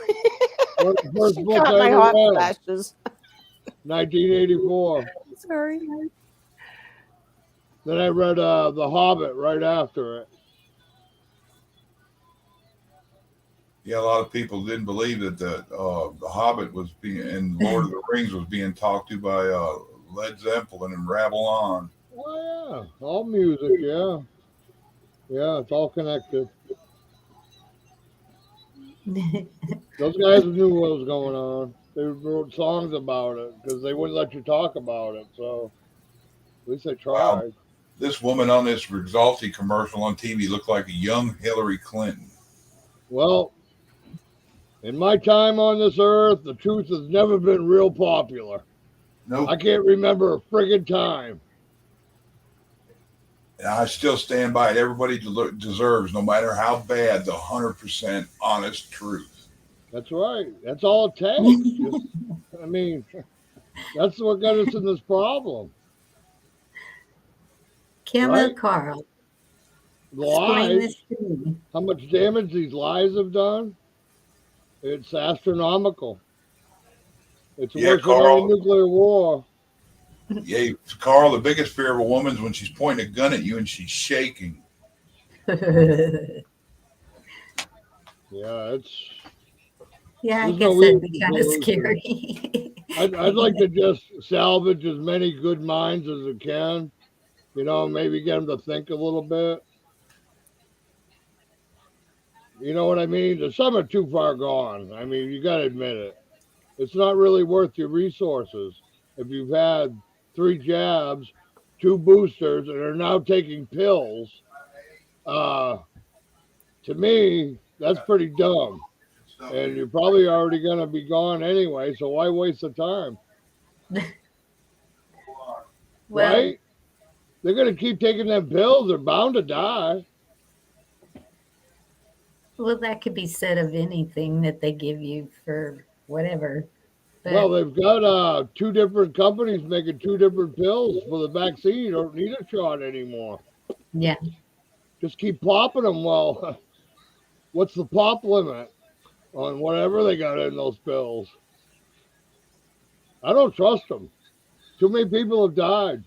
What the first She book got I my ever hot read? flashes. 1984. Sorry. Then I read The Hobbit right after it. Yeah, a lot of people didn't believe that the Hobbit was being and Lord of the Rings was being talked to by Led Zeppelin and Rabble On. Oh, yeah. All music, yeah. Yeah, it's all connected. Those guys knew what was going on. They wrote songs about it because they wouldn't let you talk about it. So at least they tried. Wow. This woman on this Exalti commercial on TV looked like a young Hillary Clinton. Well, in my time on this earth, the truth has never been real popular. Nope. I can't remember a friggin' time. And I still stand by it. Everybody deserves, no matter how bad, the 100% honest truth. That's right. That's all it takes. I mean, that's what got us in this problem. Kim Right? or Carl? The Explain lies, this to me. how much damage these lies have done, it's astronomical. It's Yeah, worse than Carl. any nuclear war. Yeah, Carl, the biggest fear of a woman is when she's pointing a gun at you and she's shaking. Yeah, it's. Yeah, I There's guess no that'd be easy kind of solution. scary. I'd like to just salvage as many good minds as I can. Maybe get them to think a little bit. You know what I mean? Some are too far gone. I mean, you got to admit it. It's not really worth your resources. If you've had 3 jabs, 2 boosters, and are now taking pills, to me, that's pretty dumb. And you're probably already going to be gone anyway, so why waste the time? Well, Right? They're going to keep taking them pills. They're bound to die. well, that could be said of anything that they give you for whatever. But Well, they've got 2 different companies making 2 different pills for the vaccine. You don't need a shot anymore. yeah, Just keep popping them. Well, what's the pop limit on whatever they got in those pills? I don't trust them. Too many people have died.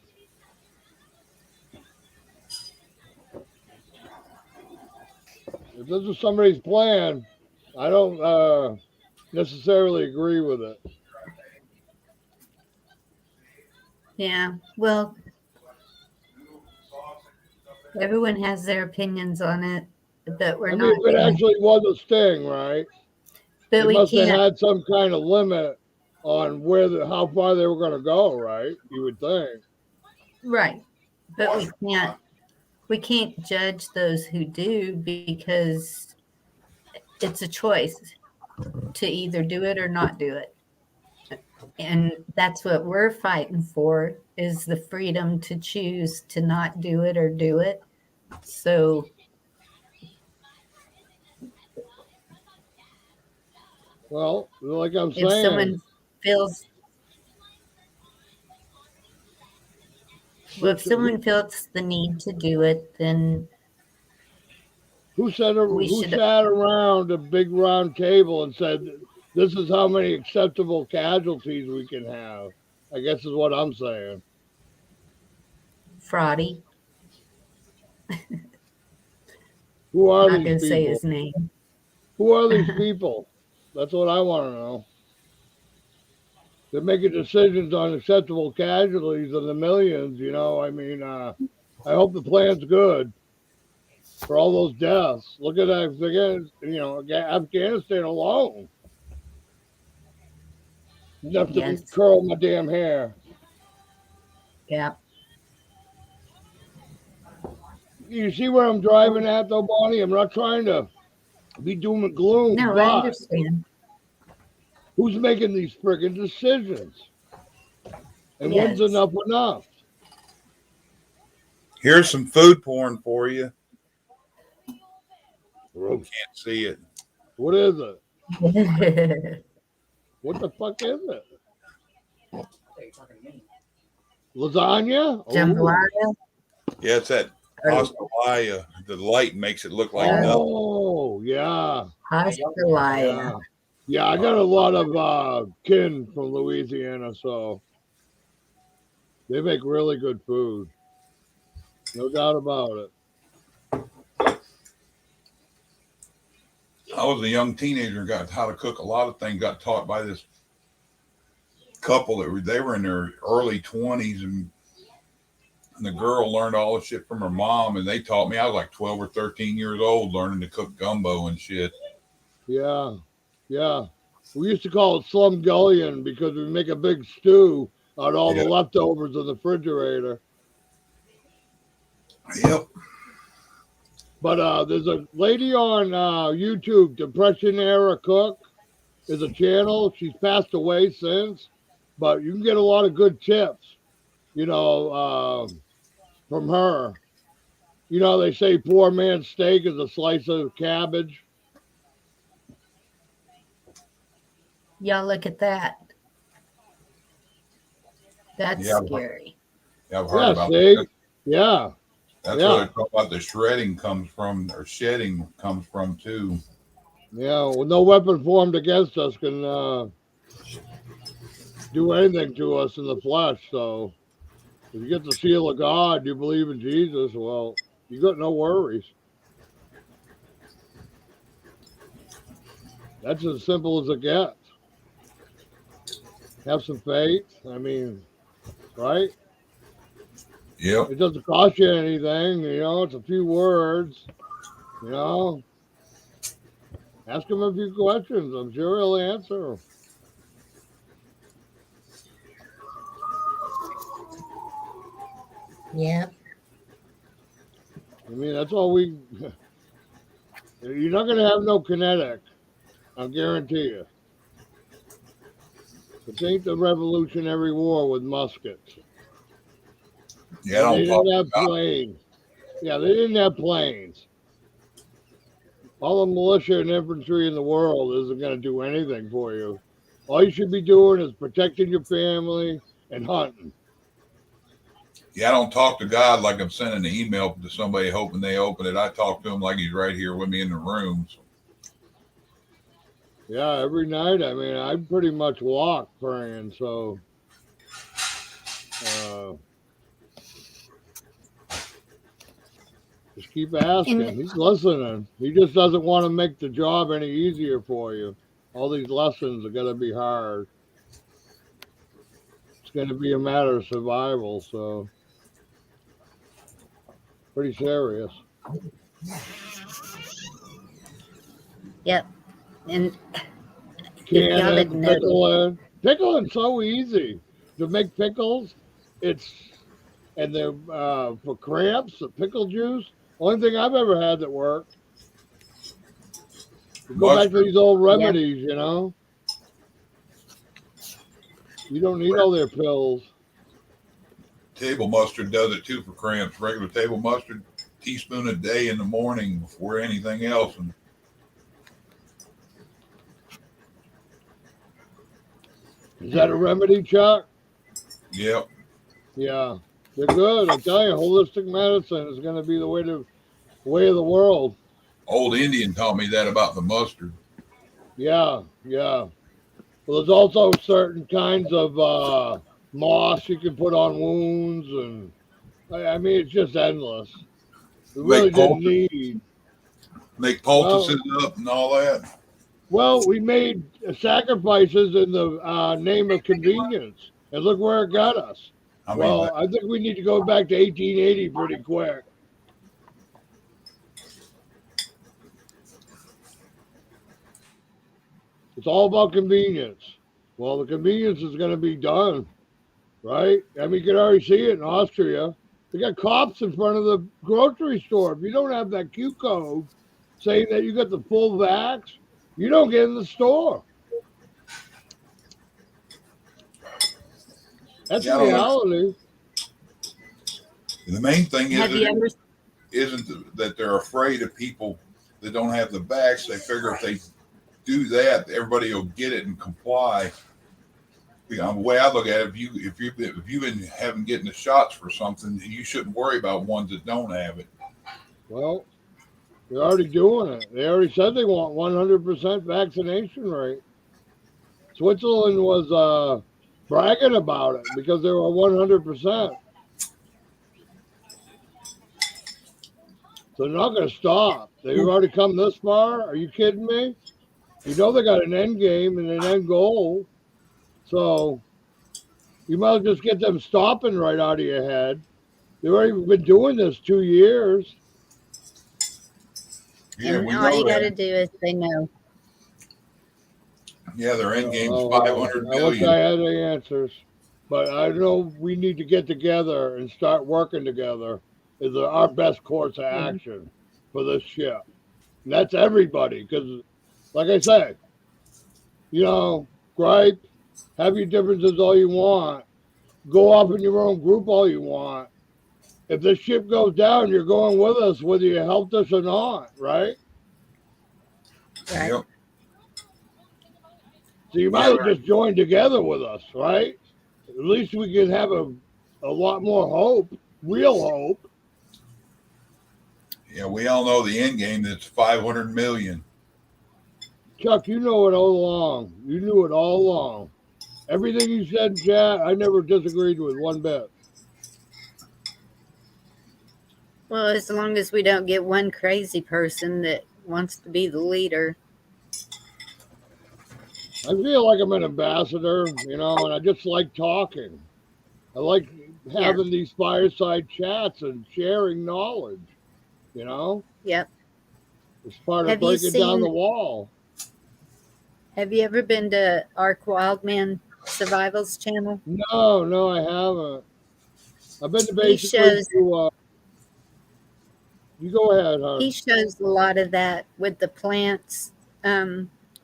If this is somebody's plan, I don't necessarily agree with it. yeah. Well, everyone has their opinions on it, but we're I mean, not. if it actually was a sting, right? But They we must have can't. had some kind of limit on how far they were going to go, right? You would think. Right, but we can't we can't judge those who do because it's a choice to either do it or not do it. And that's what we're fighting for is the freedom to choose to not do it or do it. So Well, like I'm if saying, someone feels well, if someone feels the need to do it, then who we should sat around a big round table and said, "This is how many acceptable casualties we can have"? I guess is what I'm saying. fraudy. Who I'm are not these going to say people? his name. Who are these people? That's what I want to know. They're making decisions on acceptable casualties in the millions. You know, I mean, I hope the plan's good for all those deaths. Look at that, you know, Afghanistan alone. Enough to Yes. curl my damn hair. Yeah. You see where I'm driving at, though, Bonnie? I'm not trying to be doom and gloom, No, I but understand. who's making these friggin' decisions? And when's Yes. enough? Here's some food porn for you. You can't see it. What is it? What the fuck is it? Lasagna? Jambalaya. Yeah, it's that pasta. The light makes it look like nothing. Oh, yeah. Pastelaya. Yeah, I got a lot of kin from Louisiana, so they make really good food. No doubt about it. I was a young teenager, got how to cook a lot of things, got taught by this couple they were in their early 20s, and the girl learned all the shit from her mom, and they taught me. I was like 12 or 13 years old learning to cook gumbo and shit. Yeah. We used to call it slumgullion because we make a big stew out of all the leftovers in the refrigerator. Yep. But there's a lady on YouTube, Depression Era Cook, is a channel. She's passed away since, but you can get a lot of good tips, you know, from her. You know, they say poor man's steak is a slice of cabbage. Y'all look at that. That's scary. Yeah, I've heard about that. that. Yeah. That's where they talk about the shredding comes from, or shedding comes from too. Yeah, well, no weapon formed against us can do anything to us in the flesh. So if you get the seal of God, you believe in Jesus, well, you got no worries. That's as simple as it gets. Have some faith. I mean, right? Yep. It doesn't cost you anything, you know, it's a few words, you know. Ask him a few questions. I'm sure he'll answer. Yep. I mean, that's all we. You're not going to have no kinetic. I'll guarantee you. It ain't the Revolutionary War with muskets. Yeah, they didn't have planes. Yeah, they didn't have planes. All the militia and infantry in the world isn't going to do anything for you. All you should be doing is protecting your family and hunting. Yeah, I don't talk to God like I'm sending an email to somebody hoping they open it. I talk to him like he's right here with me in the room. So. Yeah, every night. I mean, I pretty much walk praying, so just keep asking. He's listening. He just doesn't want to make the job any easier for you. All these lessons are going to be hard. It's going to be a matter of survival, so pretty serious. Yep. And pickling so easy to make pickles. It's and then for cramps, the pickle juice. Only thing I've ever had that worked. Go back to Mustard. these old Yeah. remedies, you know. You don't need all their pills. Table mustard does it too for cramps. Regular table mustard, teaspoon a day in the morning before anything else. And Is that a remedy, Chuck? yep. Yeah, they're good. I tell you, holistic medicine is going to be the way of the world. Old Indian taught me that about the mustard. Yeah, yeah. Well, there's also certain kinds of moss you can put on wounds, and I mean, it's just endless. We really didn't need. Make poultices up and all that. Well, we made sacrifices in the name of convenience, and look where it got us. I mean, Well, I think we need to go back to 1880 pretty quick. It's all about convenience. Well, the convenience is going to be done, right? I mean, you can already see it in Austria. They got cops in front of the grocery store. If you don't have that Q code saying that you got the full vax, you don't get in the store. That's Yeah, reality. the main thing Have you ever? isn't that they're afraid of people that don't have the vax. They figure if they do that, everybody will get it and comply. You know, the way I look at it, if you've been having getting the shots for something, you shouldn't worry about ones that don't have it. Well, they're already doing it. They already said they want 100% vaccination rate. Switzerland was bragging about it because they were 100%. So they're not going to stop. They've already come this far. Are you kidding me? You know they got an end game and an end goal. So you might as well just get them stopping right out of your head. They've already been doing this 2 years. Yeah, And we all know you got to that. do is say no. Yeah, their end game's Oh, 500 I wish million. I had the answers. But I know we need to get together and start working together is our best course of action for this ship. And that's everybody. Because, like I say, you know, gripe, have your differences all you want. Go off in your own group all you want. If this ship goes down, you're going with us, whether you helped us or not, right? Right. Yep. So you might as well just join together with us, right? At least we can have a lot more hope, real hope. Yeah, we all know the end game that's 500 million. Chuck, you know it all along. You knew it all along. Everything you said in chat, I never disagreed with one bit. Well, as long as we don't get one crazy person that wants to be the leader. I feel like I'm an ambassador, you know, and I just like talking. I like having these fireside chats and sharing knowledge, you know? Yep. It's part of Have you breaking down seen- the wall. Have you ever been to Ark Wildman Survival's channel? No, I haven't. I've been to He basically shows- you go ahead, hon. He shows a lot of that with the plants,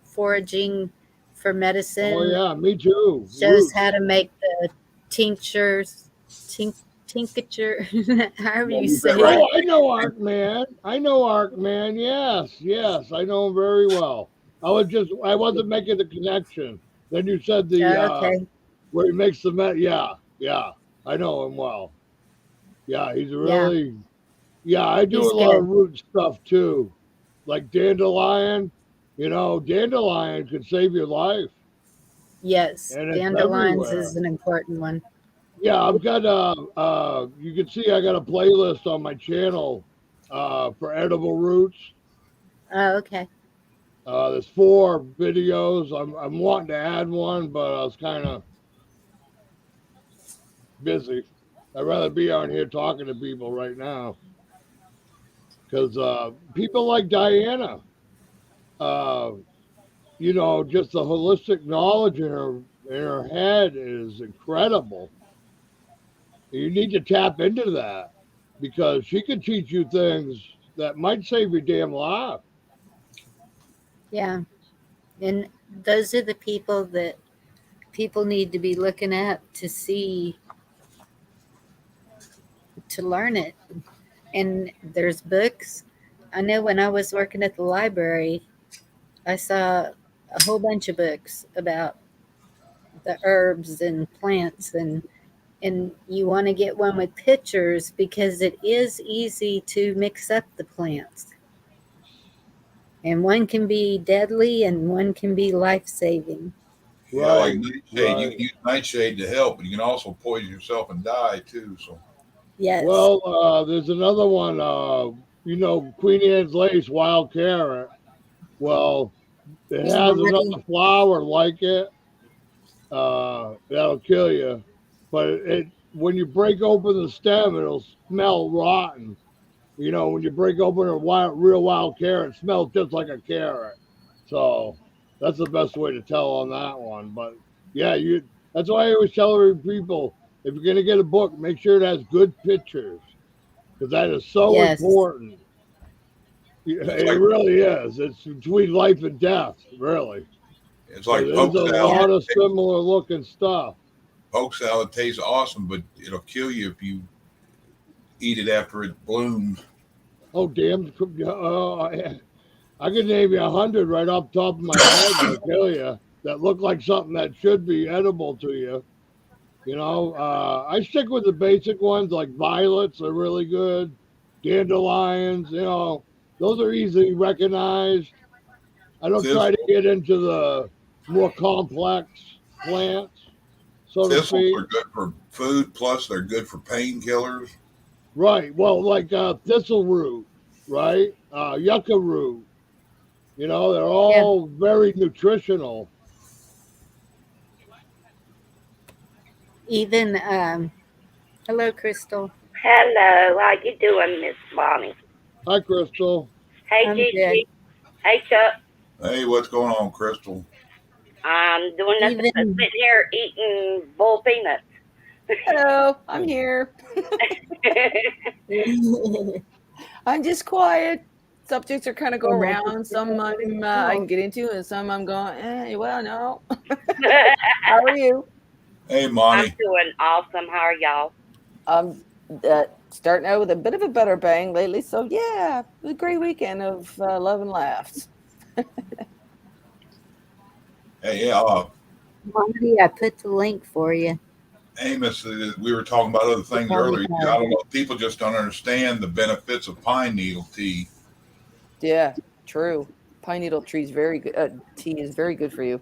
foraging for medicine. Oh yeah, me too. Shows Roots. how to make the tinctures, tincture, however you say Oh, it. I know Ark Man. Yes, I know him very well. I wasn't making the connection. Then you said Okay. where he makes the yeah, I know him well. Yeah, he's really I do He's a lot good. of root stuff too, like dandelion. You know, dandelion could save your life. Yes, And it's dandelions everywhere. is an important one. Yeah, I've got you can see I got a playlist on my channel for edible roots. Oh, okay. There's 4 videos. I'm wanting to add one, but I was kind of busy. I'd rather be on here talking to people right now because people like Diana, you know, just the holistic knowledge in her head is incredible. You need to tap into that because she can teach you things that might save your damn life. Yeah. And those are the people that people need to be looking at to see, to learn it. And there's books. I know when I was working at the library, I saw a whole bunch of books about the herbs and plants, and you want to get one with pictures because it is easy to mix up the plants. And one can be deadly and one can be life-saving. Yeah, like Right, nightshade, you right. can use nightshade to help, but you can also poison yourself and die too. So Yes. Well, there's another one. Queen Anne's lace, wild carrot. Well, it Yeah, has Marty. another flower like it. That'll kill you. But it when you break open the stem, it'll smell rotten. When you break open a real wild carrot, it smells just like a carrot. So that's the best way to tell on that one. But yeah, that's why I always tell every people if you're gonna get a book, make sure it has good pictures because that is so Yes. important. it's It like really is. It's between life and death, really. it's Because like there's poke a Yeah. salad. lot of similar looking stuff. Poke salad tastes awesome, but it'll kill you if you eat it after it blooms. Oh, damn. I could name you 100 right off the top of my head, I tell you, that look like something that should be edible to you. I stick with the basic ones like violets are really good, dandelions, those are easily recognized. I don't try to Thistle, get into the more complex plants, so to thistles speak. are good for food, plus they're good for painkillers. Right. Well, like thistle root, right? Yucca root. They're Yeah. all very nutritional. Even hello, Crystal. Hello, how you doing, Miss Bonnie? Hi, Crystal. Hey, I'm good. Gigi. Hey, Chuck. Hey, what's going on, Crystal? I'm doing nothing but Even sitting here eating bull peanuts. Hello, I'm here. I'm just quiet. Subjects are kind of go oh my around. Some I can get into, and some I'm going. Well, no. I'm How are you? Hey, Monty. doing awesome. How are y'all? Starting out with a bit of a better bang lately. So yeah, it was a great weekend of love and laughs. Hey, Marty, I put the link for you. Amos, we were talking about other things earlier. I don't know. People just don't understand the benefits of pine needle tea. Yeah, true. Pine needle tea is very good. Tea is very good for you.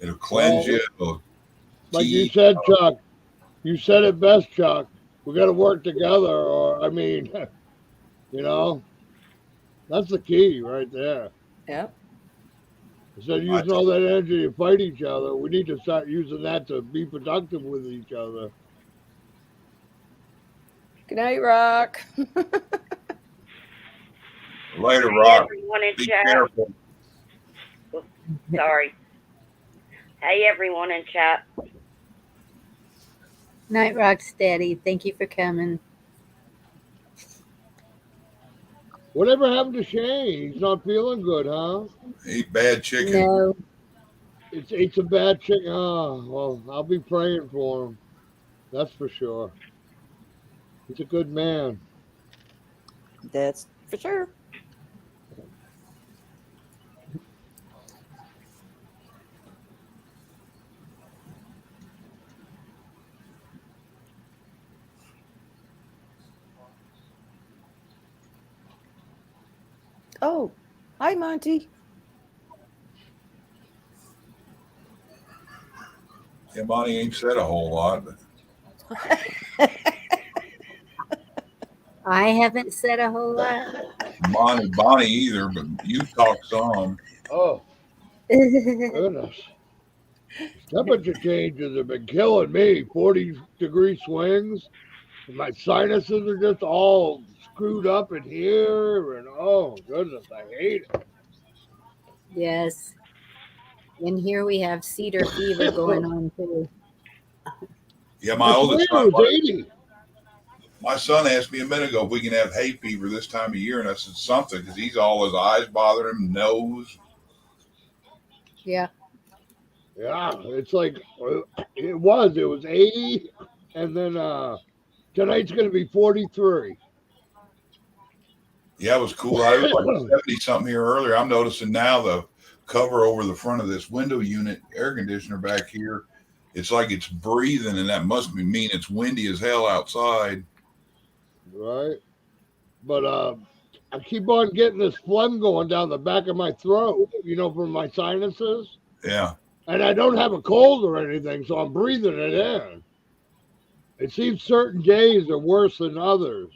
It'll cleanse Well, you. It'll like you tea. said, Chuck, you said it best, Chuck. We got to work together, or, you know, that's the key right there. Yeah. Instead of I using all that energy to fight each other, we need to start using that to be productive with each other. Good night, Rock. Later, Hey, Rock. everyone in Be chat. careful. Sorry. Hey, everyone in chat. Night Rock's daddy. Thank you for coming. Whatever happened to Shane? He's not feeling good, huh? Eat bad chicken. No. It's a bad chicken. Oh, well, I'll be praying for him. That's for sure. He's a good man. That's for sure. Oh, hi, Monty. Yeah, Monty ain't said a whole lot, but I haven't said a whole lot. Bonnie either. But you talk some. Oh, goodness. Temperature changes have been killing me. 40-degree swings. And my sinuses are just all screwed up in here. And oh, goodness, I hate it. Yes. And here we have cedar fever going on too. Yeah, my I swear oldest it son. was 80. My son asked me a minute ago if we can have hay fever this time of year, and I said something because he's all his eyes bother him, nose. Yeah. Yeah, it's like it was 80, and then tonight's going to be 43. Yeah, it was cool. I was like 70 something here earlier. I'm noticing now the cover over the front of this window unit air conditioner back here. It's like it's breathing, and that must mean it's windy as hell outside. Right, but I keep on getting this phlegm going down the back of my throat, from my sinuses. Yeah. And I don't have a cold or anything, so I'm breathing it in. It seems certain days are worse than others.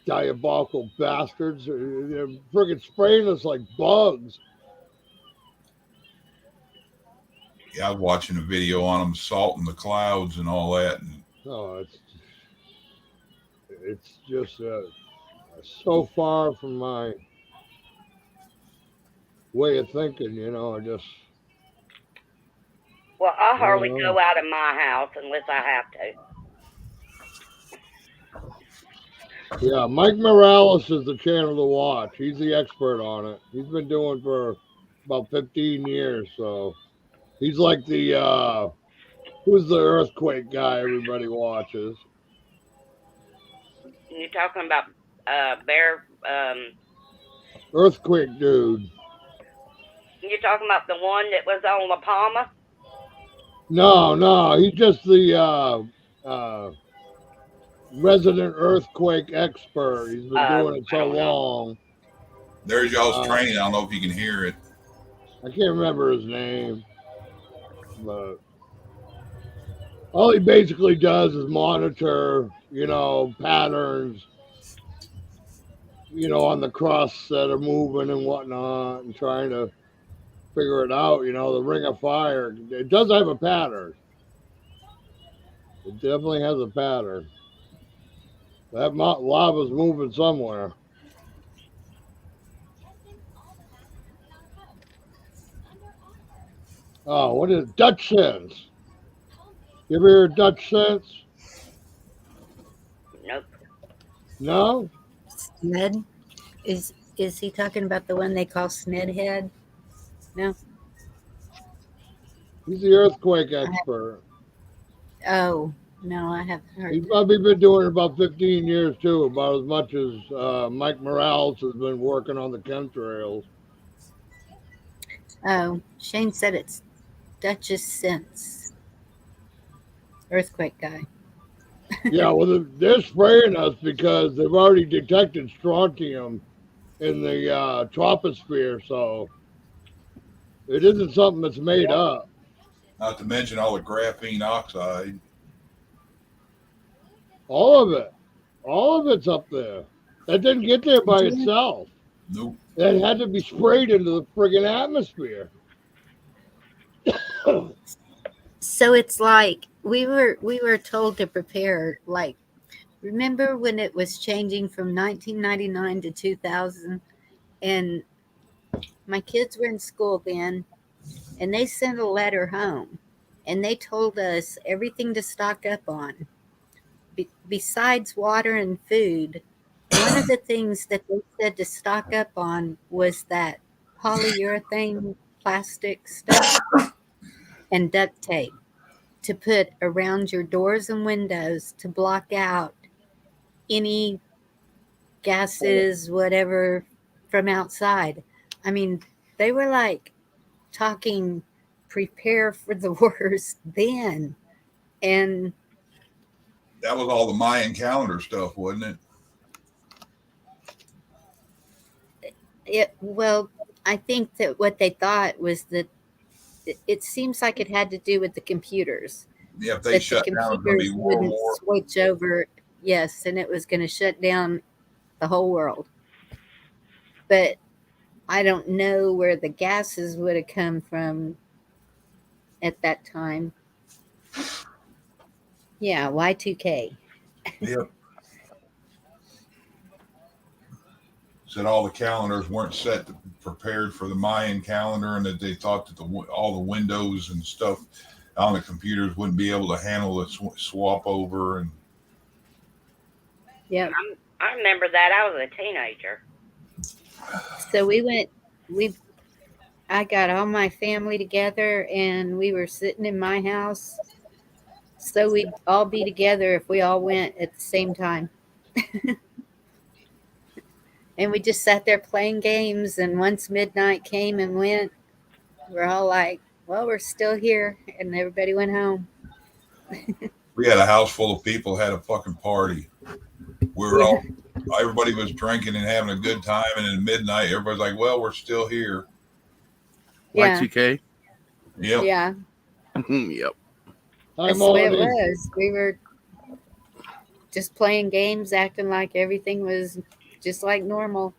Diabolical bastards. They're friggin' spraying us like bugs. Yeah, I was watching a video on them salting the clouds and all that. And Oh, it's just so far from my way of thinking, I just... Well, I hardly go out of my house unless I have to. Yeah, Mike Morales is the channel to watch. He's the expert on it. He's been doing for about 15 years, so he's like the who's the earthquake guy everybody watches. You're talking about Bear. Earthquake dude. You're talking about the one that was on La Palma? No, he's just the resident earthquake expert. He's been doing it so long. There's y'all's training. I don't know if you can hear it. I can't remember his name, but all he basically does is monitor, patterns, on the crusts that are moving and whatnot, and trying to figure it out. The ring of fire, it does have a pattern. It definitely has a pattern. That lava's moving somewhere. Oh, what is Dutch sense? You ever hear Dutch sense? Nope. No? Sned? Is he talking about the one they call Sned Head? No. He's the earthquake expert. Oh, no, I haven't heard. He's probably been doing it about 15 years too, about as much as Mike Morales has been working on the chemtrails. Oh, Shane said it's Duchess Sense. Earthquake guy. Yeah, well, they're spraying us because they've already detected strontium in the troposphere, so it isn't something that's made up. Not to mention all the graphene oxide. All of it. All of it's up there. That didn't get there by itself. Nope. That had to be sprayed into the friggin' atmosphere. So it's like we were told to prepare. Like, remember when it was changing from 1999 to 2000, and my kids were in school then, and they sent a letter home, and they told us everything to stock up on. Besides water and food, one of the things that they said to stock up on was that polyurethane plastic stuff and duct tape to put around your doors and windows to block out any gases, whatever, from outside. I mean, they were like talking prepare for the worst then. And that was all the Mayan calendar stuff, wasn't it? Well, I think that what they thought was that it seems like it had to do with the computers. Yeah, if they shut down, it's going to be World War. Switch over, yes, and it was going to shut down the whole world. But I don't know where the gases would have come from at that time. Yeah, Y2K. Yep. Said all the calendars weren't prepared for the Mayan calendar, and that they thought that all the windows and stuff on the computers wouldn't be able to handle the swap over. And Yep. I remember that. I was a teenager. So I got all my family together and we were sitting in my house. So we'd all be together if we all went at the same time. And we just sat there playing games. And once midnight came and went, we're all like, well, we're still here. And everybody went home. We had a house full of people, had a fucking party. We were all, everybody was drinking and having a good time. And at midnight, everybody's like, well, we're still here. Yeah. Y2K? Yep. Yeah. Yep. That's the way it was. We were just playing games, acting like everything was just like normal.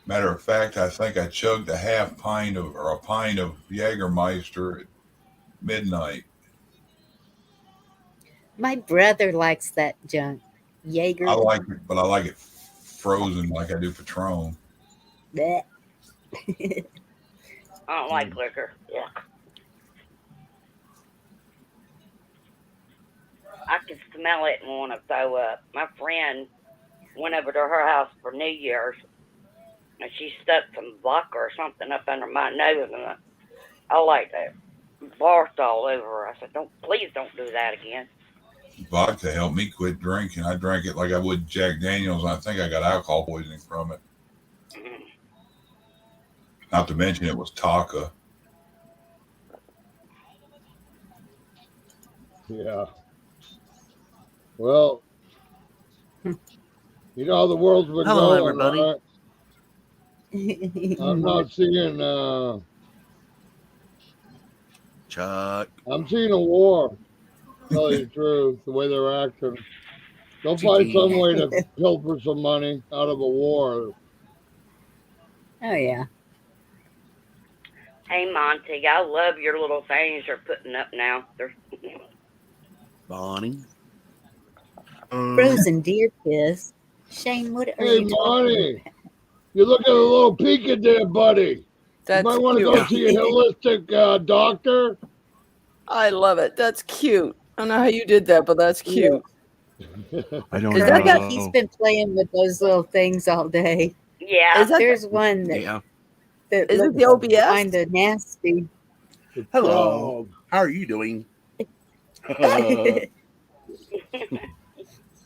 Matter of fact, I think I chugged a pint of Jägermeister at midnight. My brother likes that junk. Jaeger. I like it, but I like it frozen like I do Patron. Blech. I don't like liquor. Yeah. I can smell it and want to throw up. My friend went over to her house for New Year's, and she stuck some vodka or something up under my nose, and I like that. Barfed all over her. I said, please don't do that again. Vodka helped me quit drinking. I drank it like I would Jack Daniels, and I think I got alcohol poisoning from it. Mm-hmm. Not to mention it was Taka. Yeah. Well, you know how the world's been Hello, going, everybody. right? I'm not seeing Chuck. I'm seeing a war. Tell you the truth, the way they're acting. They'll find some way to pilfer some money out of a war. Oh, yeah. Hey, Monty, I love your little things you're putting up now. They're Bonnie. Frozen deer piss. Shane, what are Hey, you talking Monty, about? you're looking a little peaked there, buddy. That's you might want to go see a holistic doctor. I love it. That's cute. I don't know how you did that, but that's cute. I don't Is know. that I think he's been playing with those little things all day. yeah. There's one that, that Is it looks the OBS? kind of nasty. Hello. How are you doing?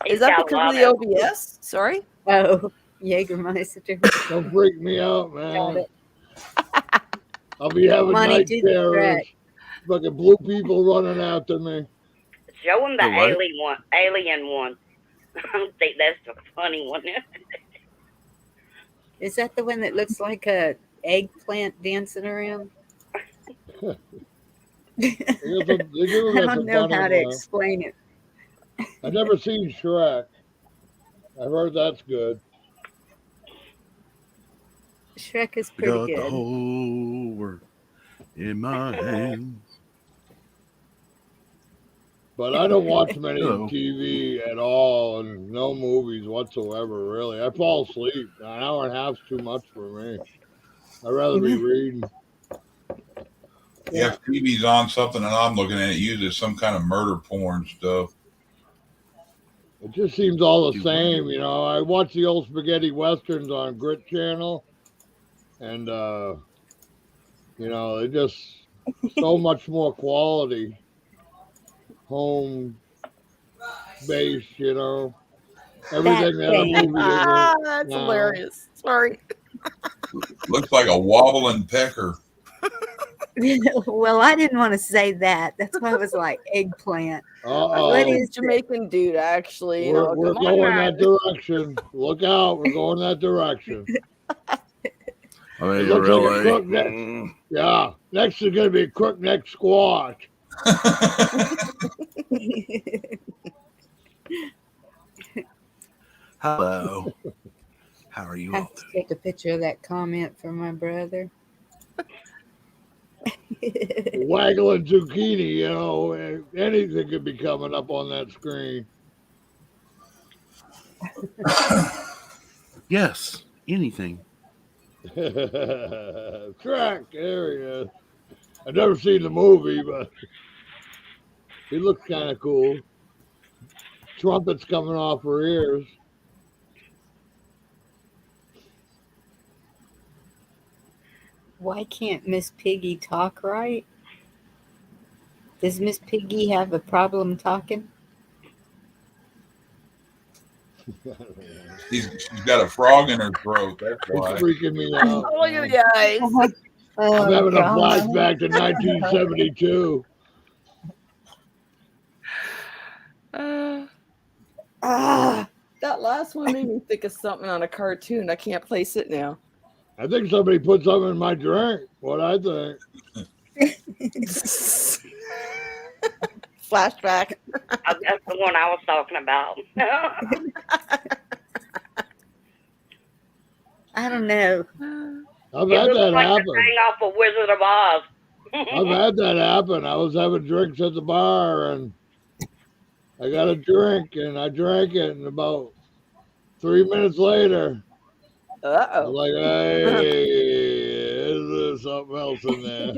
Is that because of the OBS? Sorry? Oh, Jägermeister. Don't freak me out, Got man. it. I'll be having Money, night do the terrors. track. Fucking blue people running after me. Show him the The what? alien one. I think that's the funny one. Is that the one that looks like a eggplant dancing around? I don't know how to explain it. I've never seen Shrek. I've heard that's good. Shrek is Got pretty the good. whole world in my hands. But I don't watch many Hello. TV at all and no movies whatsoever, really. I fall asleep. An hour and a half's too much for me. I'd rather be reading. If TV's on something and I'm looking at it, usually some kind of murder porn stuff. It just seems all the same, you know. I watch the old spaghetti westerns on Grit Channel, and you know, they're just so much more quality, home based, you know. Everything that a movie is. That's now. hilarious. Sorry. Looks like a wobbling pecker. Well, I didn't want to say that. That's why I was like eggplant. What is Jamaican dude, actually? We're going that direction. Look out. We're going that direction. I mean, It looks like a really? crook neck. Yeah. Next is going to be a crook neck squash. Hello. How are you I all have to take a picture of that comment from my brother. Waggling zucchini, you know, anything could be coming up on that screen. Yes, anything. Track, there he is. I've never seen the movie, but He looks kind of cool. Trumpets coming off her ears. Why can't Miss Piggy talk right? Does Miss Piggy have a problem talking? She's got a frog in her throat. That's It's why. freaking me out. Oh, look at the eyes. I'm having a flashback to 1972. That last one made me think of something on a cartoon. I can't place it now. I think somebody put something in my drink. What I think. Flashback. That's the one I was talking about. I don't know. I've It had looks that like happen. the thing off of Wizard of Oz. I've had that happen. I was having drinks at the bar and I got a drink and I drank it, and about 3 minutes later, I was Uh-oh. like, hey, is there something else in there?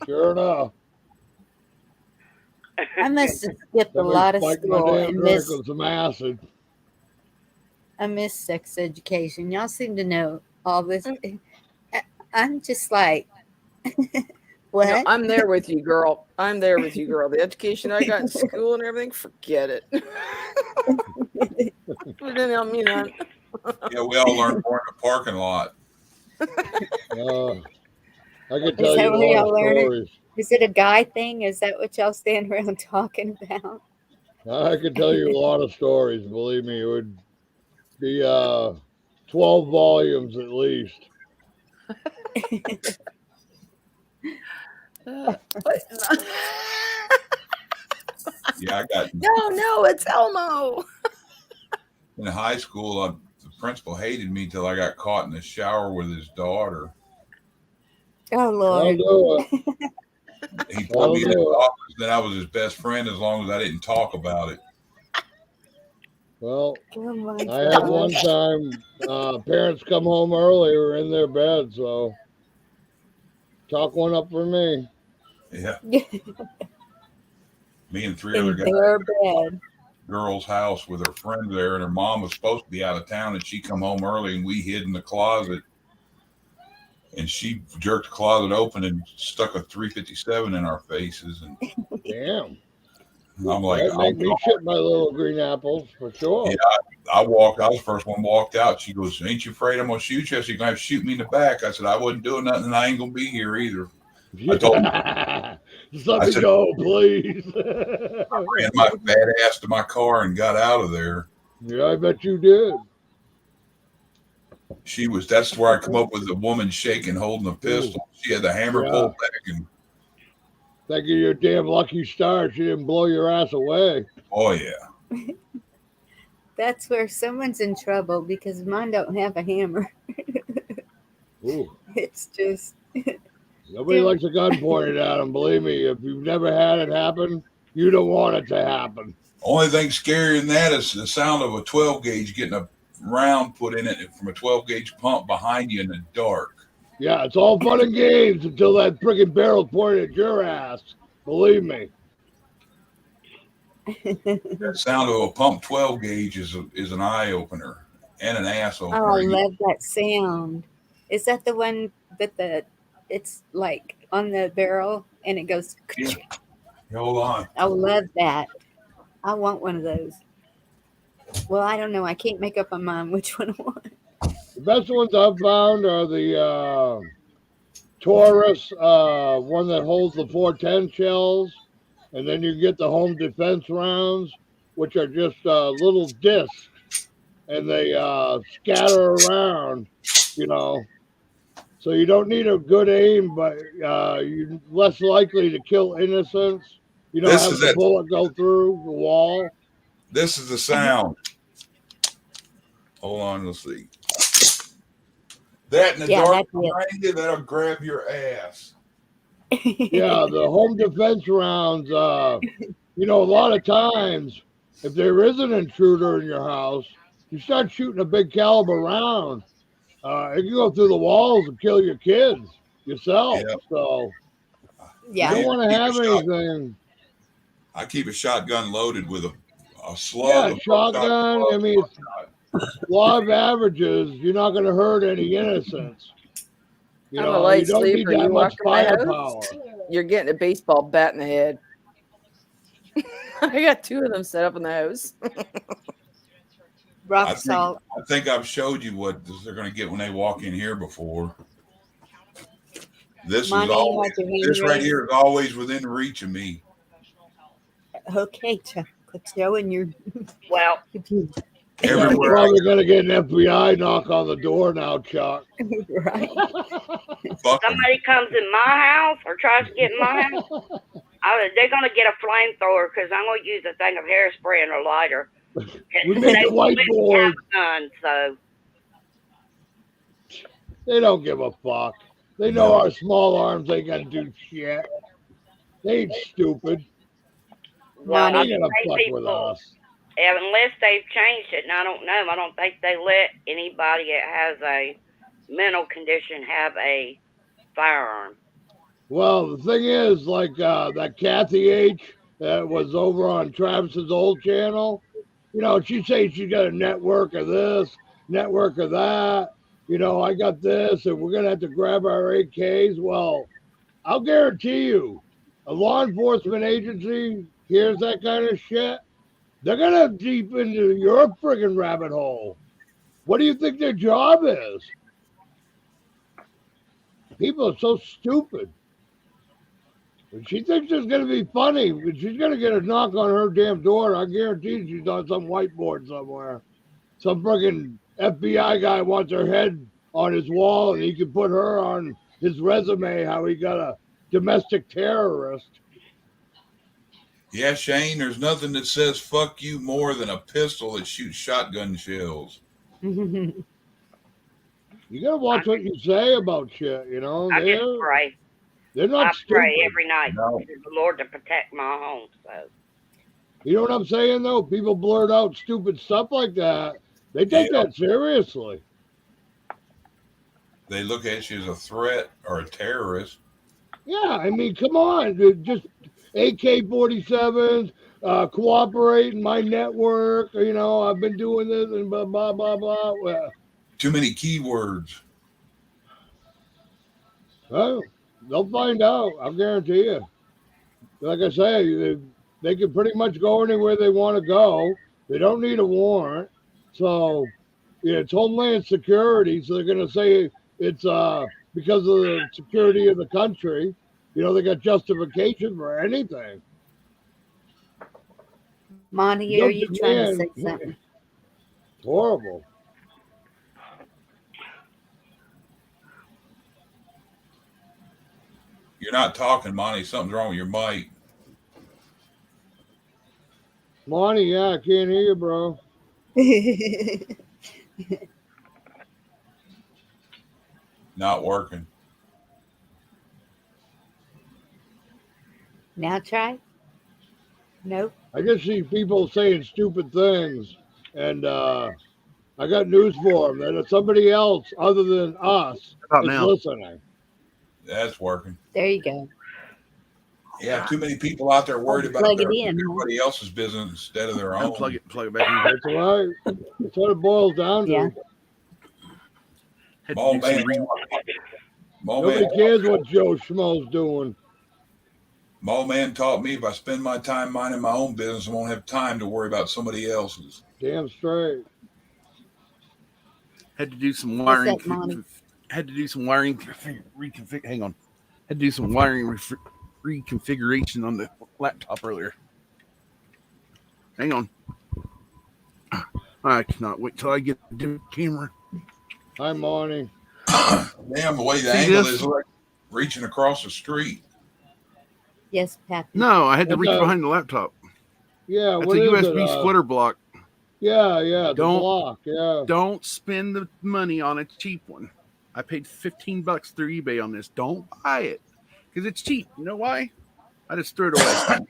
Sure enough. I must have skipped a Somebody lot of spiked my school damn and drink missed. with some acid. I miss sex education. Y'all seem to know all this. I'm just like, what? No, I'm there with you, girl. I'm there with you, girl. The education I got in school and everything, forget it. But then, I mean, Yeah, we all learned more in the parking lot. I could Is tell that you a where lot y'all of learn it? stories. Is it a guy thing? Is that what y'all stand around talking about? I could tell you a lot of stories. Believe me, it would be 12 volumes at least. Yeah, I got no, it's Elmo. in high school. The principal hated me till I got caught in the shower with his daughter. Oh I'll Lord! do it. He put me in his office. Then I was his best friend as long as I didn't talk about it. Well, Oh my I had God! one time parents come home early or in their bed, so talk one up for me. Yeah, me and three In other guys their at a bed. girl's house with her friend there, and her mom was supposed to be out of town, and she come home early, and we hid in the closet. And she jerked the closet open and stuck a 357 in our faces. And Damn. I'm like, That'd make me shit my little green apples for sure. Yeah, I was the first one walked out. She goes, "Ain't you afraid I'm gonna shoot you?" I said, "You're gonna have to shoot me in the back." I said, "I wasn't doing nothing, and I ain't gonna be here either." I told her, Just let I me said, go, please. I ran my fat ass to my car and got out of there. Yeah, I bet you did. That's where I come up with the woman shaking, holding a pistol. She had the hammer pulled back, and thank you, your damn lucky star. She didn't blow your ass away. oh yeah. That's where someone's in trouble because mine don't have a hammer. Ooh. It's just Nobody likes a gun pointed at them. Believe me, if you've never had it happen, you don't want it to happen. Only thing scarier than that is the sound of a 12 gauge getting a round put in it from a 12 gauge pump behind you in the dark. Yeah, it's all fun and games until that freaking barrel pointed at your ass. Believe me. The sound of a pump 12 gauge is an eye opener and an ass opener. oh, I love that sound. Is that the one that it's like on the barrel and it goes? Yeah. Hold on. I love that. I want one of those. Well, I don't know. I can't make up my mind which one I want. The best ones I've found are the Taurus, one that holds the 410 shells, and then you get the home defense rounds, which are just little discs, and they scatter around, you know. So you don't need a good aim, but you're less likely to kill innocents. You don't have the bullet go through the wall. This is the sound. Hold on, let's see. That in the dark behind you, that'll grab your ass. Yeah, the home defense rounds, you know, a lot of times, if there is an intruder in your house, you start shooting a big caliber round. It can go through the walls and kill your kids yourself. Yeah. So yeah, you don't want to have anything I keep a shotgun loaded with a slug. Yeah, a shotgun. I mean, law of averages. You're not going to hurt any innocents. You I'm a know, light you don't need sleeper. that You much walk in my firepower. house, you're getting a baseball bat in the head. I got 2 of them set up in the house. Rock salt. I think I've showed you what they're going to get when they walk in here before. This Monty, is always, you have your hand this right raised? here is always within reach of me. Okay, quit showing your. Well, You're Everywhere probably going to get an FBI knock on the door now, Chuck. Right. somebody comes in my house or tries to get in my house, they're going to get a flamethrower because I'm going to use a thing of hairspray and a lighter. We made the whiteboard. Gun, so They don't give a fuck. They know our small arms ain't gonna do shit. They ain't stupid. well, They ain't gonna fuck with us. Unless they've changed it, and I don't know. I don't think they let anybody that has a mental condition have a firearm. Well, the thing is, like that Kathy H that was over on Travis's old channel, you know, she says she's got a network of this, network of that. You know, I got this, and we're gonna have to grab our AKs. Well, I'll guarantee you, a law enforcement agency hears that kind of shit, they're gonna deep into your friggin' rabbit hole. What do you think their job is? People are so stupid. And she thinks it's going to be funny, but she's going to get a knock on her damn door. I guarantee she's on some whiteboard somewhere. Some freaking FBI guy wants her head on his wall, and he can put her on his resume how he got a domestic terrorist. Yeah, Shane, there's nothing that says fuck you more than a pistol that shoots shotgun shells. You got to watch what you say about shit, you know. I just pray. They're not I stupid. pray every night for the Lord to protect my home. So You know what I'm saying, though? People blurt out stupid stuff like that. They take that seriously. They look at you as a threat or a terrorist. Yeah, I mean, come on. Just AK-47s, cooperate in my network. You know, I've been doing this and blah, blah, blah, blah. Well, too many keywords. Well, they'll find out. I'll guarantee you. Like I say, they can pretty much go anywhere they want to go. They don't need a warrant. So, yeah, it's Homeland Security. So they're going to say it's because of the security of the country. You know, they got justification for anything. Monty, are you trying to say something? It's horrible. You're not talking, Monty. Something's wrong with your mic. Monty, yeah, I can't hear you, bro. Not working. Now try. Nope. I just see people saying stupid things, and I got news for them. That if somebody else other than us is listening. That's working. There you go. Yeah, too many people out there worried about everybody else's business instead of their own. Plug it back in. That's right. That's what it boils down to. Yeah. Nobody cares what Joe Schmo's doing. Mo Man taught me if I spend my time minding my own business, I won't have time to worry about somebody else's. Damn straight. Had to do some wiring. What's that, Monty? Had to do some wiring reconfig. Hang on. Had to do some wiring reconfiguration on the laptop earlier. Hang on. I cannot wait till I get a different camera. Hi, Monty. Damn, the way the angle is like reaching across the street. Yes, Pappy. No, I had to reach behind the laptop. Yeah, that's what a is USB it? splitter block. Yeah, the block. Yeah. Don't spend the money on a cheap one. I paid $15 through eBay on this. Don't buy it because it's cheap. You know why? I just threw it away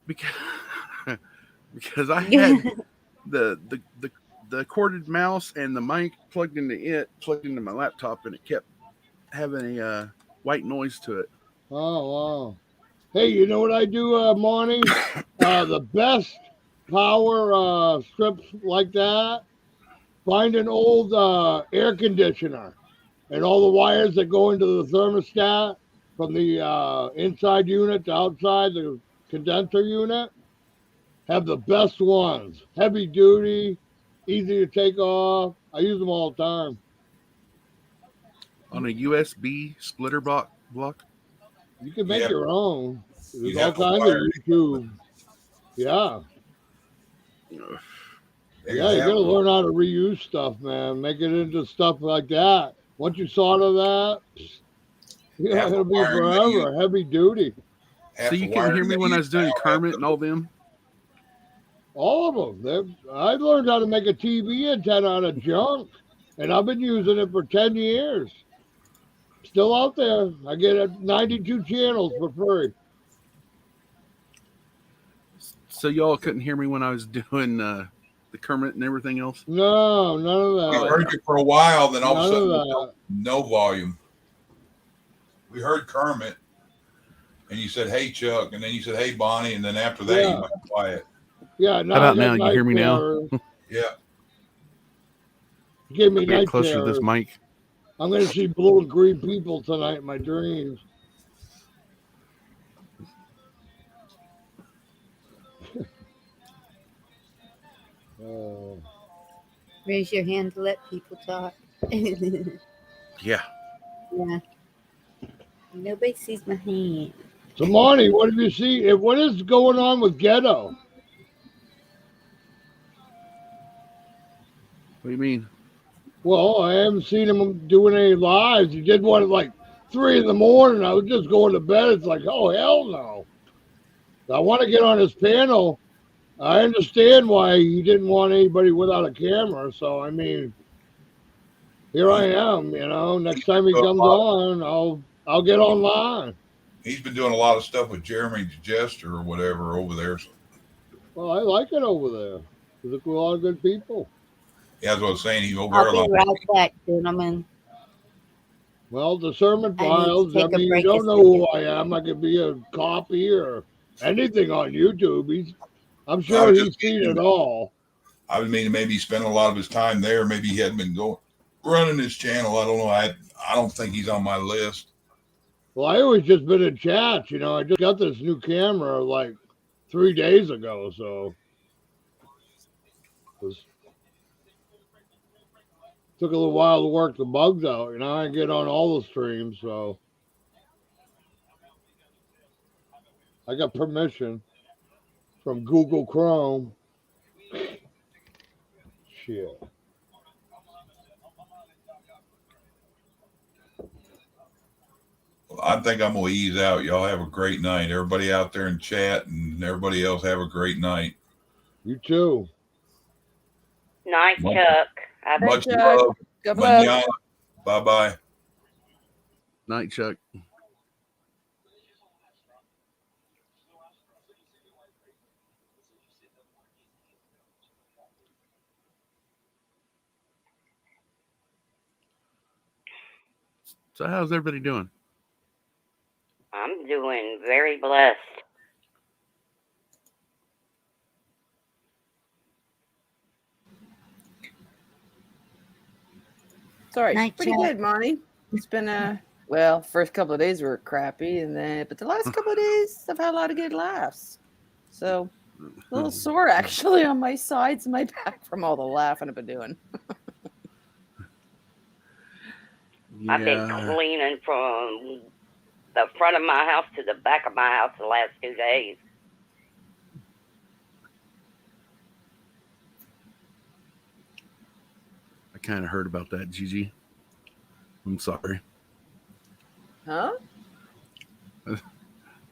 because I had the corded mouse and the mic plugged into my laptop, and it kept having a white noise to it. Oh wow. Hey, you know what I do, Monty? The best power strips like that, find an old air conditioner and all the wires that go into the thermostat from the inside unit to outside the condenser unit have the best ones. Heavy duty, easy to take off. I use them all the time. On a USB splitter block. You can make Yeah. your own. There's You'd all have to kinds of wire it. YouTube. Yeah. They Yeah, you have gotta learn how to reuse stuff, man. Make it into stuff like that. Once you solder that, yeah, half the it'll be wiring that you- forever. Heavy duty. half So the you couldn't hear wiring me that when you I was doing now have Kermit to- and all them? All of them. I learned how to make a TV antenna out of junk, and I've been using it for 10 years. Still out there. I get 92 channels for free. So y'all couldn't hear me when I was doing the Kermit and everything else? No, none of We that. heard you for a while, then all of a None of sudden that. no volume. We heard Kermit, and you said, "Hey Chuck," and then you said, "Hey Bonnie," and then after that Yeah. you went quiet. Yeah, now How about I got now? You hear me night now? terrors. Yeah. Give me Get night closer to terrors. this mic. I'm going to see blue and green people tonight in my dreams. Oh. Raise your hand to let people talk. Yeah. Yeah. Nobody sees my hand. So, Monty, what have you seen? What is going on with Ghetto? What do you mean? Well, I haven't seen him doing any lives. He did one at like 3 in the morning. I was just going to bed. It's like, oh, hell no. I want to get on his panel. I understand why he didn't want anybody without a camera. So, I mean, here I am, next time he comes on, I'll get online. He's been doing a lot of stuff with Jeremy the Jester or whatever over there. So, Well, I like it over there. There's a lot of good people. yeah, that's what I was saying. He over there a I'll lot. be right back, gentlemen. Well, the sermon I need to files, take a you break don't a know who second. I am. I could be a copy or anything on YouTube. I'm I sure was he's just seen thinking- it all. I was meaning maybe he spent a lot of his time there. Maybe he hadn't been running his channel. I don't know. I don't think he's on my list. Well, I always just been in chats. I just got this new camera like 3 days ago, so it took a little while to work the bugs out. I get on all the streams, so I got permission from Google Chrome. Shit. Well, I think I'm gonna ease out. Y'all have a great night. Everybody out there in chat and everybody else have a great night. You too. Night, Much- Chuck. I Much Chuck. love. God bless. Manana. Bye bye. Night, Chuck. So how's everybody doing? I'm doing very blessed. Sorry, Night, pretty Jack. good, Monty. It's been first couple of days were crappy, but the last couple of days I've had a lot of good laughs. So a little sore actually on my sides and my back from all the laughing I've been doing. I've been cleaning from the front of my house to the back of my house the last 2 days. I kind of heard about that, Gigi. I'm sorry. Huh? Oh,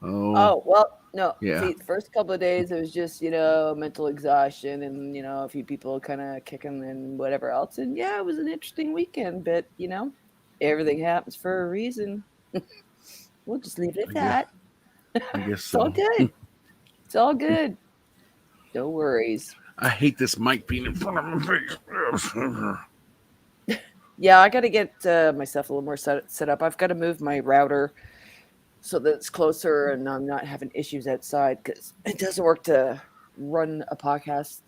Oh, well, no. Yeah. See, the first couple of days it was just, mental exhaustion and, a few people kind of kicking and whatever else. And yeah, it was an interesting weekend, but, everything happens for a reason. We'll just leave it at that. I guess It's all so. good. It's all good. No worries. I hate this mic being in front of my face. Yeah, I got to get myself a little more set up. I've got to move my router so that it's closer and I'm not having issues outside, because it doesn't work to run a podcast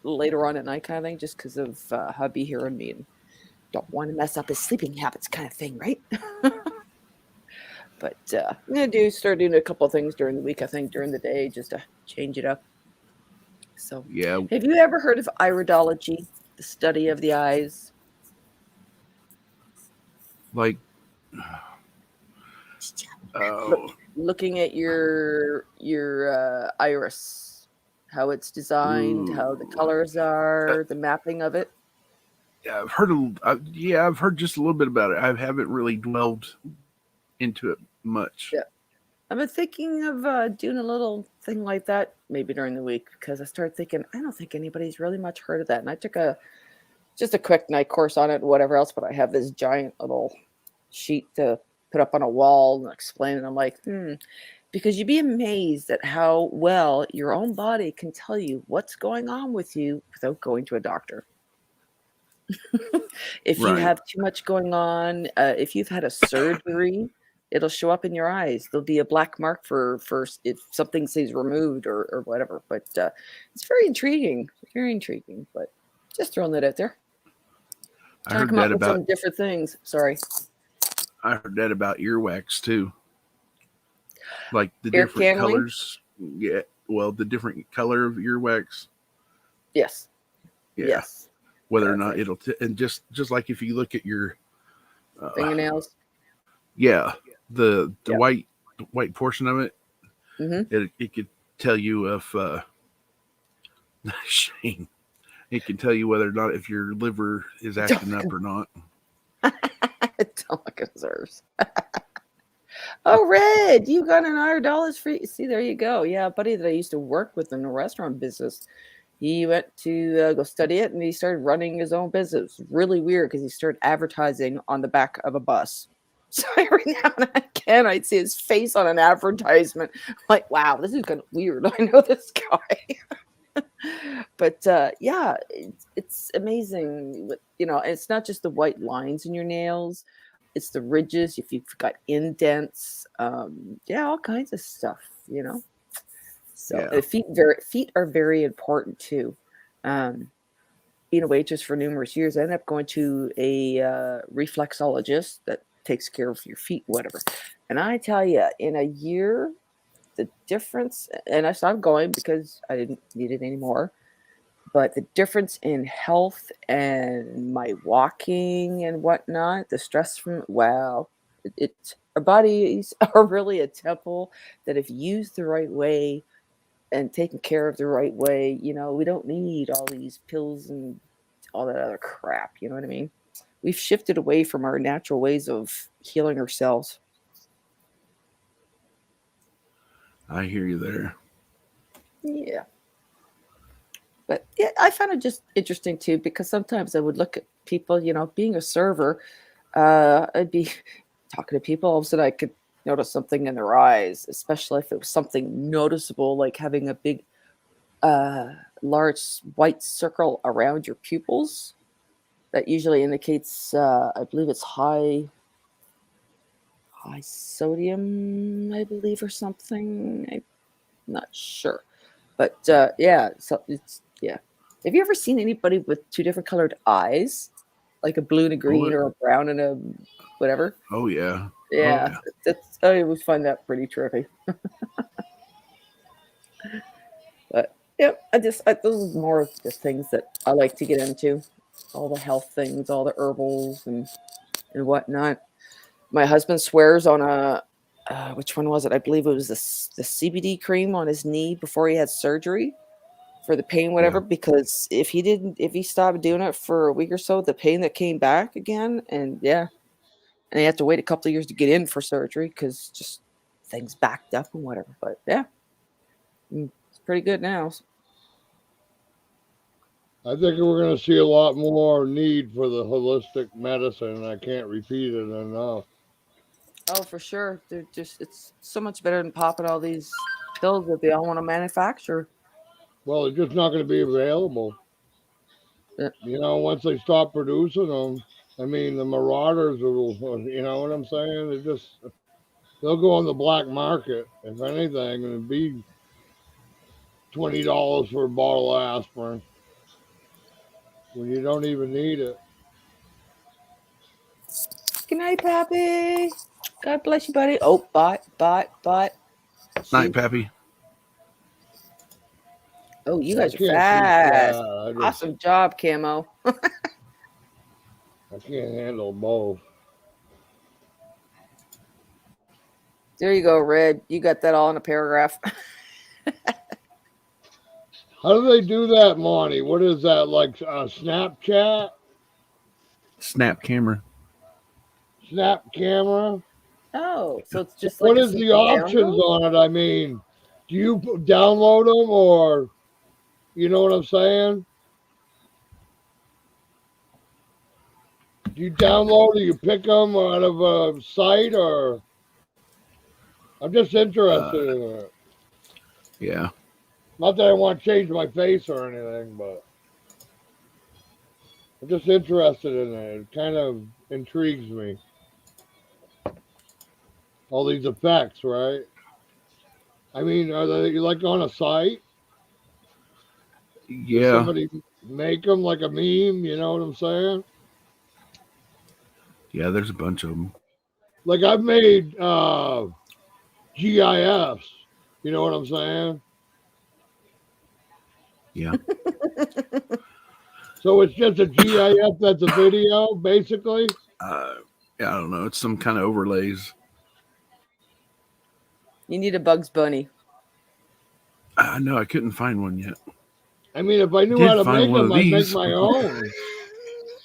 later on at night kind of thing, just because of hubby hearing me and don't want to mess up his sleeping habits kind of thing, right? But I'm going to start doing a couple of things during the week, I think, during the day, just to change it up. So, Yeah, have you ever heard of iridology, the study of the eyes? like Looking at your iris, how it's designed, how the colors are, the mapping of it. Yeah, I've heard just a little bit about it. I haven't really dwelled into it much. Yeah. I've been thinking of doing a little thing like that maybe during the week, because I started thinking, I don't think anybody's really much heard of that. And I took just a quick night course on it and whatever else, but I have this giant little sheet to put up on a wall and explain it. I'm like, because you'd be amazed at how well your own body can tell you what's going on with you without going to a doctor. If you have too much going on, if you've had a surgery, it'll show up in your eyes. There'll be a black mark for if something says removed or whatever. But it's very intriguing, but just throwing that out there. I heard that about some different things. Sorry. I heard that about earwax too. Like the Ear different candling? colors. Yeah. Well, the different color of earwax. Yes. Yeah. Yes. Whether or not it'll and just like if you look at your fingernails. Yeah. The white portion of it. Mm-hmm. It could tell you if Shane. It can tell you whether or not if your liver is acting up or not. Don't look at hers. Oh, Red, you got an $100 free. See, there you go. Yeah, a buddy that I used to work with in the restaurant business. He went to go study it, and he started running his own business. Really weird, because he started advertising on the back of a bus. So every now and again, I'd see his face on an advertisement. I'm like, wow, this is kind of weird. I know this guy. But yeah, it's amazing. It's not just the white lines in your nails. It's the ridges, if you've got indents, all kinds of stuff, So feet are very important too. Being a waitress for numerous years, I ended up going to a reflexologist that takes care of your feet, whatever. And I tell you, in a year, the difference, and I stopped going because I didn't need it anymore. But the difference in health and my walking and whatnot, the stress from our bodies are really a temple that, if used the right way and taken care of the right way, we don't need all these pills and all that other crap. You know what I mean? We've shifted away from our natural ways of healing ourselves. I hear you there. Yeah. But yeah, I found it just interesting too, because sometimes I would look at people, being a server, I'd be talking to people, all of a sudden I could notice something in their eyes, especially if it was something noticeable, like having a big, large white circle around your pupils. That usually indicates, I believe it's high sodium, I believe, or something. I'm not sure. But yeah, so it's, yeah. Have you ever seen anybody with two different colored eyes, like a blue and a green, or a brown and a whatever? Oh yeah. Yeah, I always find that pretty trippy. But yeah, those are more of the things that I like to get into, all the health things, all the herbals and whatnot. My husband swears on a which one was it? I believe it was the CBD cream on his knee before he had surgery for the pain, whatever. Yeah. Because if he stopped doing it for a week or so, the pain that came back again, and he had to wait a couple of years to get in for surgery because just things backed up and whatever. But yeah, it's pretty good now. I think we're going to see a lot more need for the holistic medicine. I can't repeat it enough. Oh, for sure. It's so much better than popping all these pills that they all want to manufacture. Well, it's just not going to be available. Yeah. Once they stop producing them, I mean, the marauders will, you know what I'm saying? It just... They'll go on the black market, if anything, and it'd be $20 for a bottle of aspirin when you don't even need it. Good night, Pappy. God bless you, buddy. Oh, bot. Night, Pappy. Oh, you I guys are can't see chat. fast. Awesome job, Camo. I can't handle both. There you go, Red. You got that all in a paragraph. How do they do that, Monty? What is that, like Snapchat? Snap camera. Snap camera? Oh, so it's just What like is the options download? on it? I mean, do you download them or, you know what I'm saying? Do you download or you pick them out of a site or? I'm just interested in it. Yeah. Not that I want to change my face or anything, but I'm just interested in it. It kind of intrigues me. All these effects, right? I mean, are they like on a site? Yeah. Somebody make them like a meme, you know what I'm saying? Yeah, there's a bunch of them. Like I've made GIFs, you know what I'm saying? Yeah. So it's just a GIF that's a video, basically? Yeah, I don't know. It's some kind of overlays. You need a Bugs Bunny. No, I couldn't find one yet. I mean, if I knew how to make them, I'd make my own.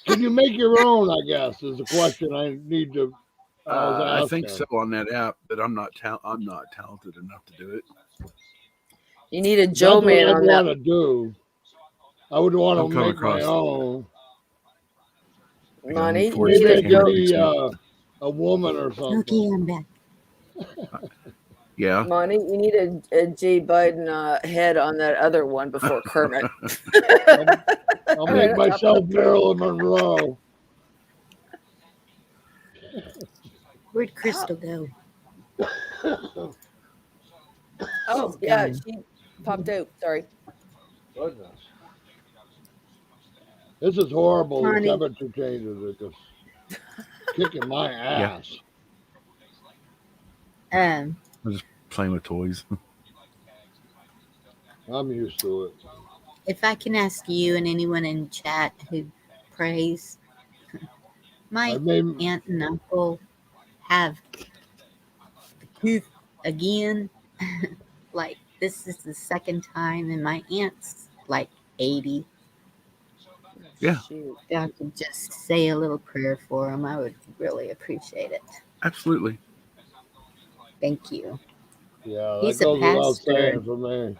Can you make your own, I guess, is the question I need to I think so on that app, but I'm not talented enough to do it. You need a Joe man on that. I would want to do. I would want to make my own. Money, you Maybe need it a Joe. could be a woman or something. Okay, I'm back. Yeah. Money, you need a J. Biden head on that other one before Kermit. I'll make myself Marilyn Monroe. Where'd Crystal go? Oh, yeah, she popped out. Sorry. Goodness. This is horrible. The Honey. temperature changes. It's just kicking my ass. I'm just playing with toys. I'm used to it. If I can ask you and anyone in chat who prays, my aunt and uncle have the tooth again. Like, this is the second time, and my aunt's like 80. Yeah. If I could just say a little prayer for him, I would really appreciate it. Absolutely. Thank you. Yeah, He's that a goes without pastor. saying for me.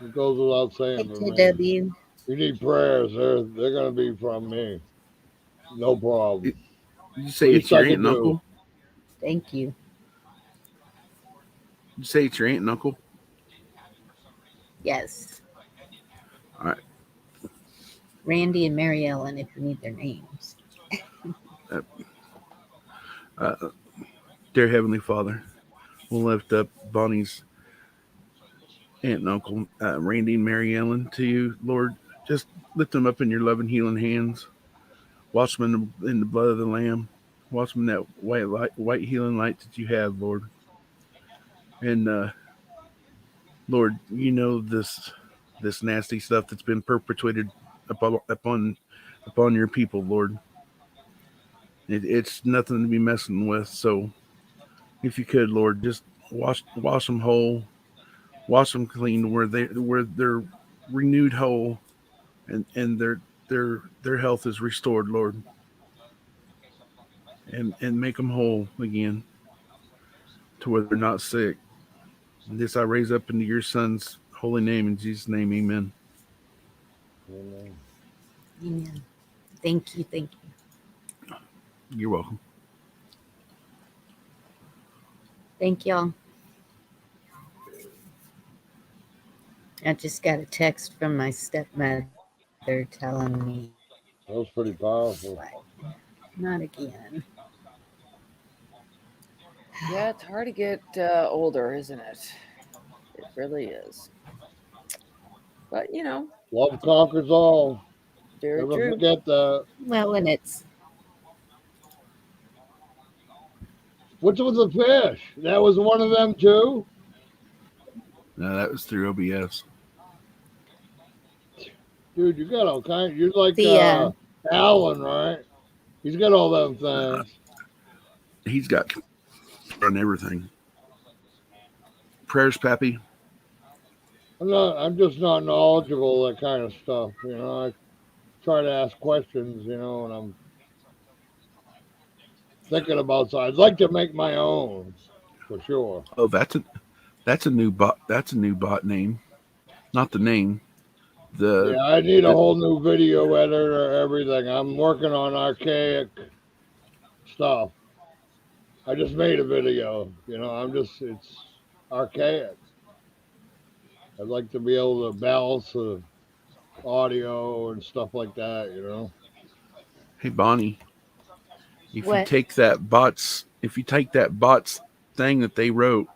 It goes without saying for me. TW. You need prayers. They're going to be from me. No problem. Did you say it's your aunt and uncle? Thank you. Did you say it's your aunt and uncle? Yes. All right. Randy and Mary Ellen, if you need their names. Dear Heavenly Father, we'll lift up Bonnie's aunt and uncle, Randy and Mary Ellen, to you, Lord. Just lift them up in your loving, healing hands. Wash them in the blood of the Lamb. Wash them in that white healing light that you have, Lord. And Lord, you know this nasty stuff that's been perpetrated upon your people, Lord. It's nothing to be messing with. So, if you could, Lord, just wash them whole, wash them clean, where they're renewed whole, and their health is restored, Lord, and make them whole again, to where they're not sick. And this I raise up into your Son's holy name, in Jesus' name, amen. Amen. Amen. Thank you. You're welcome. Thank y'all. I just got a text from my stepmother telling me. That was pretty powerful. Not again. Yeah, it's hard to get older, isn't it? It really is. But Love conquers all. very Never true. forget that. Well, and it's Which was the fish? That was one of them too? No, that was through OBS. Dude, you got all kinds. You're like the Alan, right? He's got all them things. He's got on everything. Prayers, Pappy. I'm just not knowledgeable of that kind of stuff. I try to ask questions, and I'm thinking about. So I'd like to make my own, for sure. Oh, that's a new bot. That's a new bot name, not the name. Yeah, I need a whole new video editor, everything. I'm working on archaic stuff. I just made a video, it's archaic. I'd like to be able to balance the audio and stuff like that. Hey, Bonnie, if What? you take that bot's thing that they wrote,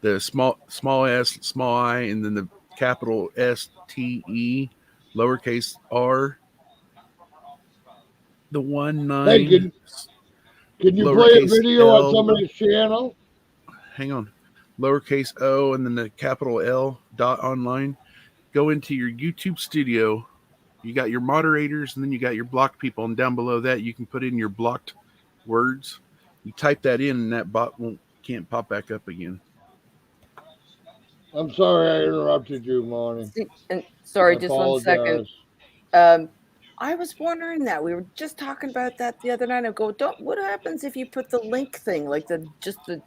the small s, small I, and then the capital STE, lowercase r, the 1 Hey, 9. can you play a Lowercase video on L. somebody's channel? Hang on, lowercase o, and then the capital L dot online. Go into your YouTube studio. You got your moderators, and then you got your blocked people, and down below that you can put in your blocked words. You type that in, and that bot can't pop back up again. I'm sorry I interrupted you, Monty. And sorry, I just 1 second. apologize. I was wondering that. We were just talking about that the other night. I go, what happens if you put the link thing, like the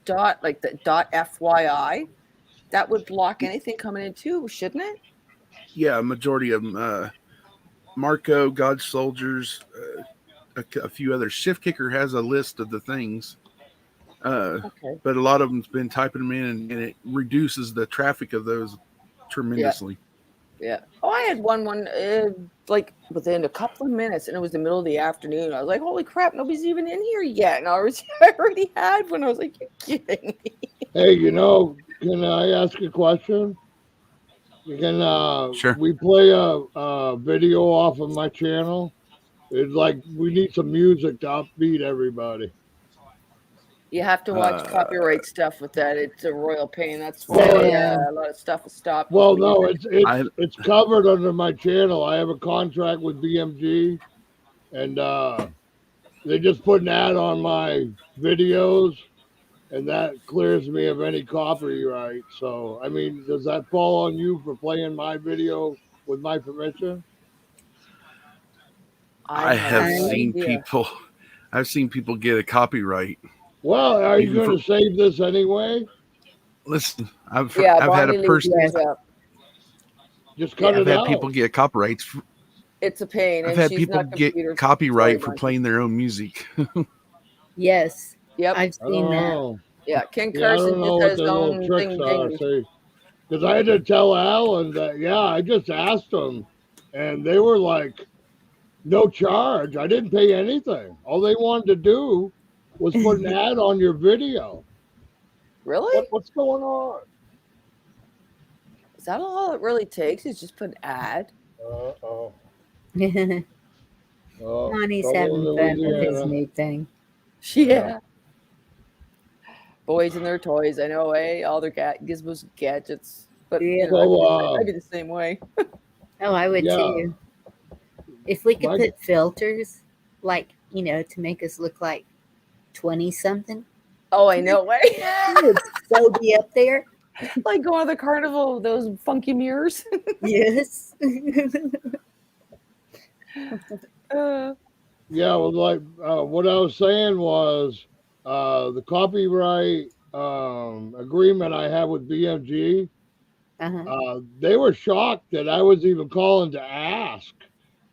dot, like the dot FYI? That would block anything coming in too, shouldn't it? Yeah, a majority of them. Marco, God Soldiers, a few others. Shift Kicker has a list of the things. Okay. But a lot of them's been typing them in, and it reduces the traffic of those tremendously. Yeah. Oh, I had one like within a couple of minutes, and it was the middle of the afternoon. I was like, "Holy crap, nobody's even in here yet!" And I already had one. I was like, "You're kidding me?" Hey, can I ask a question? Sure. We play a video off of my channel. It's like we need some music to upbeat everybody. You have to watch copyright stuff with that. It's a royal pain. That's why Well, a lot of stuff is stopped. Well, no, it's covered under my channel. I have a contract with BMG, and they just put an ad on my videos, and that clears me of any copyright. So, I mean, does that fall on you for playing my video with my permission? I've seen people get a copyright. Well, are you going to save this anyway? Listen, I've had a person. Just cut it out. I've had people get copyrights. It's a pain. I've had people get copyright for playing their own music. Yes. Yep. I've seen that. Yeah, Ken Carson just has his own thing. Because I had to tell Alan that, I just asked them, and they were like, no charge. I didn't pay anything. All they wanted to do was put an ad on your video. Really? What's going on? Is that all it really takes? Is just put an ad? Monty's having fun with his new thing. Yeah. Boys and their toys. I know, all their gizmos and gadgets. But I'd be the same way. Oh, I would too. If we could put filters, like, to make us look like 20-something. Oh, I know. It would so be up there. Like going to the carnival with those funky mirrors. Yes. What I was saying was the copyright agreement I have with BMG, they were shocked that I was even calling to ask.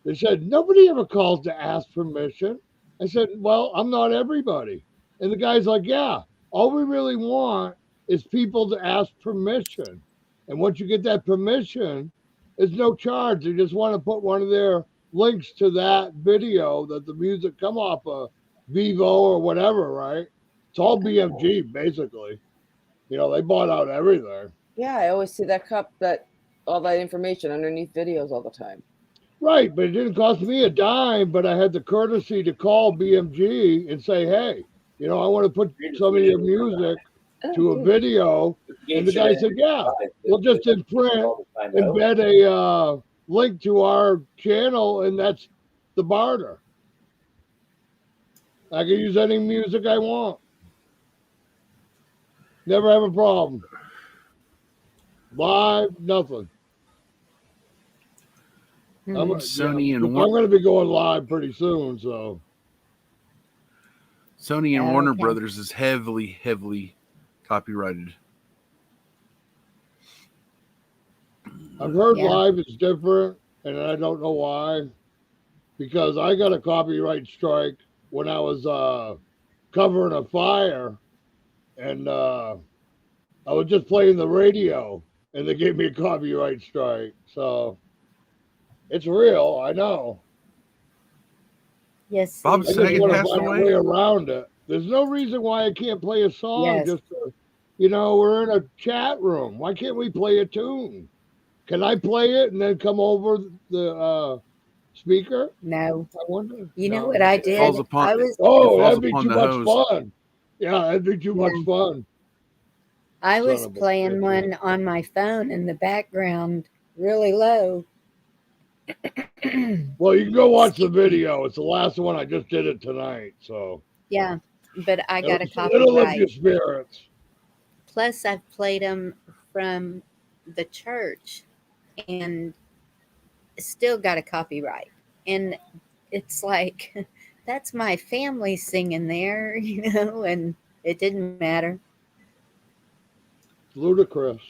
They said, nobody ever calls to ask permission. I said, well, I'm not everybody. And the guy's like, all we really want is people to ask permission. And once you get that permission, there's no charge. They just want to put one of their links to that video that the music come off of Vivo or whatever, right? It's all BMG basically. You know, they bought out everything. Yeah, I always see that all that information underneath videos all the time. Right, but it didn't cost me a dime, but I had the courtesy to call BMG and say, hey, you know, I want to put some of your music to a video. And the guy said, yeah, we'll just embed a link to our channel, and that's the barter. I can use any music I want. Never have a problem. Live, nothing. Sony I'm and going to be going live pretty soon, so. Sony and Warner Okay. Brothers is heavily copyrighted. I've heard Yeah. live is different, and I don't know why. Because I got a copyright strike when I was covering a fire, and I was just playing the radio, and they gave me a copyright strike. So it's real, I know. Yes. Bob I just Saget want to passed find a away? way around it. There's no reason why I can't play a song. Yes. Just to, you know, we're in a chat room. Why can't we play a tune? Can I play it and then come over the speaker? No. I wonder. You know No. what I did? Falls upon- I was Oh, It falls that'd be upon too the much host. fun. Yeah, that'd be too much fun. I Son was of a playing bitch. one on my phone in the background, really low. Well, you can go watch the video. It's the last one. I just did it tonight, so Yeah, but I got a it'll lift your copyright. spirits. Plus, I've played them from the church and still got a copyright. And it's like, that's my family singing there, you know, and it didn't matter. Ludicrous.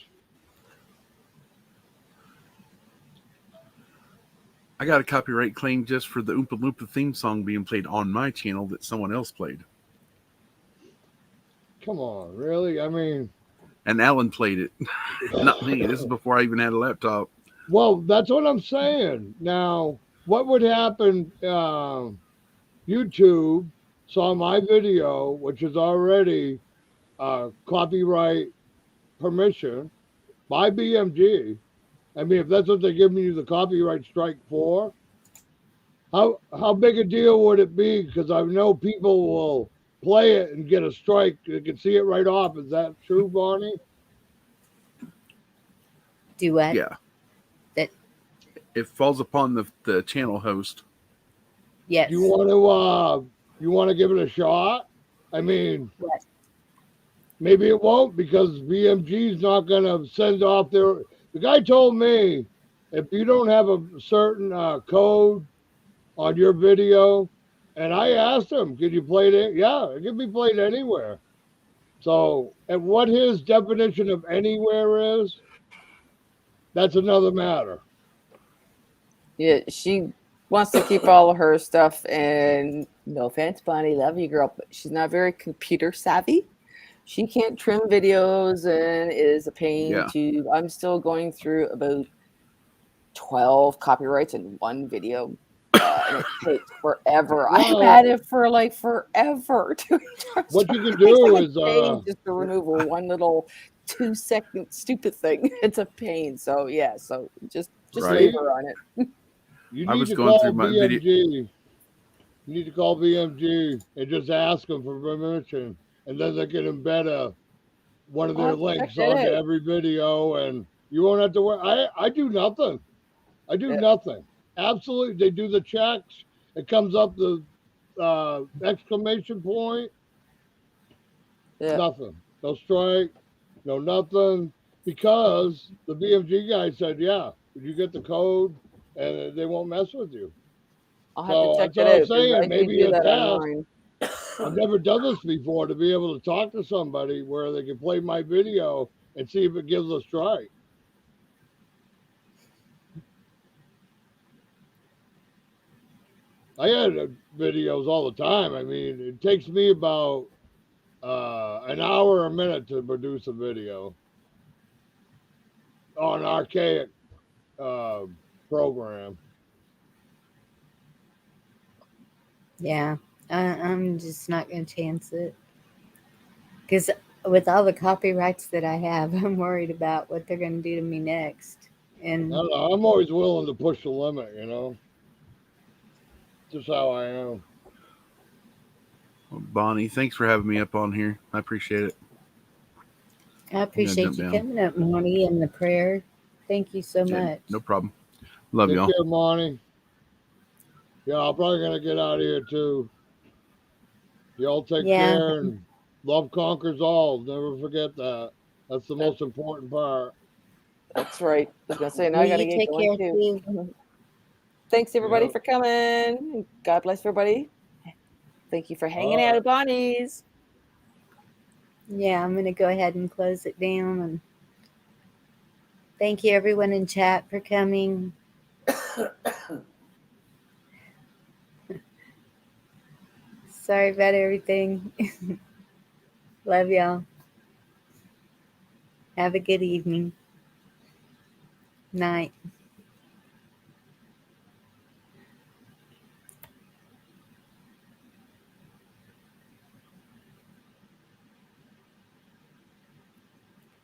I got a copyright claim just for the Oompa Loompa theme song being played on my channel that someone else played. Come on, really? I mean, And Alan played it, not me. This is before I even had a laptop. well, that's what I'm saying. Now, what would happen? YouTube saw my video, which is already copyright permission by BMG. I mean, if that's what they're giving you the copyright strike for, how big a deal would it be? Because I know people will play it and get a strike. They can see it right off. Is that true, Bonnie? Do what? Yeah. That It falls upon the channel host. yes. You want to give it a shot? I mean, What? maybe it won't because BMG's not going to send off their. The guy told me if you don't have a certain code on your video, and I asked him, "Can you play it?" Yeah, it can be played anywhere. So, and what his definition of anywhere is, that's another matter. Yeah, she wants to keep all of her stuff, and no offense, Bonnie, love you, girl, but she's not very computer savvy. She can't trim videos and it is a pain Yeah. to. I'm still going through about 12 copyrights in one video. And it takes forever. I'm Well- at it for like forever. What you can do is, just to remove one little 2-second stupid thing. It's a pain. So yeah, so just Right. leave her on it. you I need was to going call through my BMG. video- You need to call BMG and just ask them for permission, and then they can embed one of their I'll links check it onto out. every video, and you won't have to worry. I do nothing. I do Yeah. nothing. Absolutely, they do the checks. It comes up the exclamation point. Yeah. Nothing. No strike. No nothing. Because the BMG guy said, "Yeah, you get the code, and they won't mess with you." I'll have So to check that's it what I'm out. 'cause saying. I can Maybe do a that test. online. I've never done this before to be able to talk to somebody where they can play my video and see if it gives a strike. I edit videos all the time. I mean, it takes me about an hour or a minute to produce a video on an archaic program. Yeah, I'm just not going to chance it. Because with all the copyrights that I have, I'm worried about what they're going to do to me next. And I'm always willing to push the limit, you know. Just how I am. Well, Bonnie, thanks for having me up on here. I appreciate it. I appreciate jump you down. coming up, Marty, and the prayer. Thank you so Yeah, much. no problem. Love Take y'all. care, Monty. Yeah, I'm probably gonna get out of here too. Y'all take Yeah. care, and love conquers all. Never forget that. That's the most important part. That's right. I was gonna say now Well, I gotta you get take going care too. too. Thanks everybody Yep. for coming. God bless everybody. Thank you for hanging All out right. at Bonnie's. Yeah, I'm going to go ahead and close it down. And thank you, everyone in chat, for coming. Sorry about everything. Love y'all. Have a good evening. Night.